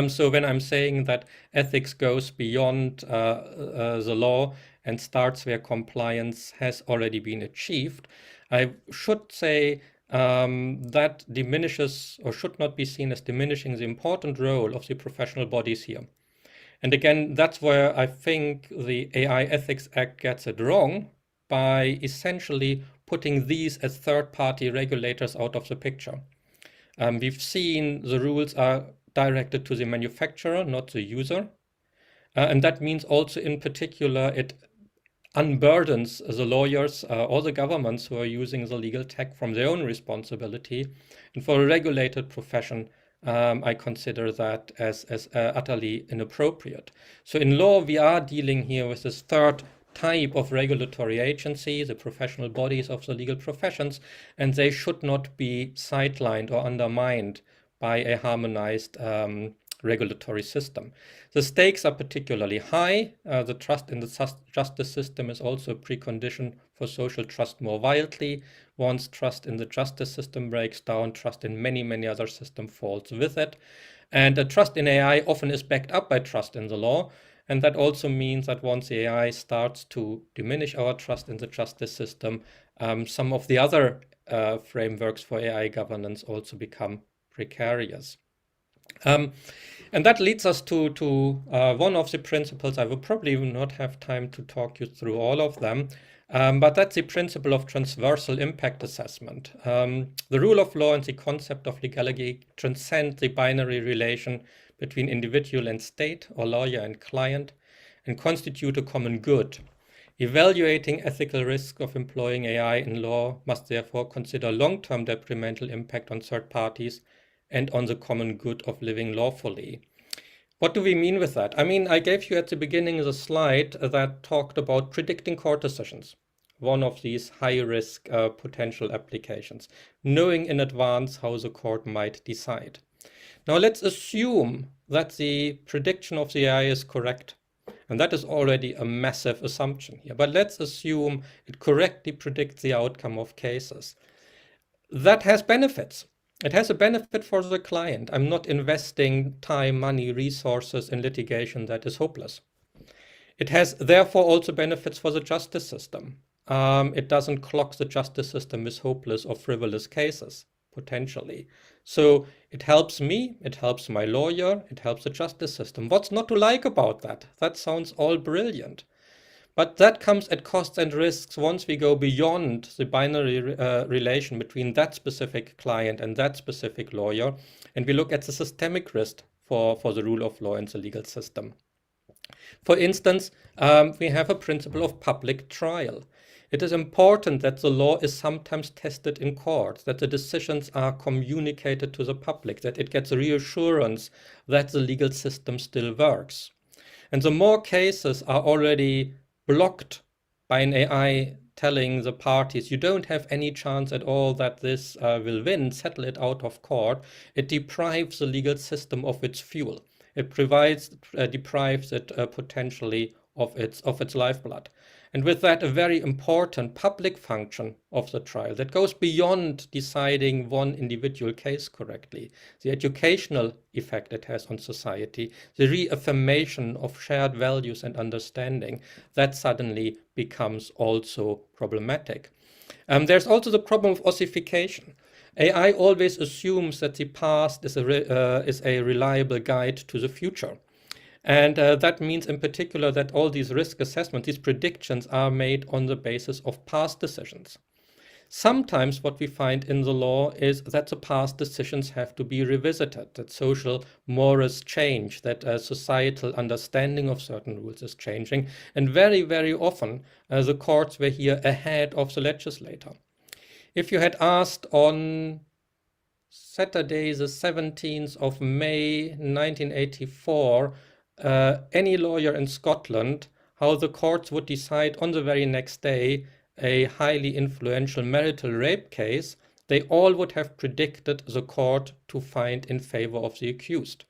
Q: So when I'm saying that ethics goes beyond the law and starts where compliance has already been achieved, I should say that diminishes or should not be seen as diminishing the important role of the professional bodies here. And again, that's where I think the AI Ethics Act gets it wrong by essentially putting these as third-party regulators out of the picture. We've seen the rules are directed to the manufacturer, not the user. And that means also in particular, it unburdens the lawyers or the governments who are using the legal tech from their own responsibility. And for a regulated profession, I consider that as utterly inappropriate. So in law, we are dealing here with this third type of regulatory agency, the professional bodies of the legal professions, and they should not be sidelined or undermined by a harmonized regulatory system. The stakes are particularly high. The trust in the justice system is also a precondition for social trust more widely. Once trust in the justice system breaks down, trust in many, many other systems falls with it. And trust in AI often is backed up by trust in the law. And that also means that once the AI starts to diminish our trust in the justice system, some of the other frameworks for AI governance also become precarious. And that leads us to one of the principles. I will probably not have time to talk you through all of them, but that's the principle of transversal impact assessment. The rule of law and the concept of legality transcend the binary relation between individual and state or lawyer and client and constitute a common good. Evaluating ethical risk of employing AI in law must therefore consider long-term detrimental impact on third parties and on the common good of living lawfully. What do we mean with that? I mean, I gave you at the beginning the slide that talked about predicting court decisions, one of these high-risk potential applications, knowing in advance how the court might decide. Now let's assume that the prediction of the AI is correct. And that is already a massive assumption here. But let's assume it correctly predicts the outcome of cases. That has benefits. It has a benefit for the client. I'm not investing time, money, resources in litigation that is hopeless. It has therefore also benefits for the justice system. It doesn't clog the justice system with hopeless or frivolous cases, potentially. So it helps me, it helps my lawyer, it helps the justice system. What's not to like about that? That sounds all brilliant. But that comes at costs and risks once we go beyond the binary relation between that specific client and that specific lawyer, and we look at the systemic risk for the rule of law in the legal system. For instance, we have a principle of public trial. It is important that the law is sometimes tested in court, that the decisions are communicated to the public, that it gets reassurance that the legal system still works. And the more cases are already blocked by an AI telling the parties, you don't have any chance at all that this will win, settle it out of court, it deprives the legal system of its fuel. It deprives it potentially of its lifeblood. And with that, a very important public function of the trial that goes beyond deciding one individual case correctly, the educational effect it has on society, the reaffirmation of shared values and understanding, that suddenly becomes also problematic. There's also the problem of ossification. AI always assumes that the past is a reliable guide to the future. And that means in particular that all these risk assessments, these predictions are made on the basis of past decisions. Sometimes what we find in the law is that the past decisions have to be revisited, that social mores change, that societal understanding of certain rules is changing. And very, very often the courts were here ahead of the legislator. If you had asked on Saturday, the 17th of May, 1984, any lawyer in Scotland, how the courts would decide on the very next day a highly influential marital rape case, they all would have predicted the court to find in favor of the accused.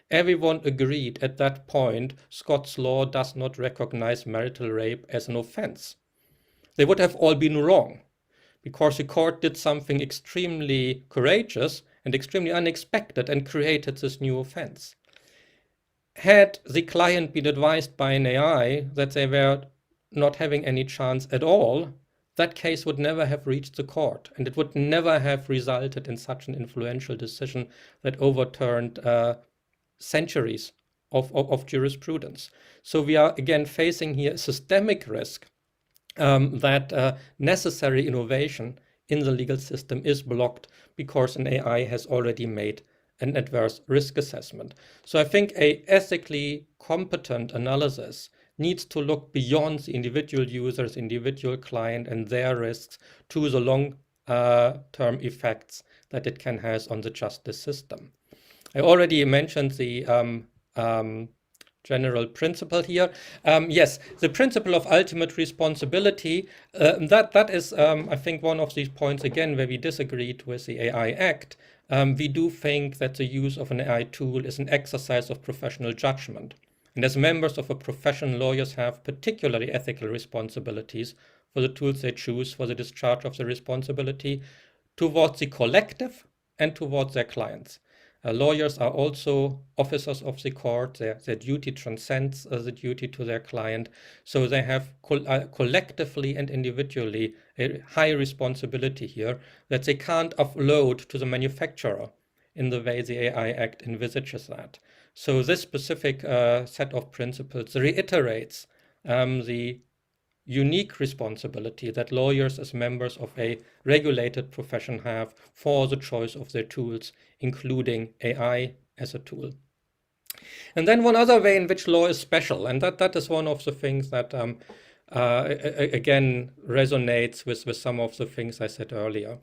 Q: Everyone agreed at that point Scots law does not recognize marital rape as an offense. They would have all been wrong, because the court did something extremely courageous and extremely unexpected and created this new offense. Had the client been advised by an AI that they were not having any chance at all, that case would never have reached the court, and it would never have resulted in such an influential decision that overturned centuries of jurisprudence. So we are again facing here a systemic risk that necessary innovation in the legal system is blocked because an AI has already made an adverse risk assessment. So I think an ethically competent analysis needs to look beyond the individual users, individual client and their risks to the long-term effects that it can have on the justice system. I already mentioned the general principle here. Yes, the principle of ultimate responsibility, that is, I think, one of these points, again, where we disagreed with the AI Act. We do think that the use of an AI tool is an exercise of professional judgment. And as members of a profession, lawyers have particularly ethical responsibilities for the tools they choose for the discharge of the responsibility towards the collective and towards their clients. Lawyers are also officers of the court. Their duty transcends the duty to their client. So they have collectively and individually a high responsibility here that they can't offload to the manufacturer in the way the AI Act envisages that. So this specific set of principles reiterates the unique responsibility that lawyers as members of a regulated profession have for the choice of their tools, including AI as a tool. And then one other way in which law is special, and that is one of the things that again resonates with some of the things I said earlier.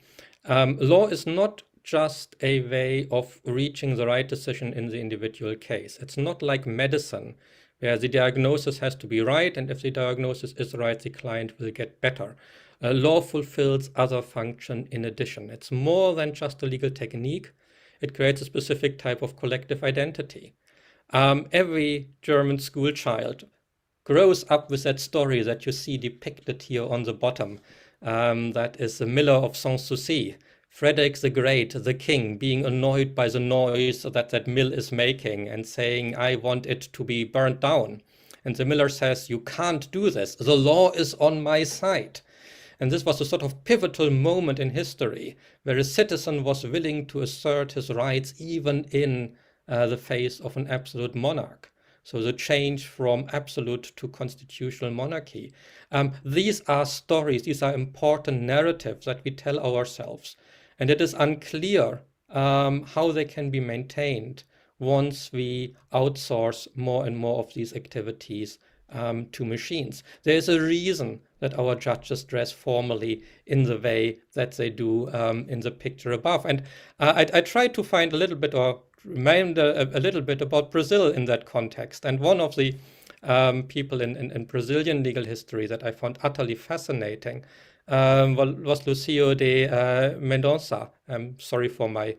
Q: Law is not just a way of reaching the right decision in the individual case. It's not like medicine, where the diagnosis has to be right, and if the diagnosis is right, the client will get better. Law fulfills other function in addition. It's more than just a legal technique. It creates a specific type of collective identity. Every German school child grows up with that story that you see depicted here on the bottom. That is the Miller of Sanssouci. Frederick the Great, the king, being annoyed by the noise that mill is making and saying, I want it to be burnt down. And the miller says, you can't do this. The law is on my side. And this was a sort of pivotal moment in history where a citizen was willing to assert his rights even in the face of an absolute monarch. So the change from absolute to constitutional monarchy. These are stories, these are important narratives that we tell ourselves. And it is unclear how they can be maintained once we outsource more and more of these activities to machines. There is a reason that our judges dress formally in the way that they do in the picture above. And I tried to find a little bit or remind a little bit about Brazil in that context. And one of the people in Brazilian legal history that I found utterly fascinating was Lucio de Mendonça. I'm sorry for my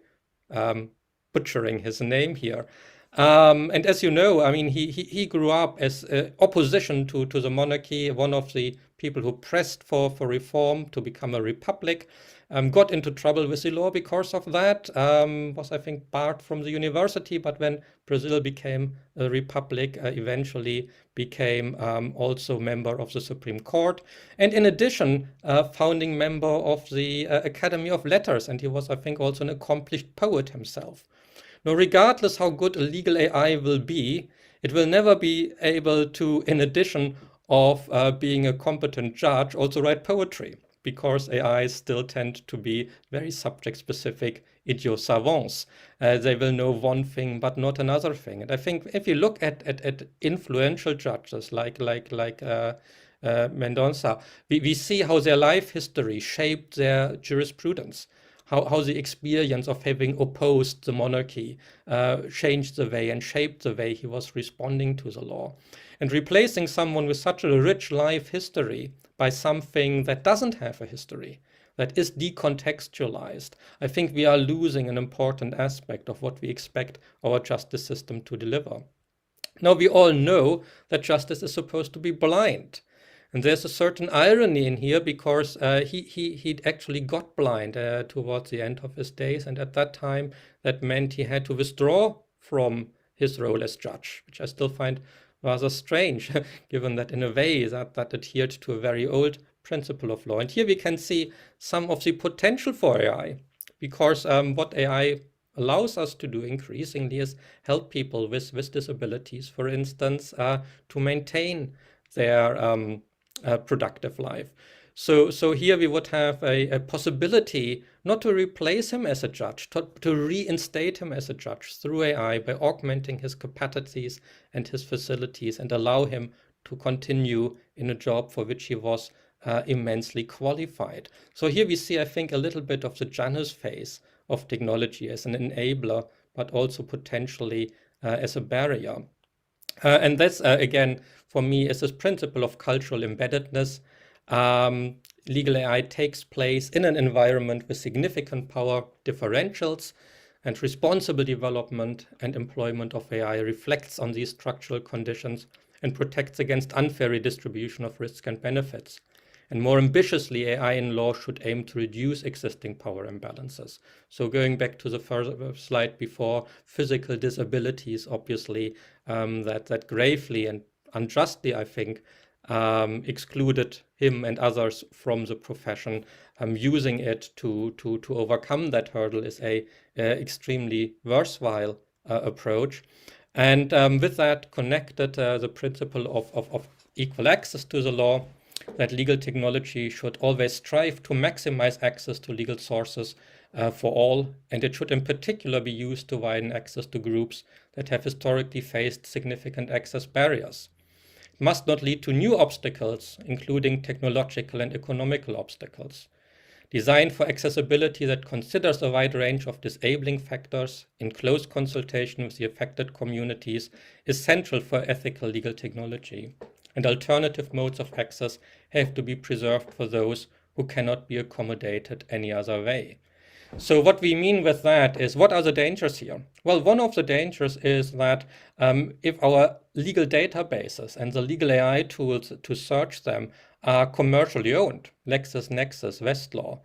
Q: butchering his name here. And as you know, I mean, he grew up as opposition to the monarchy, one of the people who pressed for reform to become a republic, got into trouble with the law because of that, was, I think, barred from the university, but when Brazil became a republic, eventually became also member of the Supreme Court, and in addition, founding member of the Academy of Letters, and he was, I think, also an accomplished poet himself. Now, regardless how good a legal AI will be, it will never be able to, in addition of being a competent judge, also write poetry, because AIs still tend to be very subject-specific idiot-savants. They will know one thing, but not another thing. And I think if you look at influential judges like Mendonça, we see how their life history shaped their jurisprudence. How the experience of having opposed the monarchy changed the way and shaped the way he was responding to the law. And replacing someone with such a rich life history by something that doesn't have a history, that is decontextualized, I think we are losing an important aspect of what we expect our justice system to deliver. Now, we all know that justice is supposed to be blind. And there's a certain irony in here, because he actually got blind towards the end of his days. And at that time, that meant he had to withdraw from his role as judge, which I still find rather strange, given that in a way that adhered to a very old principle of law. And here we can see some of the potential for AI, because what AI allows us to do increasingly is help people with disabilities, for instance, to maintain their productive life. So here we would have a possibility not to replace him as a judge, to reinstate him as a judge through AI by augmenting his capacities and his facilities and allow him to continue in a job for which he was immensely qualified. So here we see, I think, a little bit of the Janus phase of technology as an enabler, but also potentially as a barrier. And that's, again, for me, is this principle of cultural embeddedness. Legal AI takes place in an environment with significant power differentials, and responsible development and employment of AI reflects on these structural conditions and protects against unfair redistribution of risks and benefits. And more ambitiously, AI in law should aim to reduce existing power imbalances. So going back to the first slide before, physical disabilities, obviously, that gravely and unjustly, I think, excluded him and others from the profession. Using it to overcome that hurdle is a extremely worthwhile approach. And with that connected the principle of equal access to the law, that legal technology should always strive to maximize access to legal sources for all, and it should in particular be used to widen access to groups that have historically faced significant access barriers. It must not lead to new obstacles, including technological and economical obstacles. Design for accessibility that considers a wide range of disabling factors in close consultation with the affected communities is central for ethical legal technology. And alternative modes of access have to be preserved for those who cannot be accommodated any other way. So what we mean with that is, what are the dangers here? Well, one of the dangers is that if our legal databases and the legal AI tools to search them are commercially owned, LexisNexis, Westlaw,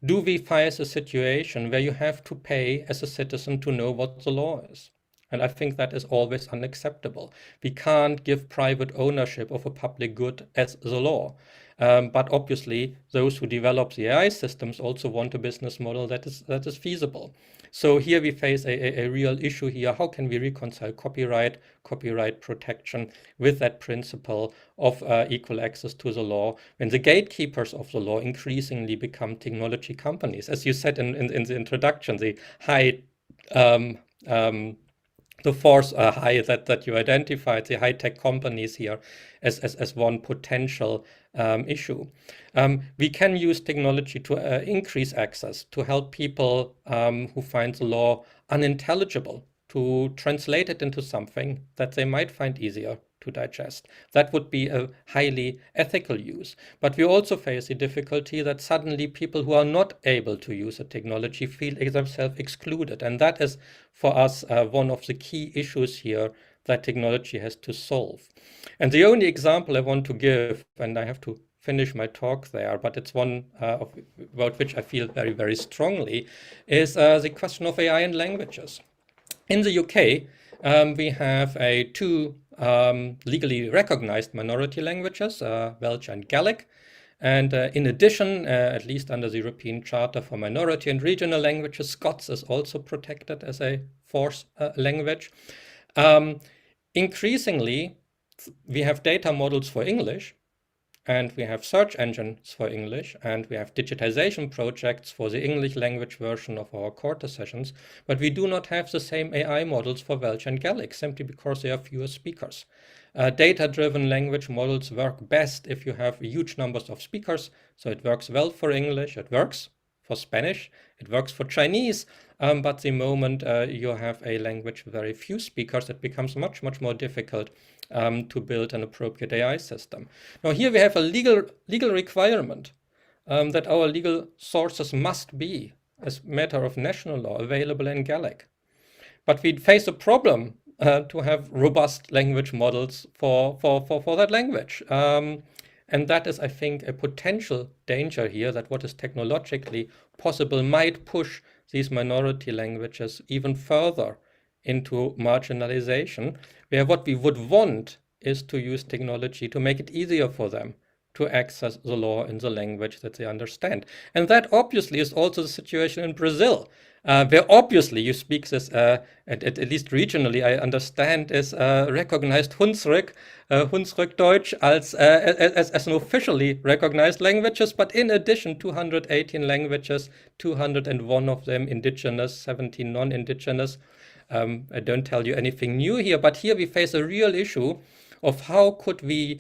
Q: do we face a situation where you have to pay as a citizen to know what the law is? And I think that is always unacceptable. We can't give private ownership of a public good as the law. But obviously, those who develop the AI systems also want a business model that is feasible. So here we face a real issue here. How can we reconcile copyright protection with that principle of equal access to the law, when the gatekeepers of the law increasingly become technology companies? As you said in the introduction, the high the force high that you identified, the high-tech companies here as one potential issue. We can use technology to increase access, to help people who find the law unintelligible, to translate it into something that they might find easier to digest. That would be a highly ethical use. But we also face the difficulty that suddenly people who are not able to use a technology feel themselves excluded. And that is, for us, one of the key issues here that technology has to solve. And the only example I want to give, and I have to finish my talk there, but it's one about which I feel very, very strongly, is the question of AI and languages. In the UK, we have two legally recognized minority languages, Welsh and Gaelic. And in addition, at least under the European Charter for Minority and Regional Languages, Scots is also protected as a fourth language. Increasingly, we have data models for English, and we have search engines for English, and we have digitization projects for the English language version of our core sessions, but we do not have the same AI models for Welsh and Gaelic, simply because there are fewer speakers. Data-driven language models work best if you have huge numbers of speakers, so it works well for English, it works for Spanish, it works for Chinese, but the moment you have a language with very few speakers, it becomes much, much more difficult to build an appropriate AI system. Now here we have a legal requirement that our legal sources must be, as a matter of national law, available in Gaelic. But we face a problem to have robust language models for that language. And that is, I think, a potential danger here, that what is technologically possible might push these minority languages even further into marginalization, where what we would want is to use technology to make it easier for them to access the law in the language that they understand. And that obviously is also the situation in Brazil, where obviously you speak this, at least regionally, I understand, is recognized Hunsrück Deutsch as an officially recognized languages, but in addition, 218 languages, 201 of them indigenous, 17 non-indigenous. I don't tell you anything new here, but here we face a real issue of how could we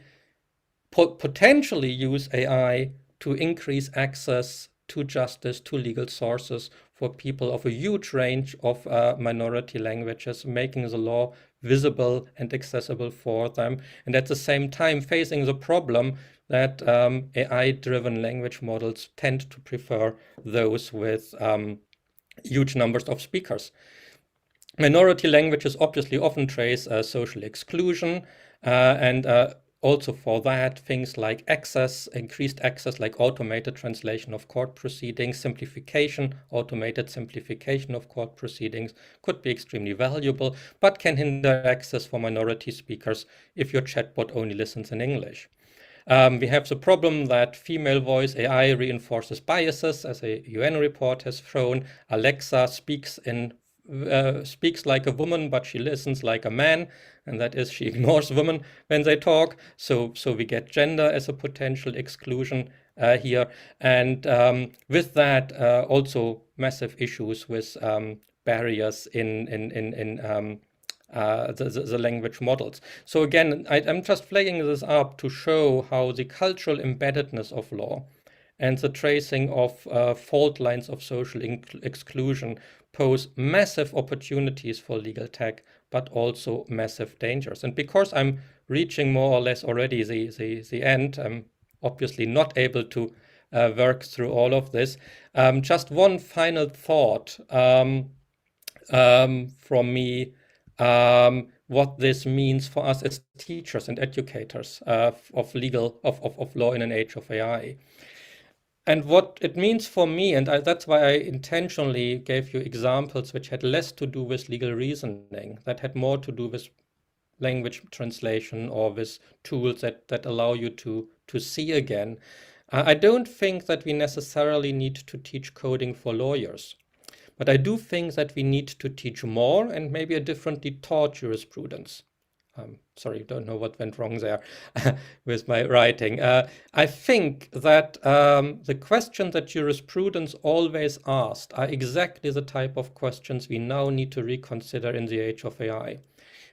Q: potentially use AI to increase access to justice, to legal sources for people of a huge range of minority languages, making the law visible and accessible for them, and at the same time facing the problem that AI-driven language models tend to prefer those with huge numbers of speakers. Minority languages obviously often trace social exclusion, and also for that, things like access, increased access, like automated translation of court proceedings, simplification, automated simplification of court proceedings could be extremely valuable, but can hinder access for minority speakers if your chatbot only listens in English. We have the problem that female voice AI reinforces biases, as a UN report has shown. Alexa speaks like a woman, but she listens like a man, and that is, she ignores women when they talk. So we get gender as a potential exclusion here, and with that also massive issues with barriers in the language models. So again, I'm just flagging this up to show how the cultural embeddedness of law and the tracing of fault lines of social exclusion pose massive opportunities for legal tech, but also massive dangers. And because I'm reaching more or less already the end, I'm obviously not able to work through all of this. Just one final thought from me, what this means for us as teachers and educators of law in an age of AI. And what it means for me, and that's why I intentionally gave you examples which had less to do with legal reasoning, that had more to do with language translation or with tools that allow you to see again. I don't think that we necessarily need to teach coding for lawyers, but I do think that we need to teach more and maybe a differently taught jurisprudence. Sorry, don't know what went wrong there with my writing. I think that the questions that jurisprudence always asked are exactly the type of questions we now need to reconsider in the age of AI.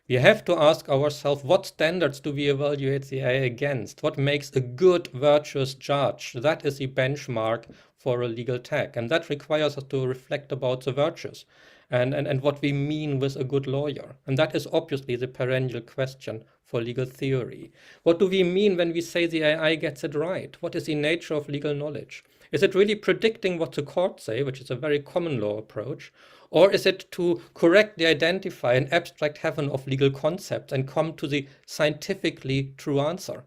Q: We have to ask ourselves, what standards do we evaluate the AI against? What makes a good, virtuous judge? That is the benchmark for a legal tech. And that requires us to reflect about the virtues and what we mean with a good lawyer. And that is obviously the perennial question for legal theory. What do we mean when we say the AI gets it right? What is the nature of legal knowledge? Is it really predicting what the courts say, which is a very common law approach? Or is it to correctly identify an abstract heaven of legal concepts and come to the scientifically true answer?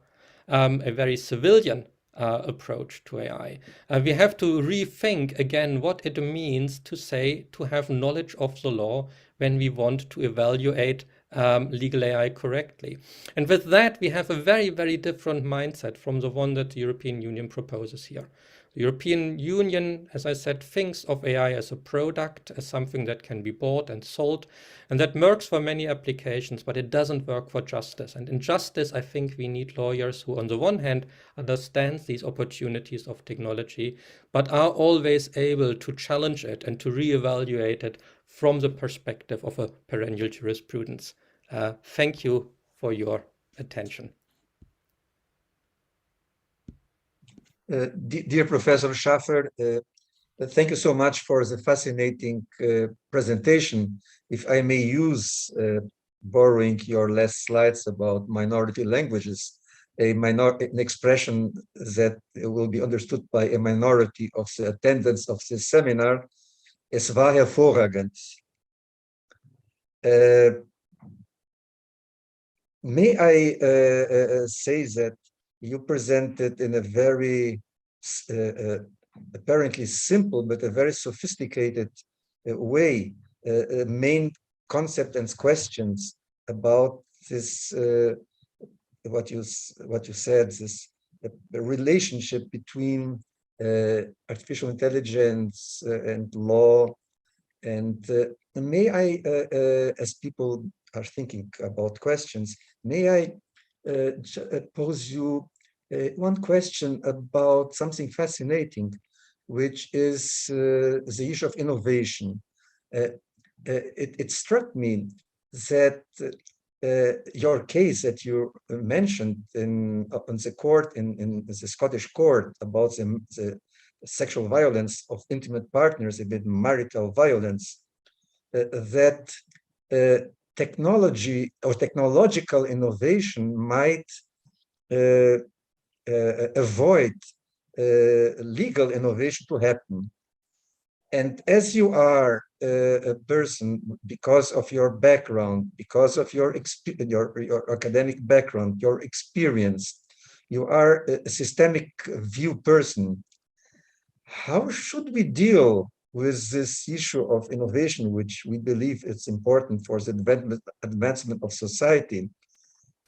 Q: A very civilian approach to AI. We have to rethink again what it means to say to have knowledge of the law when we want to evaluate legal AI correctly. And with that, we have a very, very different mindset from the one that the European Union proposes here. The European Union, as I said, thinks of AI as a product, as something that can be bought and sold, and that works for many applications, but it doesn't work for justice. And in justice, I think we need lawyers who, on the one hand, understand these opportunities of technology, but are always able to challenge it and to reevaluate it from the perspective of a perennial jurisprudence. Thank you for your attention.
P: Dear Professor Schaffer, thank you so much for the fascinating presentation. If I may use, borrowing your last slides about minority languages, an expression that will be understood by a minority of the attendants of this seminar, es war hervorragend. May I say that you presented in a very apparently simple but a very sophisticated way main concept and questions about this what you said, this relationship between artificial intelligence and law. And may I, as people are thinking about questions, may I pose you one question about something fascinating, which is the issue of innovation. It struck me that your case that you mentioned on the court, in the Scottish court, about the sexual violence of intimate partners, a bit marital violence, that technology or technological innovation might avoid legal innovation to happen. And as you are a person, because of your background, because of your academic background, your experience, you are a systemic view person. How should we deal with this issue of innovation, which we believe is important for the advancement of society,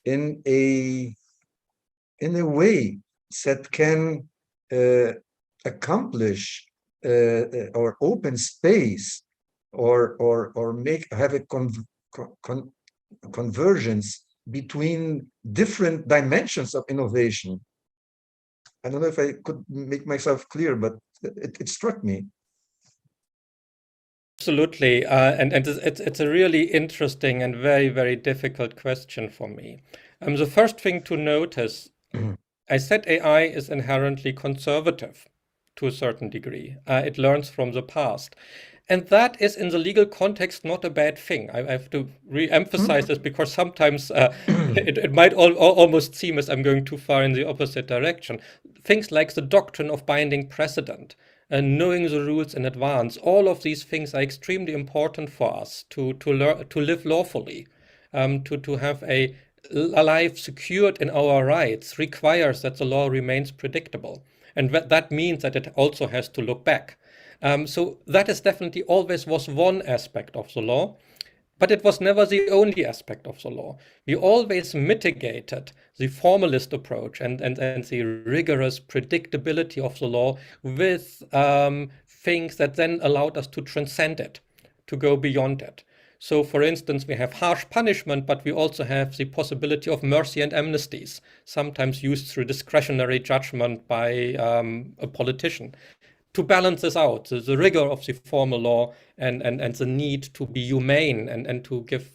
P: in a way that can accomplish or open space or have a convergence between different dimensions of innovation? I don't know if I could make myself clear, but it struck me.
Q: Absolutely, and it's a really interesting and very, very difficult question for me. The first thing to notice, I said AI is inherently conservative to a certain degree. It learns from the past. And that is, in the legal context, not a bad thing. I have to re-emphasize this, because sometimes it might almost seem as I'm going too far in the opposite direction. Things like the doctrine of binding precedent and knowing the rules in advance, all of these things are extremely important for us to live lawfully, to have a life secured in our rights requires that the law remains predictable. And that means that it also has to look back. So that is definitely always was one aspect of the law, but it was never the only aspect of the law. We always mitigated the formalist approach and the rigorous predictability of the law with things that then allowed us to transcend it, to go beyond it. So, for instance, we have harsh punishment, but we also have the possibility of mercy and amnesties, sometimes used through discretionary judgment by a politician, to balance this out, the rigor of the formal law and the need to be humane and to give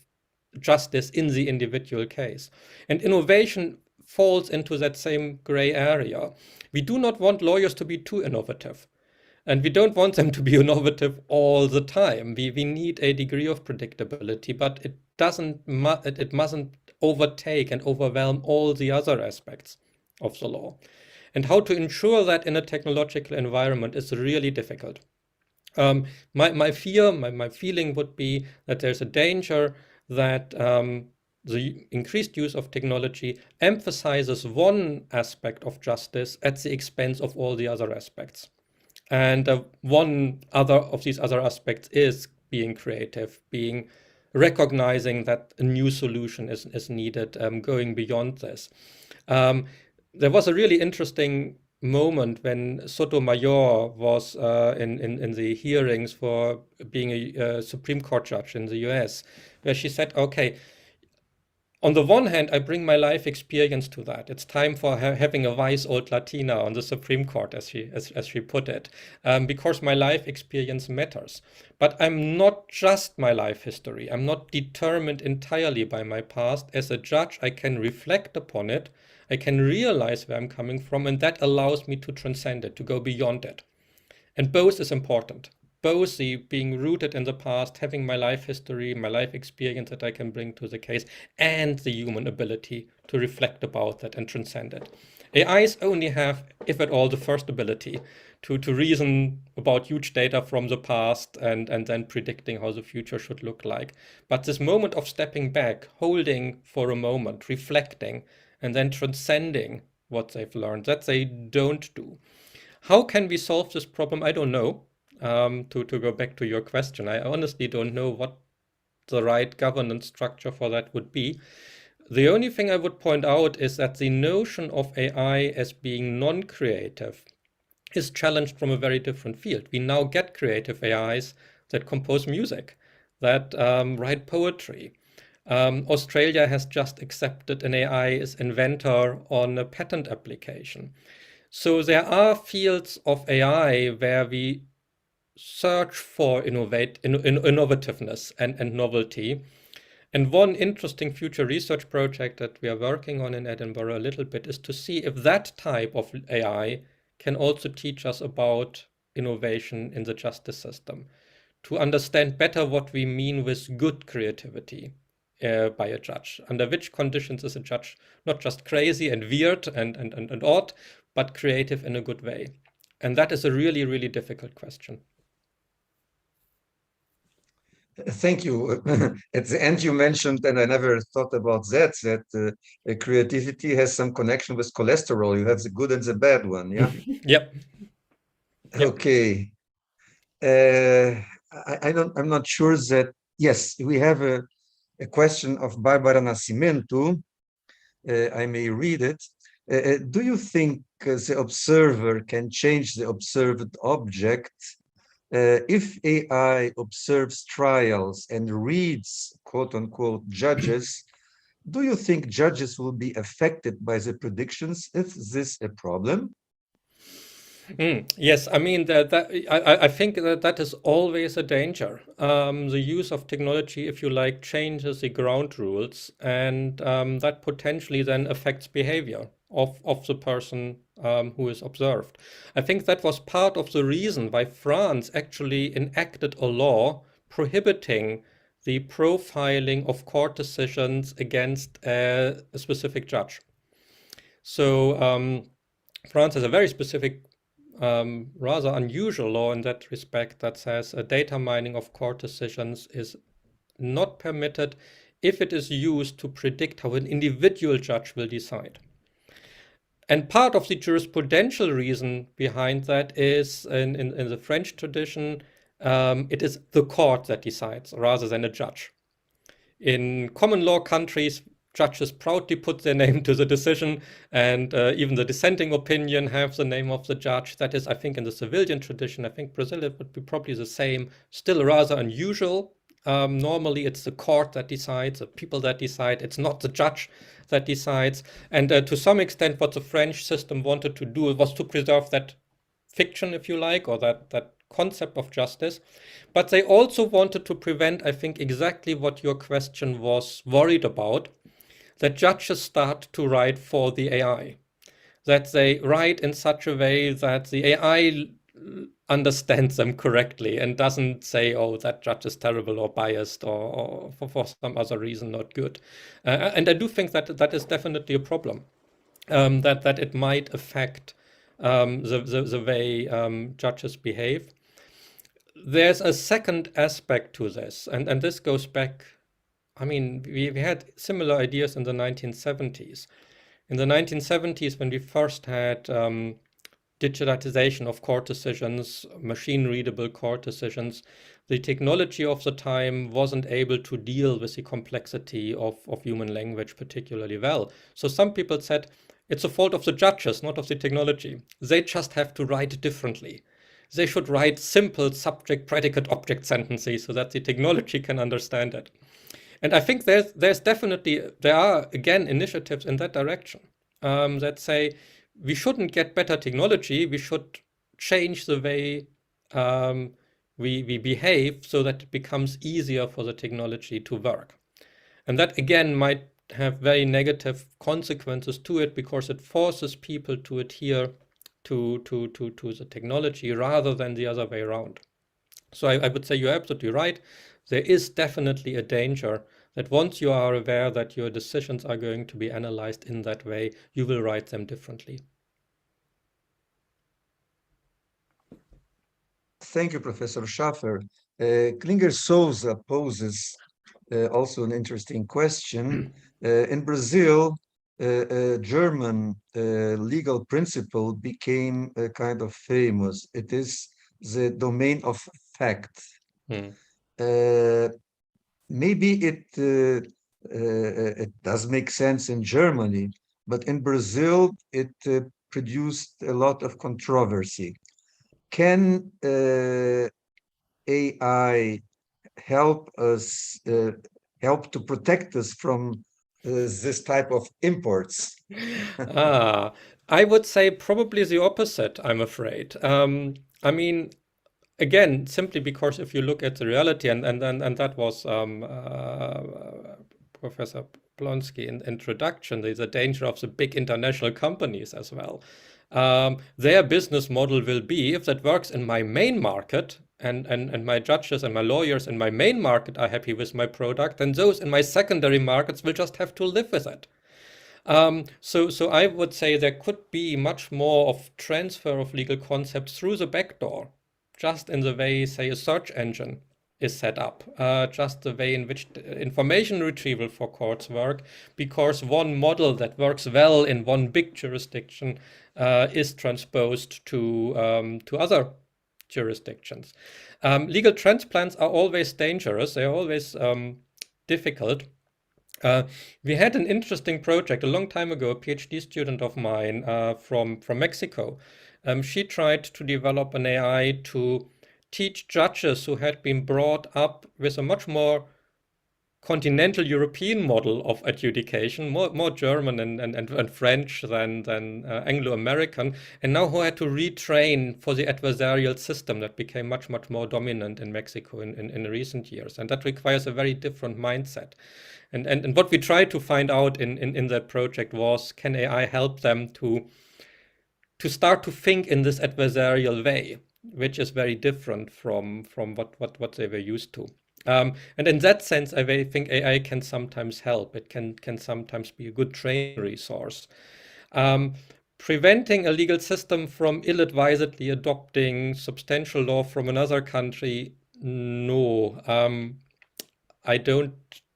Q: justice in the individual case. And innovation falls into that same gray area. We do not want lawyers to be too innovative. And we don't want them to be innovative all the time. We need a degree of predictability, but it mustn't overtake and overwhelm all the other aspects of the law. And how to ensure that in a technological environment is really difficult. My feeling would be that there's a danger that the increased use of technology emphasizes one aspect of justice at the expense of all the other aspects. And one other of these other aspects is being creative, recognizing that a new solution is needed, going beyond this. There was a really interesting moment when Sotomayor was in the hearings for being a Supreme Court judge in the US, where she said, okay, on the one hand, I bring my life experience to that. It's time for having a wise old Latina on the Supreme Court, as she put it, because my life experience matters. But I'm not just my life history. I'm not determined entirely by my past. As a judge, I can reflect upon it. I can realize where I'm coming from, and that allows me to transcend it, to go beyond it. And both is important. Both the being rooted in the past, having my life history, my life experience that I can bring to the case, and the human ability to reflect about that and transcend it. AIs only have, if at all, the first ability to reason about huge data from the past and then predicting how the future should look like. But this moment of stepping back, holding for a moment, reflecting, and then transcending what they've learned, that they don't do. How can we solve this problem? I don't know. To go back to your question, I honestly don't know what the right governance structure for that would be. The only thing I would point out is that the notion of AI as being non-creative is challenged from a very different field. We now get creative AIs that compose music, that write poetry. Australia has just accepted an AI as inventor on a patent application. So there are fields of AI where we search for innovativeness and novelty. And one interesting future research project that we are working on in Edinburgh a little bit is to see if that type of AI can also teach us about innovation in the justice system, to understand better what we mean with good creativity by a judge. Under which conditions is a judge not just crazy and weird and odd, but creative in a good way? And that is a really, really difficult question.
P: Thank you. At the end, you mentioned, and I never thought about that creativity has some connection with cholesterol. You have the good and the bad one, yeah?
Q: Yep.
P: Okay. I'm not sure that, yes, we have a question of Barbara Nascimento. I may read it. Do you think the observer can change the observed object? If AI observes trials and reads, quote unquote, judges, do you think judges will be affected by the predictions? Is this a problem?
Q: Yes, I mean, I think that is always a danger. The use of technology, if you like, changes the ground rules, and that potentially then affects behavior of the person who is observed. I think that was part of the reason why France actually enacted a law prohibiting the profiling of court decisions against a specific judge. So France has a very specific, rather unusual law in that respect that says data mining of court decisions is not permitted if it is used to predict how an individual judge will decide. And part of the jurisprudential reason behind that is in the French tradition, it is the court that decides rather than a judge. In common law countries, judges proudly put their name to the decision, and even the dissenting opinion have the name of the judge. That is, I think, in the civilian tradition. I think Brazil, it would be probably the same, still rather unusual. Normally, it's the court that decides, the people that decide. It's not the judge that decides. And to some extent, what the French system wanted to do was to preserve that fiction, if you like, or that concept of justice. But they also wanted to prevent, I think, exactly what your question was worried about, that judges start to write for the AI, that they write in such a way that the AI understands them correctly and doesn't say, oh, that judge is terrible or biased or for some other reason not good. And I do think that that is definitely a problem, that it might affect the way judges behave. There's a second aspect to this, and this goes back, I mean, we had similar ideas in the 1970s. In the 1970s, when we first had digitization of court decisions, machine-readable court decisions, the technology of the time wasn't able to deal with the complexity of human language particularly well. So some people said, it's a fault of the judges, not of the technology. They just have to write differently. They should write simple subject, predicate, object sentences so that the technology can understand it. And I think there are, again, initiatives in that direction that say we shouldn't get better technology, we should change the way we behave so that it becomes easier for the technology to work. And that, again, might have very negative consequences to it because it forces people to adhere to the technology rather than the other way around. So I would say you're absolutely right. There is definitely a danger that once you are aware that your decisions are going to be analyzed in that way, you will write them differently.
P: Thank you, Professor Schaffer. Klinger Souza poses also an interesting question. In Brazil, a German legal principle became kind of famous. It is the domain of fact. Maybe it does make sense in Germany, but in Brazil, it produced a lot of controversy. Can AI help us, help to protect us from this type of imports?
Q: I would say probably the opposite, I'm afraid. I mean, again, simply because if you look at the reality, and that was Professor Plonsky in introduction, there's a danger of the big international companies as well. Their business model will be, if that works in my main market, and my judges and my lawyers in my main market are happy with my product, then those in my secondary markets will just have to live with it. So I would say there could be much more of transfer of legal concepts through the back door, just in the way, say, a search engine is set up, just the way in which information retrieval for courts work, because one model that works well in one big jurisdiction is transposed to other jurisdictions. Legal transplants are always dangerous. They're always difficult. We had an interesting project a long time ago. A PhD student of mine from Mexico. She tried to develop an AI to teach judges who had been brought up with a much more continental European model of adjudication, more German and French than Anglo-American, and now who had to retrain for the adversarial system that became much more dominant in Mexico in recent years. And that requires a very different mindset. And what we tried to find out in that project was, can AI help them to start to think in this adversarial way, which is very different from what they were used to. And in that sense, I think AI can sometimes help. It can sometimes be a good training resource. Preventing a legal system from ill-advisedly adopting substantial law from another country, no. I don't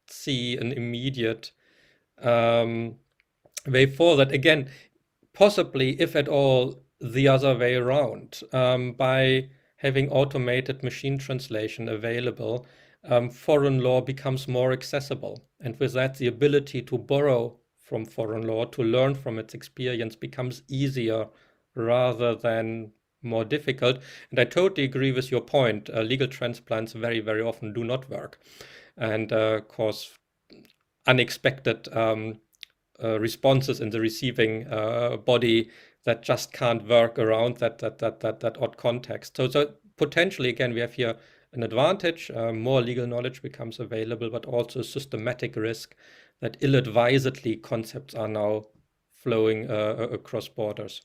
Q: see an immediate way forward. Again, possibly, if at all, the other way around, by having automated machine translation available, foreign law becomes more accessible. And with that, the ability to borrow from foreign law, to learn from its experience, becomes easier rather than more difficult. And I totally agree with your point. Legal transplants very, very often do not work and cause unexpected responses in the receiving body that just can't work around that odd context. So potentially, again, we have here an advantage. More legal knowledge becomes available, but also systematic risk that ill-advisedly concepts are now flowing across borders.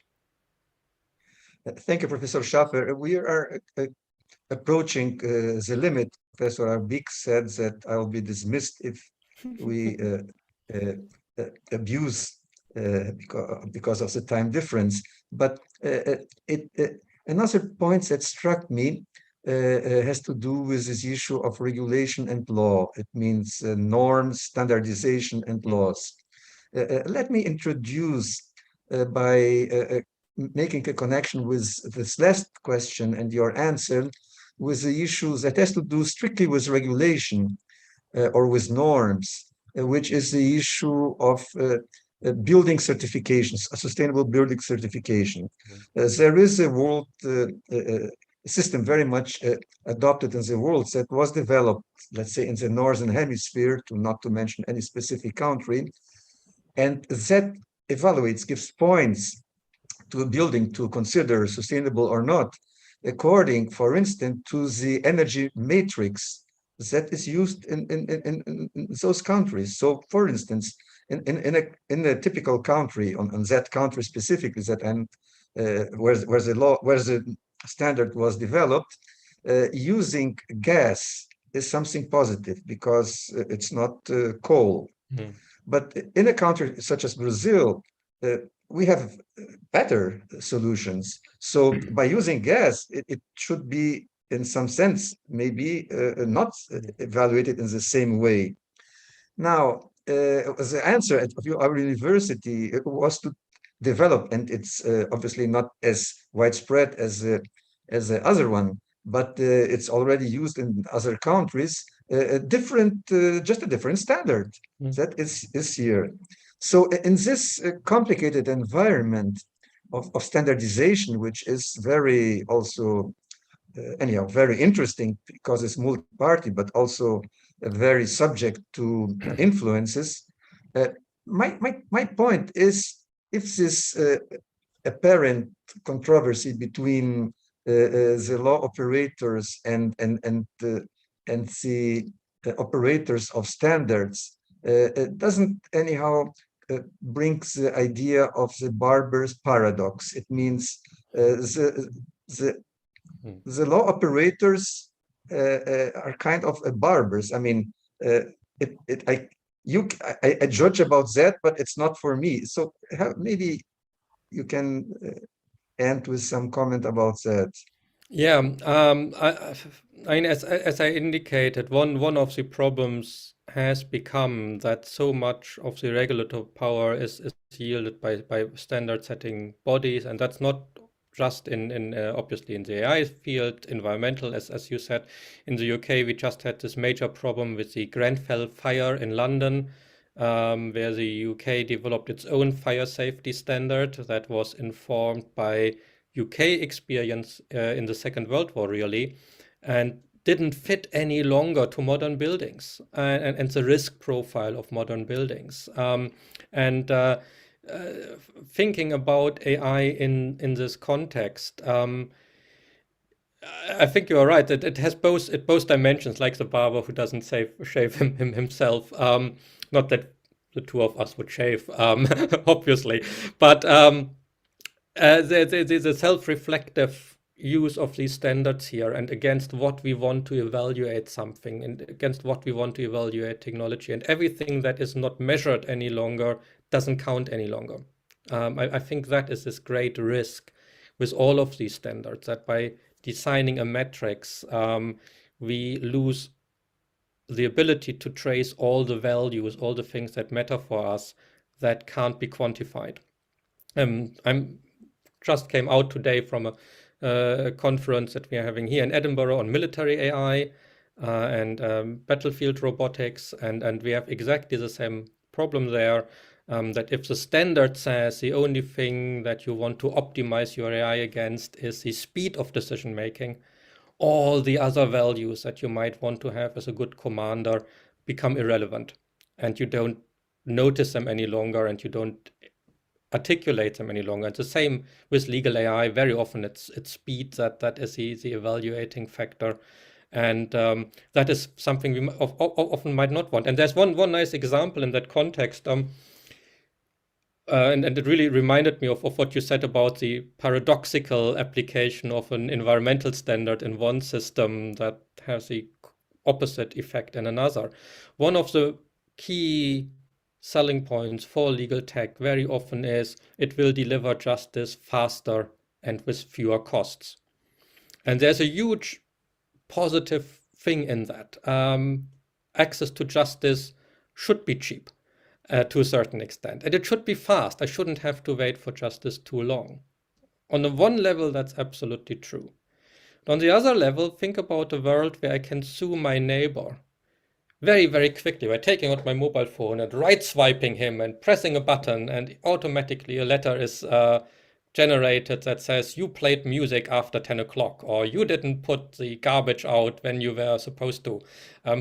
P: Thank you, Professor Schaffer. We are approaching the limit. Professor Arbik said that I'll be dismissed if we abuse because of the time difference. But another point that struck me has to do with this issue of regulation and law. It means norms, standardization, and laws. Let me introduce by making a connection with this last question and your answer with the issue that has to do strictly with regulation or with norms, which is the issue of building certifications, a sustainable building certification. There is a world system very much adopted in the world that was developed, let's say, in the Northern Hemisphere, not to mention any specific country, and that evaluates, gives points to a building to consider sustainable or not, according, for instance, to the energy matrix that is used in those countries. So, for instance, in a typical country, on that country specifically, that where the standard was developed, using gas is something positive because it's not coal. Mm. But in a country such as Brazil, we have better solutions. So by using gas, it should be, in some sense, maybe not evaluated in the same way. Now, the answer at our university was to develop, and it's obviously not as widespread as the other one, but it's already used in other countries, just a different standard that is here. So in this complicated environment of standardization, which is very also, anyhow, very interesting because it's multi-party, but also very subject to influences, my point is, if this apparent controversy between the law operators and the operators of standards doesn't anyhow bring the idea of the barber's paradox. It means the law operators are kind of barbers. I mean, I judge about that, but it's not for me. So maybe you can end with some comment about that.
Q: Yeah, I mean, as I indicated, one of the problems has become that so much of the regulatory power is yielded by standard-setting bodies, and that's not just in obviously in the AI field, environmental, as you said. In the UK, we just had this major problem with the Grenfell fire in London, where the UK developed its own fire safety standard that was informed by UK experience in the Second World War, really, and didn't fit any longer to modern buildings and the risk profile of modern buildings. Thinking about AI in this context, I think you are right that it has both dimensions, like the barber who doesn't shave himself. Not that the two of us would shave, obviously, but the self-reflective use of these standards here, and against what we want to evaluate something, and against what we want to evaluate technology, and everything that is not measured any longer doesn't count any longer. I think that is this great risk with all of these standards, that by designing a metrics, we lose the ability to trace all the values, all the things that matter for us that can't be quantified. I'm just came out today from a conference that we are having here in Edinburgh on military AI and battlefield robotics, and we have exactly the same problem there, that if the standard says the only thing that you want to optimize your AI against is the speed of decision making, all the other values that you might want to have as a good commander become irrelevant, and you don't notice them any longer, and you don't articulate them any longer. It's the same with legal AI. Very often it's speed that is the evaluating factor, and that is something we often might not want. And there's one nice example in that context. and it really reminded me of what you said about the paradoxical application of an environmental standard in one system that has the opposite effect in another. One of the key selling points for legal tech very often is it will deliver justice faster and with fewer costs. And there's a huge positive thing in that. Access to justice should be cheap to a certain extent, and it should be fast. I shouldn't have to wait for justice too long. On the one level, that's absolutely true. On the other level, think about a world where I can sue my neighbor very, very quickly by taking out my mobile phone and right-swiping him and pressing a button, and automatically a letter is generated that says you played music after 10 o'clock, or you didn't put the garbage out when you were supposed to.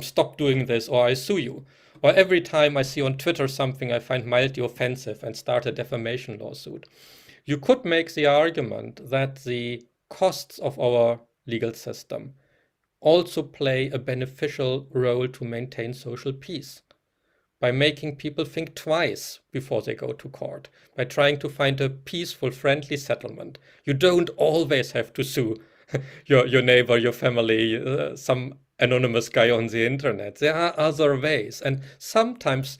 Q: Stop doing this or I sue you. Or every time I see on Twitter something I find mildly offensive and start a defamation lawsuit. You could make the argument that the costs of our legal system also play a beneficial role to maintain social peace by making people think twice before they go to court, by trying to find a peaceful, friendly settlement. You don't always have to sue your neighbor, your family, some anonymous guy on the internet. There are other ways. And sometimes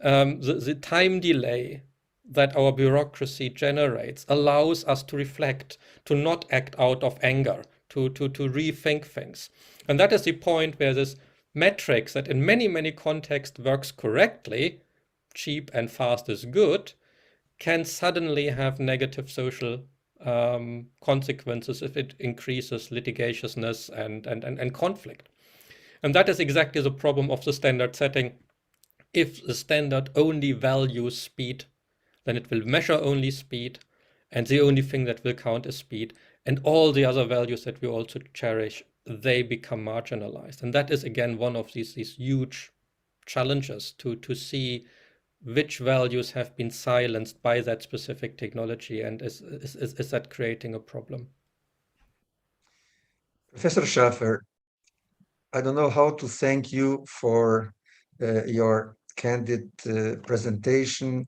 Q: the time delay that our bureaucracy generates allows us to reflect, to not act out of anger, to rethink things. And that is the point where this metrics that in many, many contexts works correctly, cheap and fast is good, can suddenly have negative social consequences if it increases litigiousness and conflict. And that is exactly the problem of the standard setting. If the standard only values speed, then it will measure only speed, and the only thing that will count is speed, and all the other values that we also cherish, they become marginalized. And that is, again, one of these huge challenges to see which values have been silenced by that specific technology, and is that creating a problem?
P: Professor Schaffer, I don't know how to thank you for your candid presentation,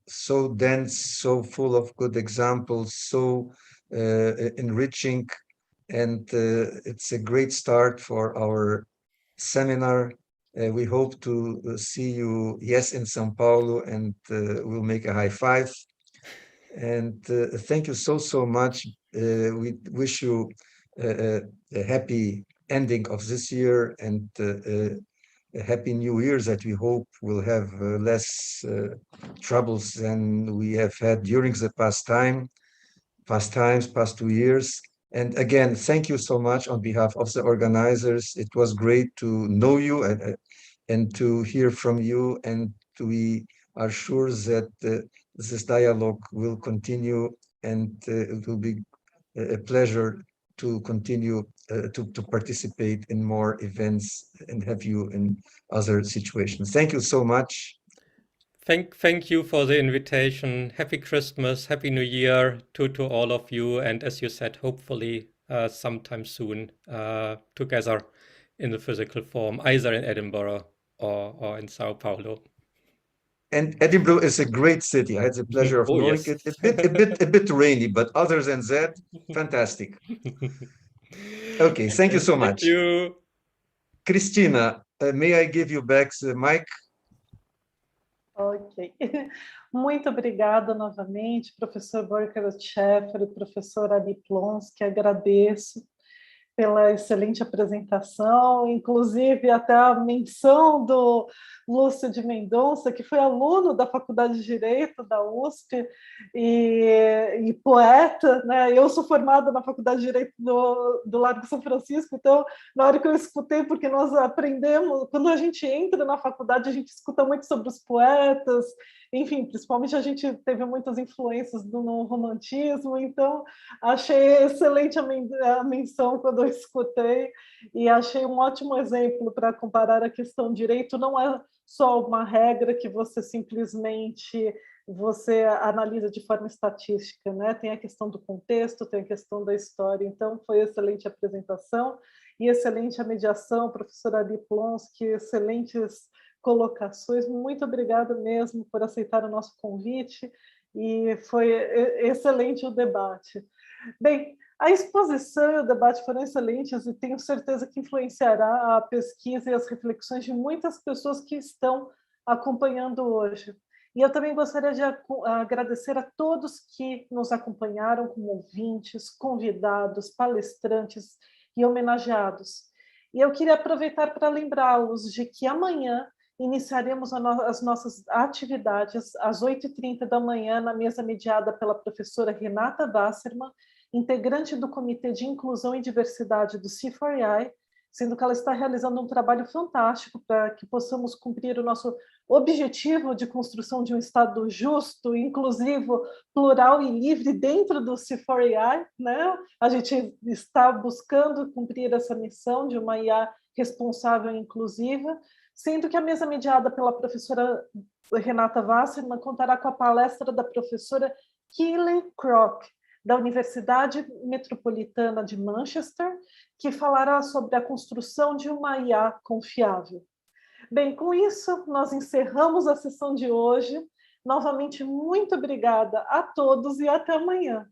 P: so dense, so full of good examples, so enriching, and it's a great start for our seminar. We hope to see you, yes, in São Paulo, and we'll make a high five. And thank you so much. We wish you a happy ending of this year, and a happy new year that we hope will have less troubles than we have had during the past 2 years. And again, thank you so much on behalf of the organizers. It was great to know you and to hear from you, and we are sure that this dialogue will continue, and it will be a pleasure to continue to participate in more events and have you in other situations. Thank you so much.
Q: Thank you for the invitation. Happy Christmas, Happy New Year to all of you. And as you said, hopefully sometime soon together in the physical form, either in Edinburgh or in Sao Paulo.
P: And Edinburgh is a great city. I had the pleasure of knowing
Q: yes.
P: it. A bit rainy, but other than that, fantastic. Okay, thank you so much.
Q: Thank you.
P: Cristina, may I give you back the mic?
A: Ok. Muito obrigada novamente, professor Burkhard Schaffer e professor Ary Plonsky. Agradeço pela excelente apresentação, inclusive até a menção do Lúcio de Mendonça, que foi aluno da Faculdade de Direito da USP e poeta, né? Eu sou formada na Faculdade de Direito do Largo São Francisco, então, na hora que eu escutei, porque nós aprendemos, quando a gente entra na faculdade, a gente escuta muito sobre os poetas, enfim, principalmente a gente teve muitas influências no romantismo, então achei excelente a menção quando eu escutei, e achei um ótimo exemplo para comparar a questão de direito. Não é só uma regra que você simplesmente analisa de forma estatística, né? Tem a questão do contexto, tem a questão da história. Então, foi excelente a apresentação e excelente a mediação, professor Ary Plonsky, excelentes colocações. Muito obrigada mesmo por aceitar o nosso convite, e foi excelente o debate. Bem, a exposição e o debate foram excelentes e tenho certeza que influenciará a pesquisa e as reflexões de muitas pessoas que estão acompanhando hoje. E eu também gostaria de agradecer a todos que nos acompanharam como ouvintes, convidados, palestrantes e homenageados. E eu queria aproveitar para lembrá-los de que amanhã iniciaremos as nossas atividades às 8h30 da manhã na mesa mediada pela professora Renata Wasserman, integrante do Comitê de Inclusão e Diversidade do C4AI, sendo que ela está realizando um trabalho fantástico para que possamos cumprir o nosso objetivo de construção de um Estado justo, inclusivo, plural e livre dentro do C4AI, né? A gente está buscando cumprir essa missão de uma IA responsável e inclusiva, sendo que a mesa mediada pela professora Renata Wasserman contará com a palestra da professora Keely Crock, da Universidade Metropolitana de Manchester, que falará sobre a construção de uma IA confiável. Bem, com isso, nós encerramos a sessão de hoje. Novamente, muito obrigada a todos e até amanhã.